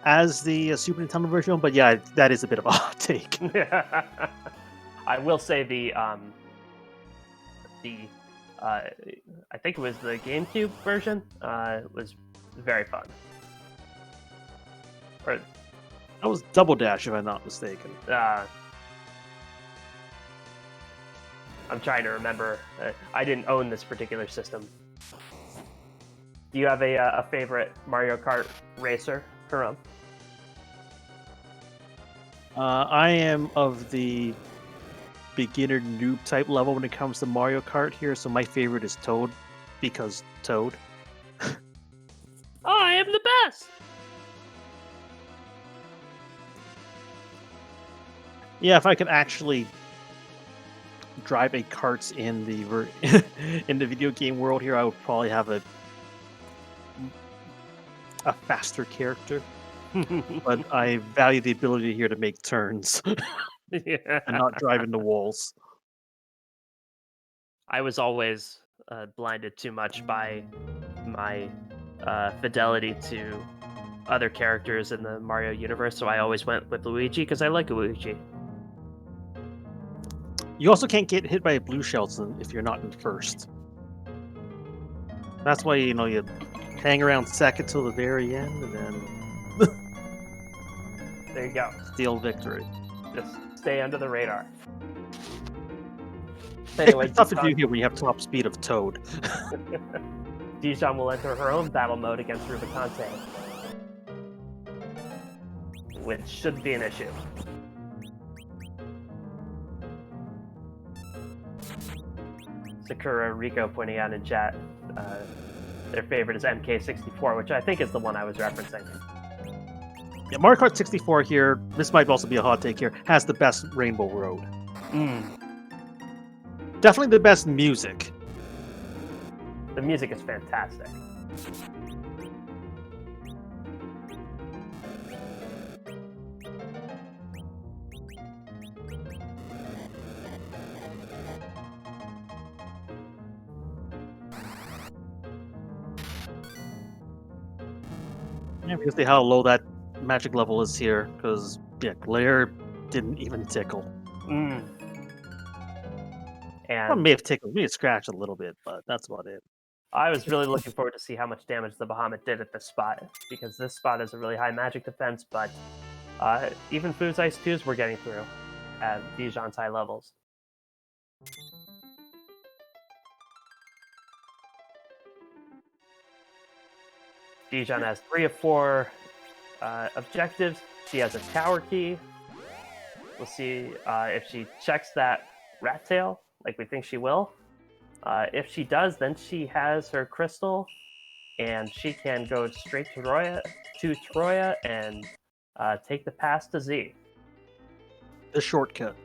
as the Super Nintendo version, but yeah, that is a bit of a hot take. I will say I think it was the GameCube version was very fun. Or That was Double Dash, if I'm not mistaken. I'm trying to remember. I didn't own this particular system. Do you have a favorite Mario Kart racer, Karam? I am of the beginner noob type level when it comes to Mario Kart here, so my favorite is Toad, because Toad. I am the best! Yeah, if I could actually drive a karts in the in the video game world here, I would probably have a faster character. But I value the ability here to make turns Yeah. and not drive into walls. I was always blinded too much by my fidelity to other characters in the Mario universe, so I always went with Luigi because I like Luigi. You also can't get hit by blue shells if you're not in first. That's why you hang around second till the very end, and then There you go. steal victory. Just stay under the radar. Anyway, It's tough to do here when you have top speed of Toad. Dijon will enter her own battle mode against Rubicante, which shouldn't be an issue. Sakura Rico pointing out in chat their favorite is MK64, which I think is the one I was referencing. Yeah, Mario Kart 64 here, this might also be a hot take here, has the best Rainbow Road. Definitely the best music. The music is fantastic. Yeah, because of how low that magic level is here, because yeah, Glare didn't even tickle. And Well, may have tickled, may have scratched a little bit, but that's about it. I was really looking forward to see how much damage the Bahamut did at this spot, because this spot is a really high magic defense, but even Foos Ice 2s were getting through at Dijon's high levels. Dijon has 3 of 4 objectives. She has a tower key. We'll see if she checks that rat tail, like we think she will. If she does, then she has her crystal, and she can go straight to to Troya and take the pass to Z. The shortcut.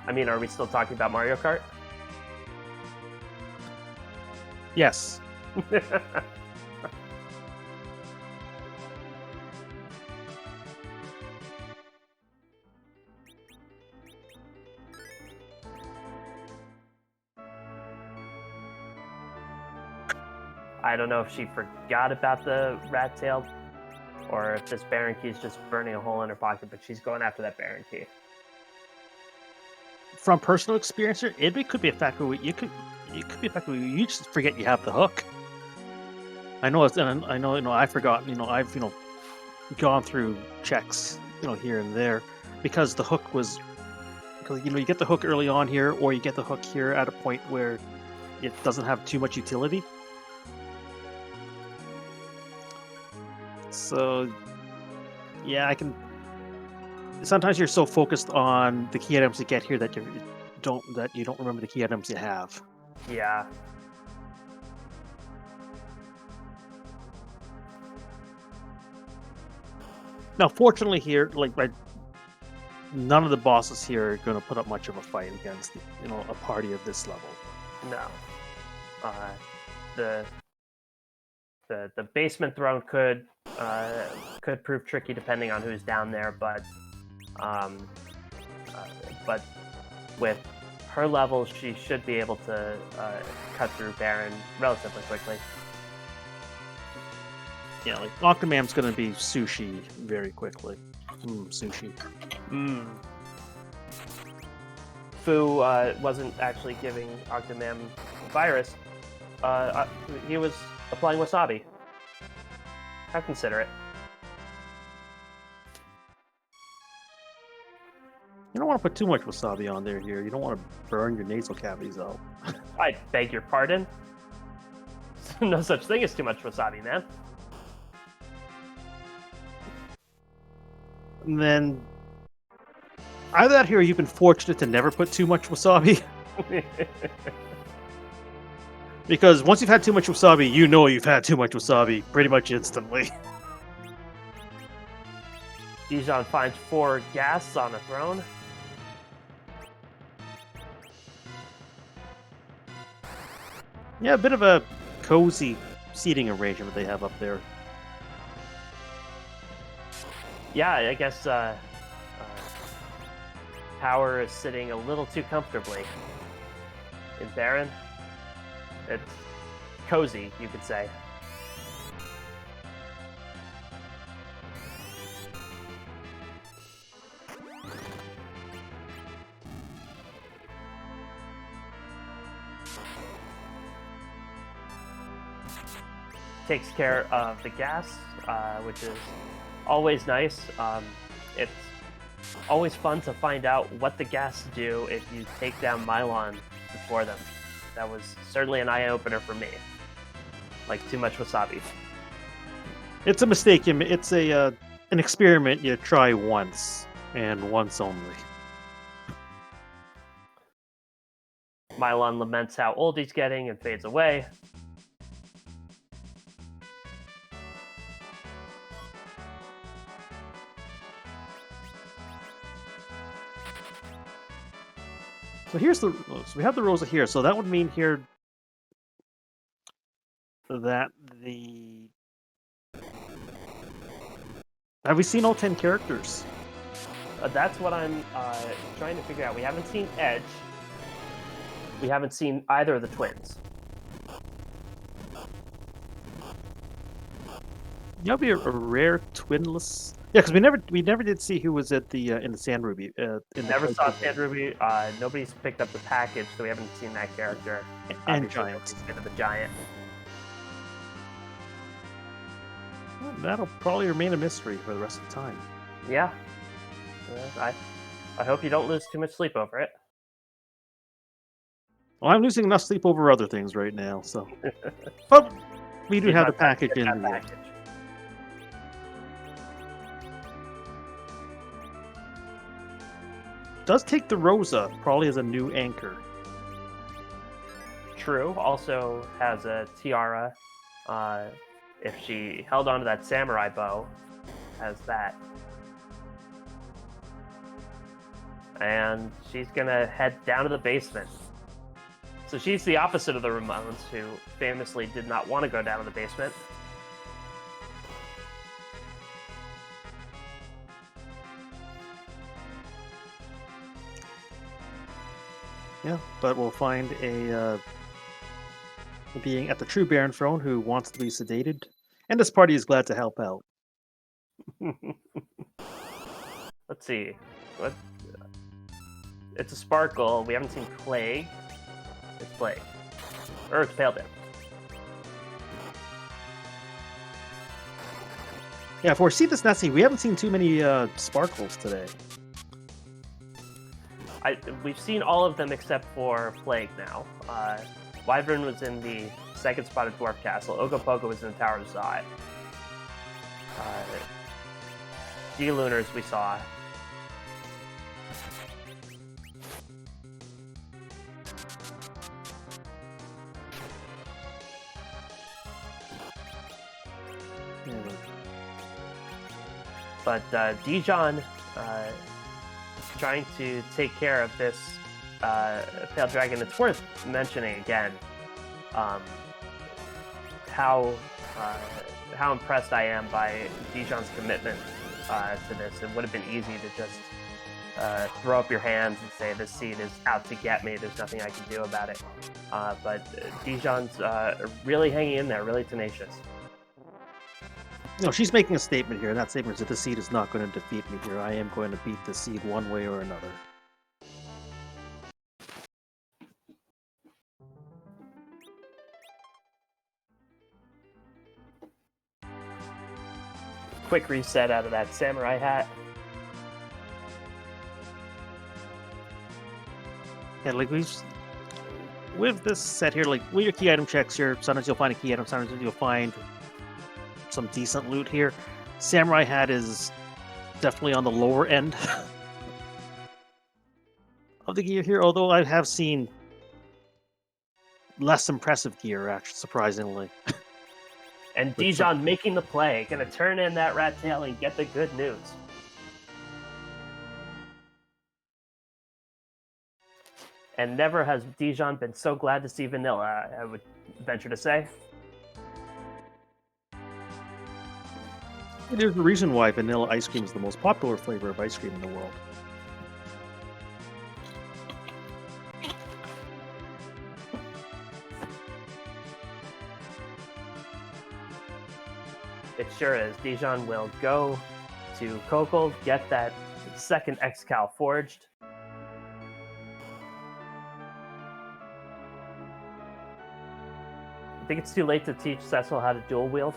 I mean, are we still talking about Mario Kart? Yes. I don't know if she forgot about the rat tail, or if this Baron key is just burning a hole in her pocket, but she's going after that Baron key. From personal experience, it could be a factor where it could be a factor where you just forget you have the hook. I know I forgot. I've gone through checks, here and there, because the hook was, because you get the hook early on here, or you get the hook here at a point where it doesn't have too much utility. So, yeah, I can. Sometimes you're so focused on the key items you get here that you don't remember the key items you have. Yeah. Now, fortunately, here, none of the bosses here are going to put up much of a fight against, a party of this level. No. The basement throne could prove tricky depending on who's down there, but with her level, she should be able to cut through Baron relatively quickly. Yeah, Octomam's going to be sushi very quickly. Sushi. Fu wasn't actually giving Octomam virus. He was applying wasabi. How considerate. You don't want to put too much wasabi on there here. You don't want to burn your nasal cavities out. I beg your pardon. No such thing as too much wasabi, man. And then, either that here, or you've been fortunate to never put too much wasabi. Because once you've had too much wasabi, you've had too much wasabi pretty much instantly. Dijon finds 4 ghasts on a throne. Yeah, a bit of a cozy seating arrangement they have up there. Yeah, I guess Power is sitting a little too comfortably in Baron. It's cozy, you could say. Takes care of the gas, which is always nice. It's always fun to find out what the gas do if you take down Mylon before them. That was certainly an eye-opener for me. Like, too much wasabi. It's a mistake. It's an experiment you try once, and once only. Mylon laments how old he's getting and fades away. So we have the Rosa here. So that would mean here that have we seen all 10 characters? That's what I'm trying to figure out. We haven't seen Edge. We haven't seen either of the twins. That'd be a rare twinless. Yeah, because we never did see who was at the in the Sand Ruby. Never saw Sand Ruby. Nobody's picked up the package, so we haven't seen that character. And Giant. Bit of the Giant. Well, that'll probably remain a mystery for the rest of the time. Yeah. I hope you don't lose too much sleep over it. Well, I'm losing enough sleep over other things right now, so. But we do have the package in here. Does take the Rosa probably as a new anchor. True also has a tiara. If she held onto that samurai bow, has that. And she's gonna head down to the basement. So she's the opposite of the Ramones, who famously did not want to go down to the basement. Yeah, but we'll find a being at the true Baron throne who wants to be sedated, and this party is glad to help out. Let's see. What? It's a sparkle. We haven't seen Plague. It's Plague. Or it's Pale Dip. Yeah, for See This Nessie, we haven't seen too many sparkles today. We've seen all of them except for Plague now. Wyvern was in the second spotted Dwarf Castle. Ogopogo was in the Tower of Zod. D-Lunars we saw. But Dijon trying to take care of this Pale Dragon. It's worth mentioning again how impressed I am by Dijon's commitment to this. It would have been easy to just throw up your hands and say this seed is out to get me. There's nothing I can do about it. But Dijon's really hanging in there, really tenacious. No, she's making a statement here, and that statement is that the seed is not going to defeat me here. I am going to beat the seed one way or another. Quick reset out of that samurai hat. Yeah, like with this set here, like with your key item checks here, sometimes you'll find a key item, sometimes you'll find some decent loot here. Samurai hat is definitely on the lower end of the gear here, although I have seen less impressive gear, actually, surprisingly. And Dijon making the play, gonna turn in that rat tail and get the good news. And never has Dijon been so glad to see vanilla, I would venture to say. There's a reason why vanilla ice cream is the most popular flavor of ice cream in the world. It sure is. Dijon will go to Kokol, get that second X-Cal forged. I think it's too late to teach Cecil how to dual wield.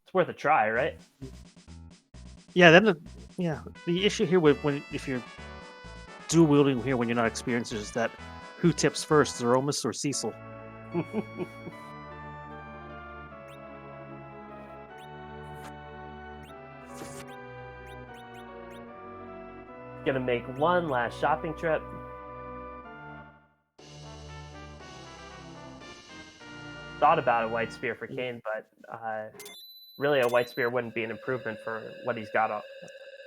It's worth a try, right? Yeah, then the issue here with if you're dual wielding here when you're not experienced is that who tips first, Zeromus or Cecil? Gonna make one last shopping trip. Thought about a white spear for Kane, but really a white spear wouldn't be an improvement for what he's got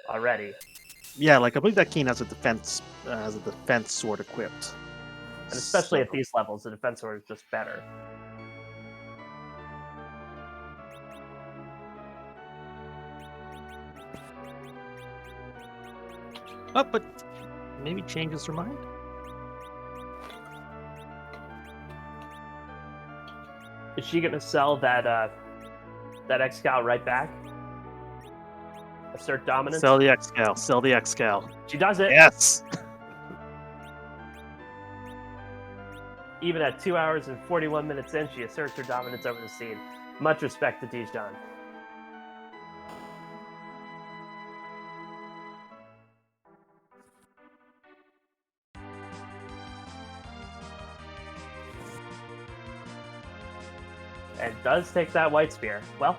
already. Yeah, like I believe that Kane has a defense sword equipped. And especially at these levels, the defense sword is just better. Oh, but maybe changes her mind. Is she gonna sell that X-Cal right back? Assert dominance? Sell the X-Cal. Sell the X-Cal. She does it! Yes! Even at 2 hours and 41 minutes in, she asserts her dominance over the scene. Much respect to Dijon. And does take that white spear. Well,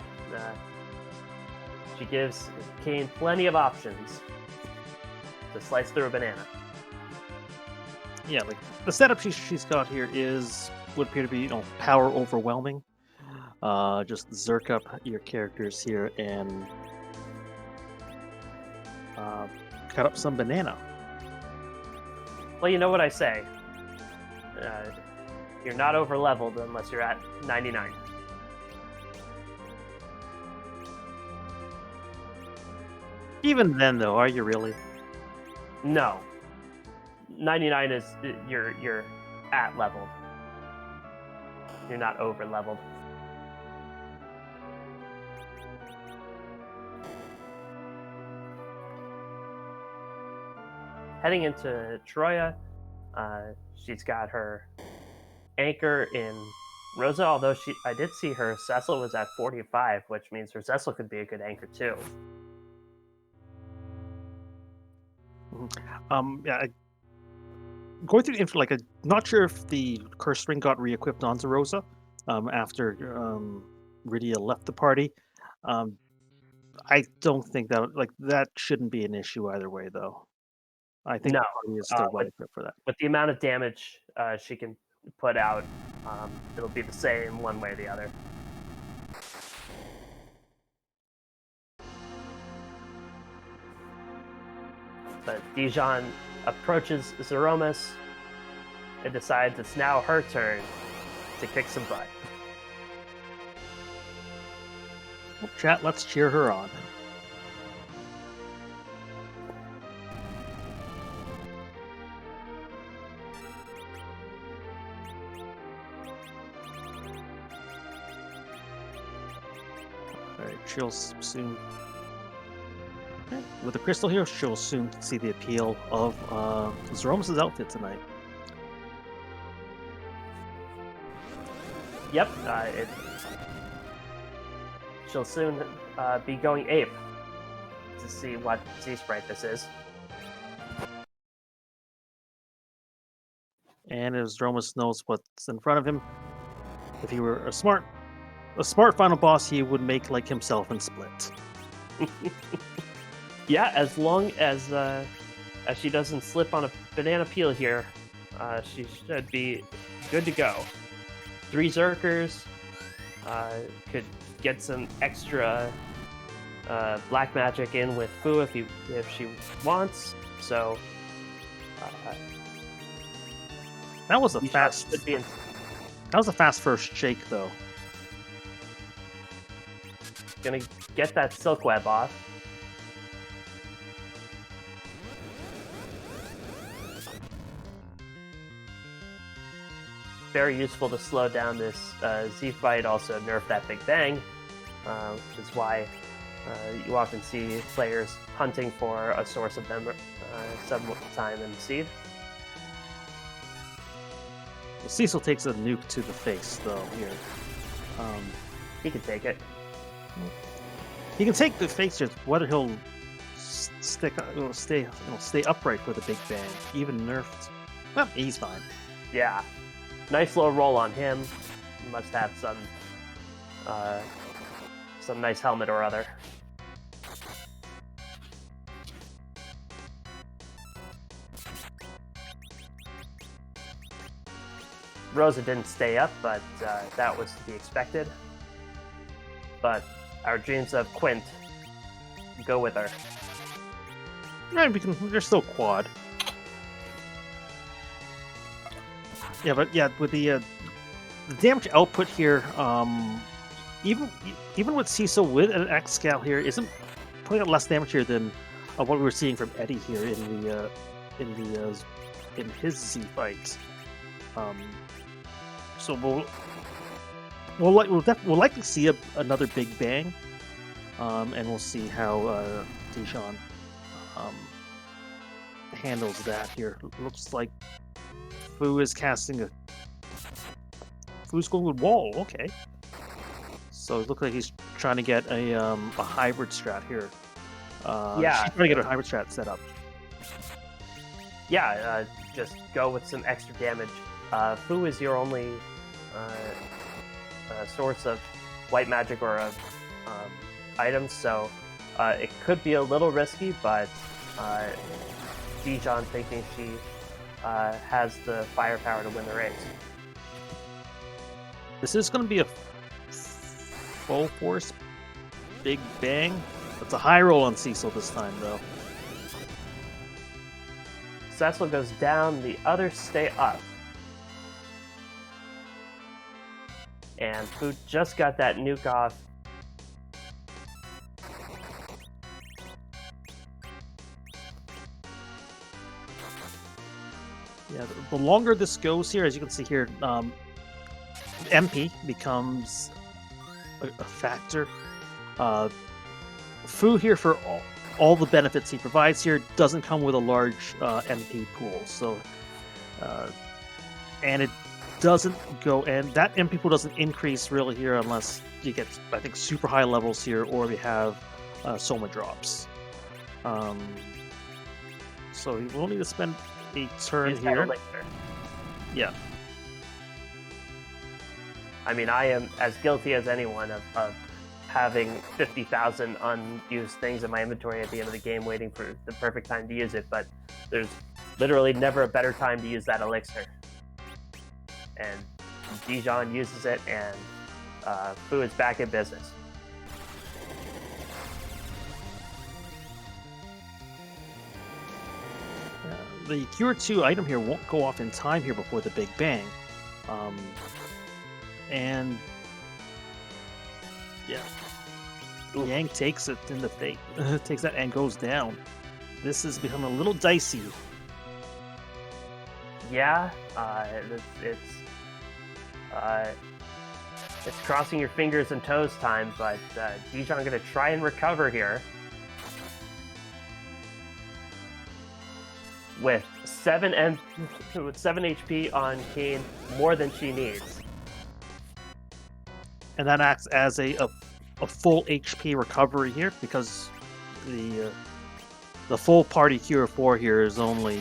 she gives Kane plenty of options to slice through a banana. yeah, like the setup she's got here would appear to be power overwhelming. Just zerk up your characters here and cut up some banana. Well, you know what I say. You're not over leveled unless you're at 99. Even then, though, are you really? No. 99 is you're at leveled. You're not over leveled. Heading into Troya, she's got her anchor in Rosa, although I did see her Cecil was at 45, which means her Cecil could be a good anchor too. Yeah, going through the info, like, I'm not sure if the curse ring got re-equipped onto Rosa after Rydia left the party. I don't think that shouldn't be an issue either way, though. I think No, the party is still well with equipped for that. the amount of damage she can put out, it'll be the same one way or the other. But Dijon approaches Zeromus and decides it's now her turn to kick some butt. Well, chat, let's cheer her on. Alright, she'll soon... With the crystal here, she'll soon see the appeal of Zeromus' outfit tonight. Yep, she'll soon be going ape to see what Z-Sprite this is. And as Zeromus knows what's in front of him, if he were a smart final boss, he would make like himself and split. Yeah, as long as she doesn't slip on a banana peel here, she should be good to go. 3 Zerkers could get some extra black magic in with Fu if she wants. So that was a fast. Should be in... That was a fast first shake, though. Gonna get that silk web off. Very useful to slow down this Z-Fight, also nerf that Big Bang, which is why you often see players hunting for a source of them some time in Seed. Well, Cecil takes a nuke to the face, though, here. He can take it. He can take the face, just whether he'll stay upright for the Big Bang, even nerfed. Well, he's fine. Yeah. Nice little roll on him. He must have some nice helmet or other. Rosa didn't stay up, but that was to be expected. But our dreams of Quint go with her. Right, we're still quad. Yeah, but yeah, with the damage output here, even with Cecil with an X Scal here, isn't putting out less damage here than what we were seeing from Eddie here in his Z fights. So we'll likely see another Big Bang, and we'll see how Dijon handles that here. Looks like Fu is casting Fu's going with wall. Okay, so it looks like he's trying to get a hybrid strat here. Yeah, she's trying to get a hybrid strat set up. Yeah, just go with some extra damage. Fu is your only source of white magic or of items, so it could be a little risky, but Dijon thinking she has the firepower to win the race. This is going to be a full force Big Bang. It's a high roll on Cecil this time, though. Cecil goes down, the others stay up. And Fu just got that nuke off. Yeah, the longer this goes here, as you can see here, MP becomes a factor. Fu here, for all the benefits he provides here, doesn't come with a large MP pool. So, and it doesn't go, and that MP pool doesn't increase really here unless you get, I think, super high levels here, or they have Soma drops. So you will need to spend a turn Is that here. elixir? Yeah. I mean, I am as guilty as anyone of having 50,000 unused things in my inventory at the end of the game waiting for the perfect time to use it, but there's literally never a better time to use that elixir. And Dijon uses it, and Fu is back in business. The Cure 2 item here won't go off in time here before the Big Bang. And yeah, Yang takes it in the fate, takes that and goes down. This has become a little dicey. Yeah, it's crossing your fingers and toes time, but Dijon gonna try and recover here. With 7 HP on Kane, more than she needs. And that acts as a full HP recovery here, because the full party Cure 4 here is only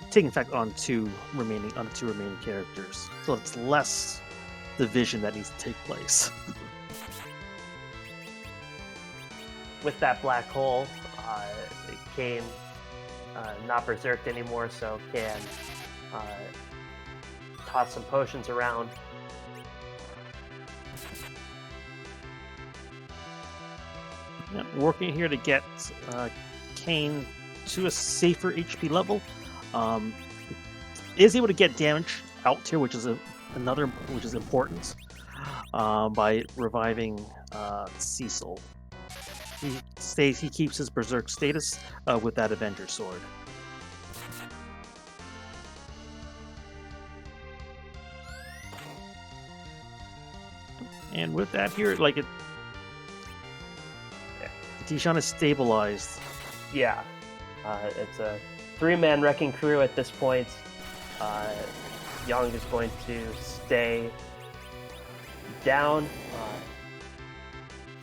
taking effect on two remaining characters. So it's less division that needs to take place. With that black hole, Kane not berserked anymore, so can toss some potions around. Yeah, working here to get Kane to a safer HP level. Is able to get damage out here, which is important, by reviving Cecil. He keeps his berserk status with that Avenger sword. And with that here, Dijon is stabilized. Yeah, it's a 3-man wrecking crew at this point. Yang is going to stay down.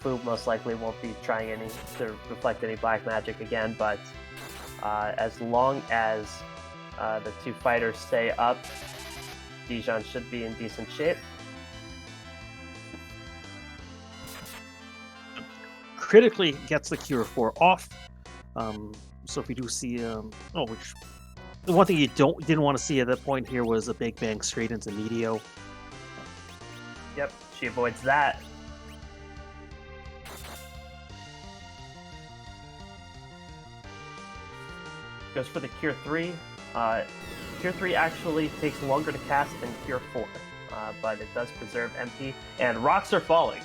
Fu most likely won't be trying to reflect any black magic again, but as long as the two fighters stay up, Dijon should be in decent shape. Critically gets the Cure 4 off. So if we do see, the one thing you didn't want to see at that point here was a Big Bang straight into Meteo. Yep, she avoids that. Goes for the Cure 3. Cure 3 actually takes longer to cast than Cure 4, but it does preserve MP, and rocks are falling.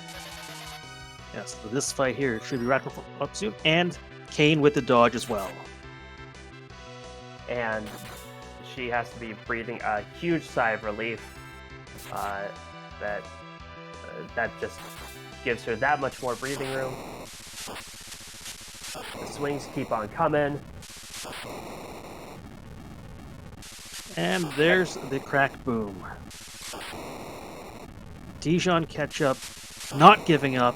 Yes, so this fight here should be wrapped up soon, and Kane with the dodge as well. And she has to be breathing a huge sigh of relief. That just gives her that much more breathing room. The swings keep on coming. And there's the crack boom. dijonketchup, not giving up,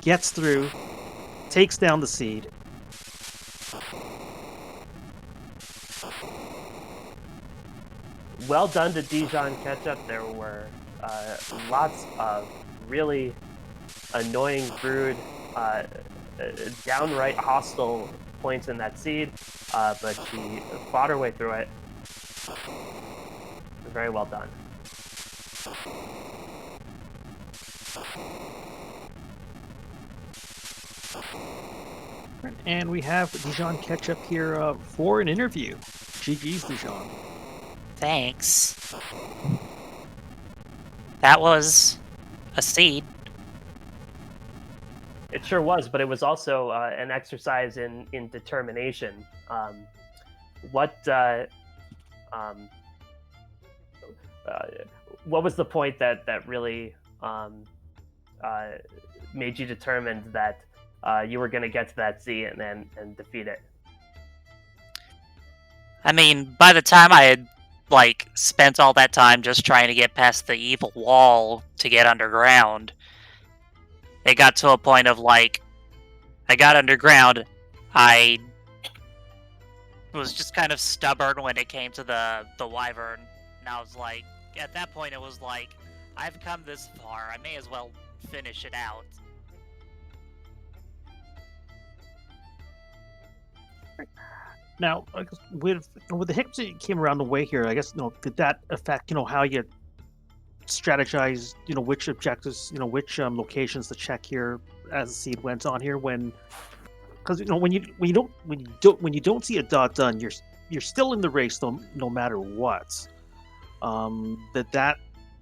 gets through, takes down the seed. Well done to dijonketchup. There were lots of really annoying, rude, downright hostile points in that seed. but she fought her way through it. Very well done. And we have dijonketchup here for an interview. GG's, Dijon. Thanks. That was a seed. It sure was, but it was also an exercise in determination. What was the point that really made you determined that you were going to get to that Z and defeat it? I mean, by the time I had spent all that time just trying to get past the evil wall to get underground, it got to a point of I got underground. I was just kind of stubborn when it came to the wyvern, and I was at that point it was I've come this far, I may as well finish it out. Now, I guess with the hiccups that came around the way here, I guess did that affect how you strategize? Which objectives, which locations to check here as the seed went on here. Because when you don't see a dot done, you're still in the race no matter what. Did that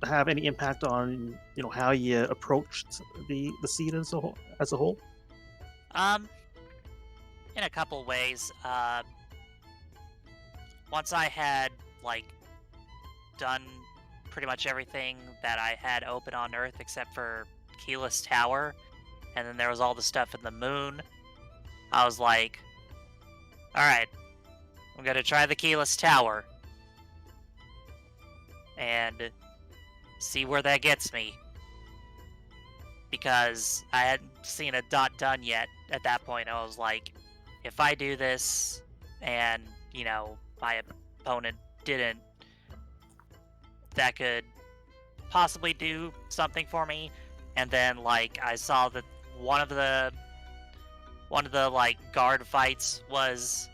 have any impact on how you approached the seed as a whole? In a couple ways. Once I had done pretty much everything that I had open on Earth except for Keyless Tower, and then there was all the stuff in the moon, I was like, alright, I'm gonna try the Keyless Tower and see where that gets me. Because I hadn't seen a dot done yet at that point. I was like, if I do this and, my opponent didn't, that could possibly do something for me. And then I saw that one of the guard fights was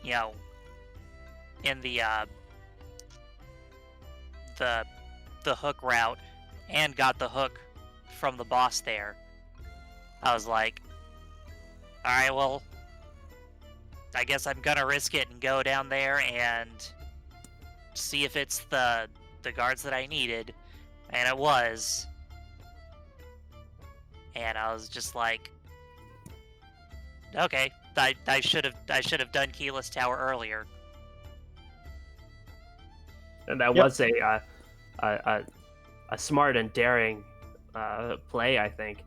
in the hook route, and got the hook from the boss there. I was like, alright, well, I guess I'm gonna risk it and go down there and see if it's the guards that I needed. And it was. And I was just like, okay, I should have done Keyless Tower earlier. And that was a smart and daring play, I think.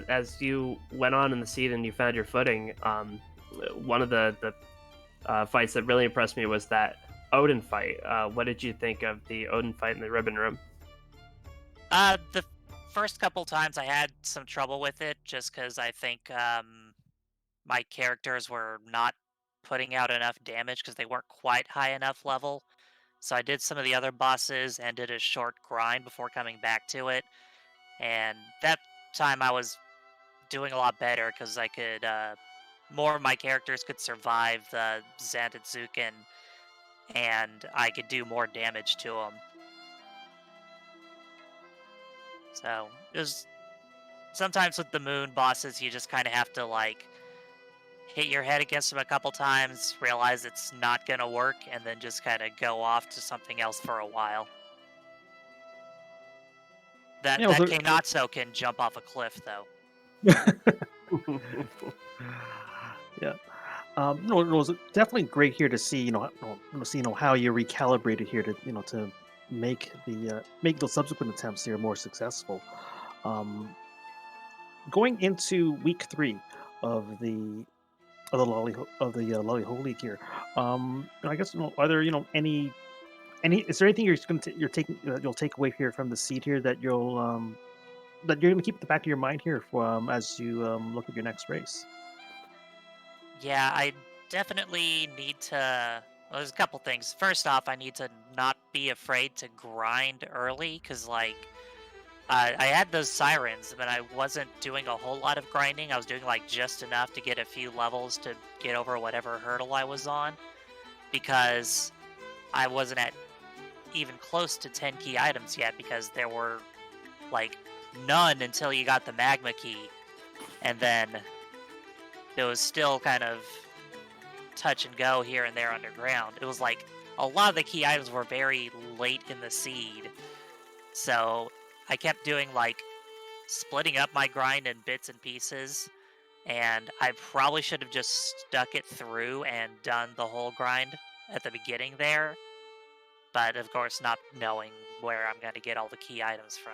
As you went on in the seed and you found your footing, one of the fights that really impressed me was that Odin fight. What did you think of the Odin fight in the Ribbon Room? The first couple times I had some trouble with it, just because I think my characters were not putting out enough damage because they weren't quite high enough level. So I did some of the other bosses and did a short grind before coming back to it. And that time I was doing a lot better because I could, more of my characters could survive the Zantetsuken, and I could do more damage to them. So, it was, sometimes with the moon bosses, you just kind of have to, hit your head against them a couple times, realize it's not going to work, and then just kind of go off to something else for a while. That Kenatsu can jump off a cliff, though. Yeah. No, it was definitely great here to see, how you recalibrated here to make the subsequent attempts here more successful. Going into week 3 of the Lali-Ho League here, I guess are there any is there anything you'll take away here from the seed here that you're going to keep at the back of your mind here for as you look at your next race? Yeah, I definitely need to. Well, there's a couple things. First off, I need to not be afraid to grind early, because I had those sirens, but I wasn't doing a whole lot of grinding. I was doing like just enough to get a few levels to get over whatever hurdle I was on, because I wasn't at even close to 10 key items yet, because there were like none until you got the magma key, and then there was still kind of touch and go here and there underground. It was like a lot of the key items were very late in the seed, so I kept doing like splitting up my grind in bits and pieces, and I probably should have just stuck it through and done the whole grind at the beginning there, but of course not knowing where I'm going to get all the key items from.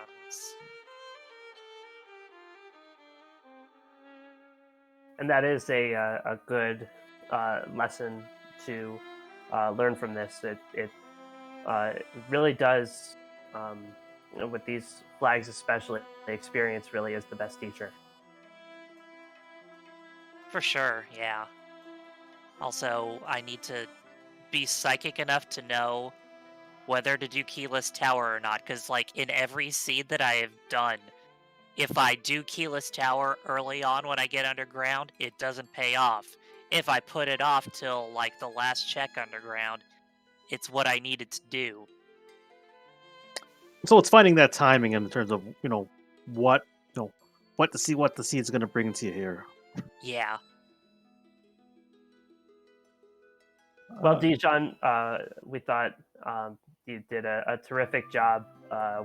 And that is a good lesson to learn from this. It really does, with these flags especially, the experience really is the best teacher. For sure, yeah. Also, I need to be psychic enough to know whether to do keyless tower or not, because like in every seed that I have done, if I do keyless tower early on when I get underground, it doesn't pay off. If I put it off till like the last check underground, it's what I needed to do. So it's finding that timing in terms of what what the seed's going to bring to you here. Yeah. Well, Uh, Dijon, we thought you did a terrific job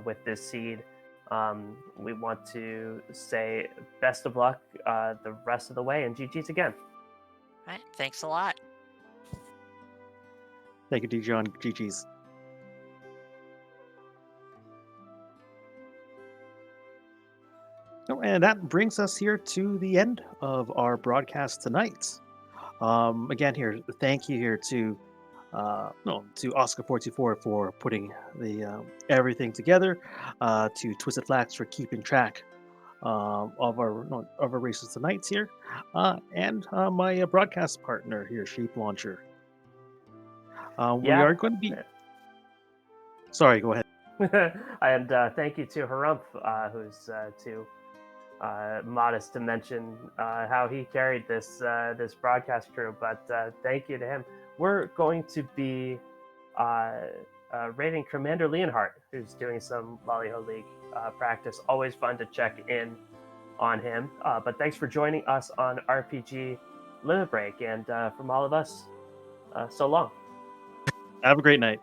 with this seed. We want to say best of luck the rest of the way, and GG's again. All right. Thanks a lot. Thank you, Dijon. GG's. Oh, and that brings us here to the end of our broadcast tonight. Again, here, thank you here to to Oscar44 for putting the everything together, to Twisted Flax for keeping track of our races tonight here, and my broadcast partner here, Sheep Launcher. We Yeah. are going to be. Sorry, go ahead. And thank you to Harumph, who's too modest to mention how he carried this broadcast crew. But thank you to him. We're going to be rating Commander Leonhardt, who's doing some Lali-Ho League practice. Always fun to check in on him. But thanks for joining us on RPG Limit Break, and from all of us, so long. Have a great night.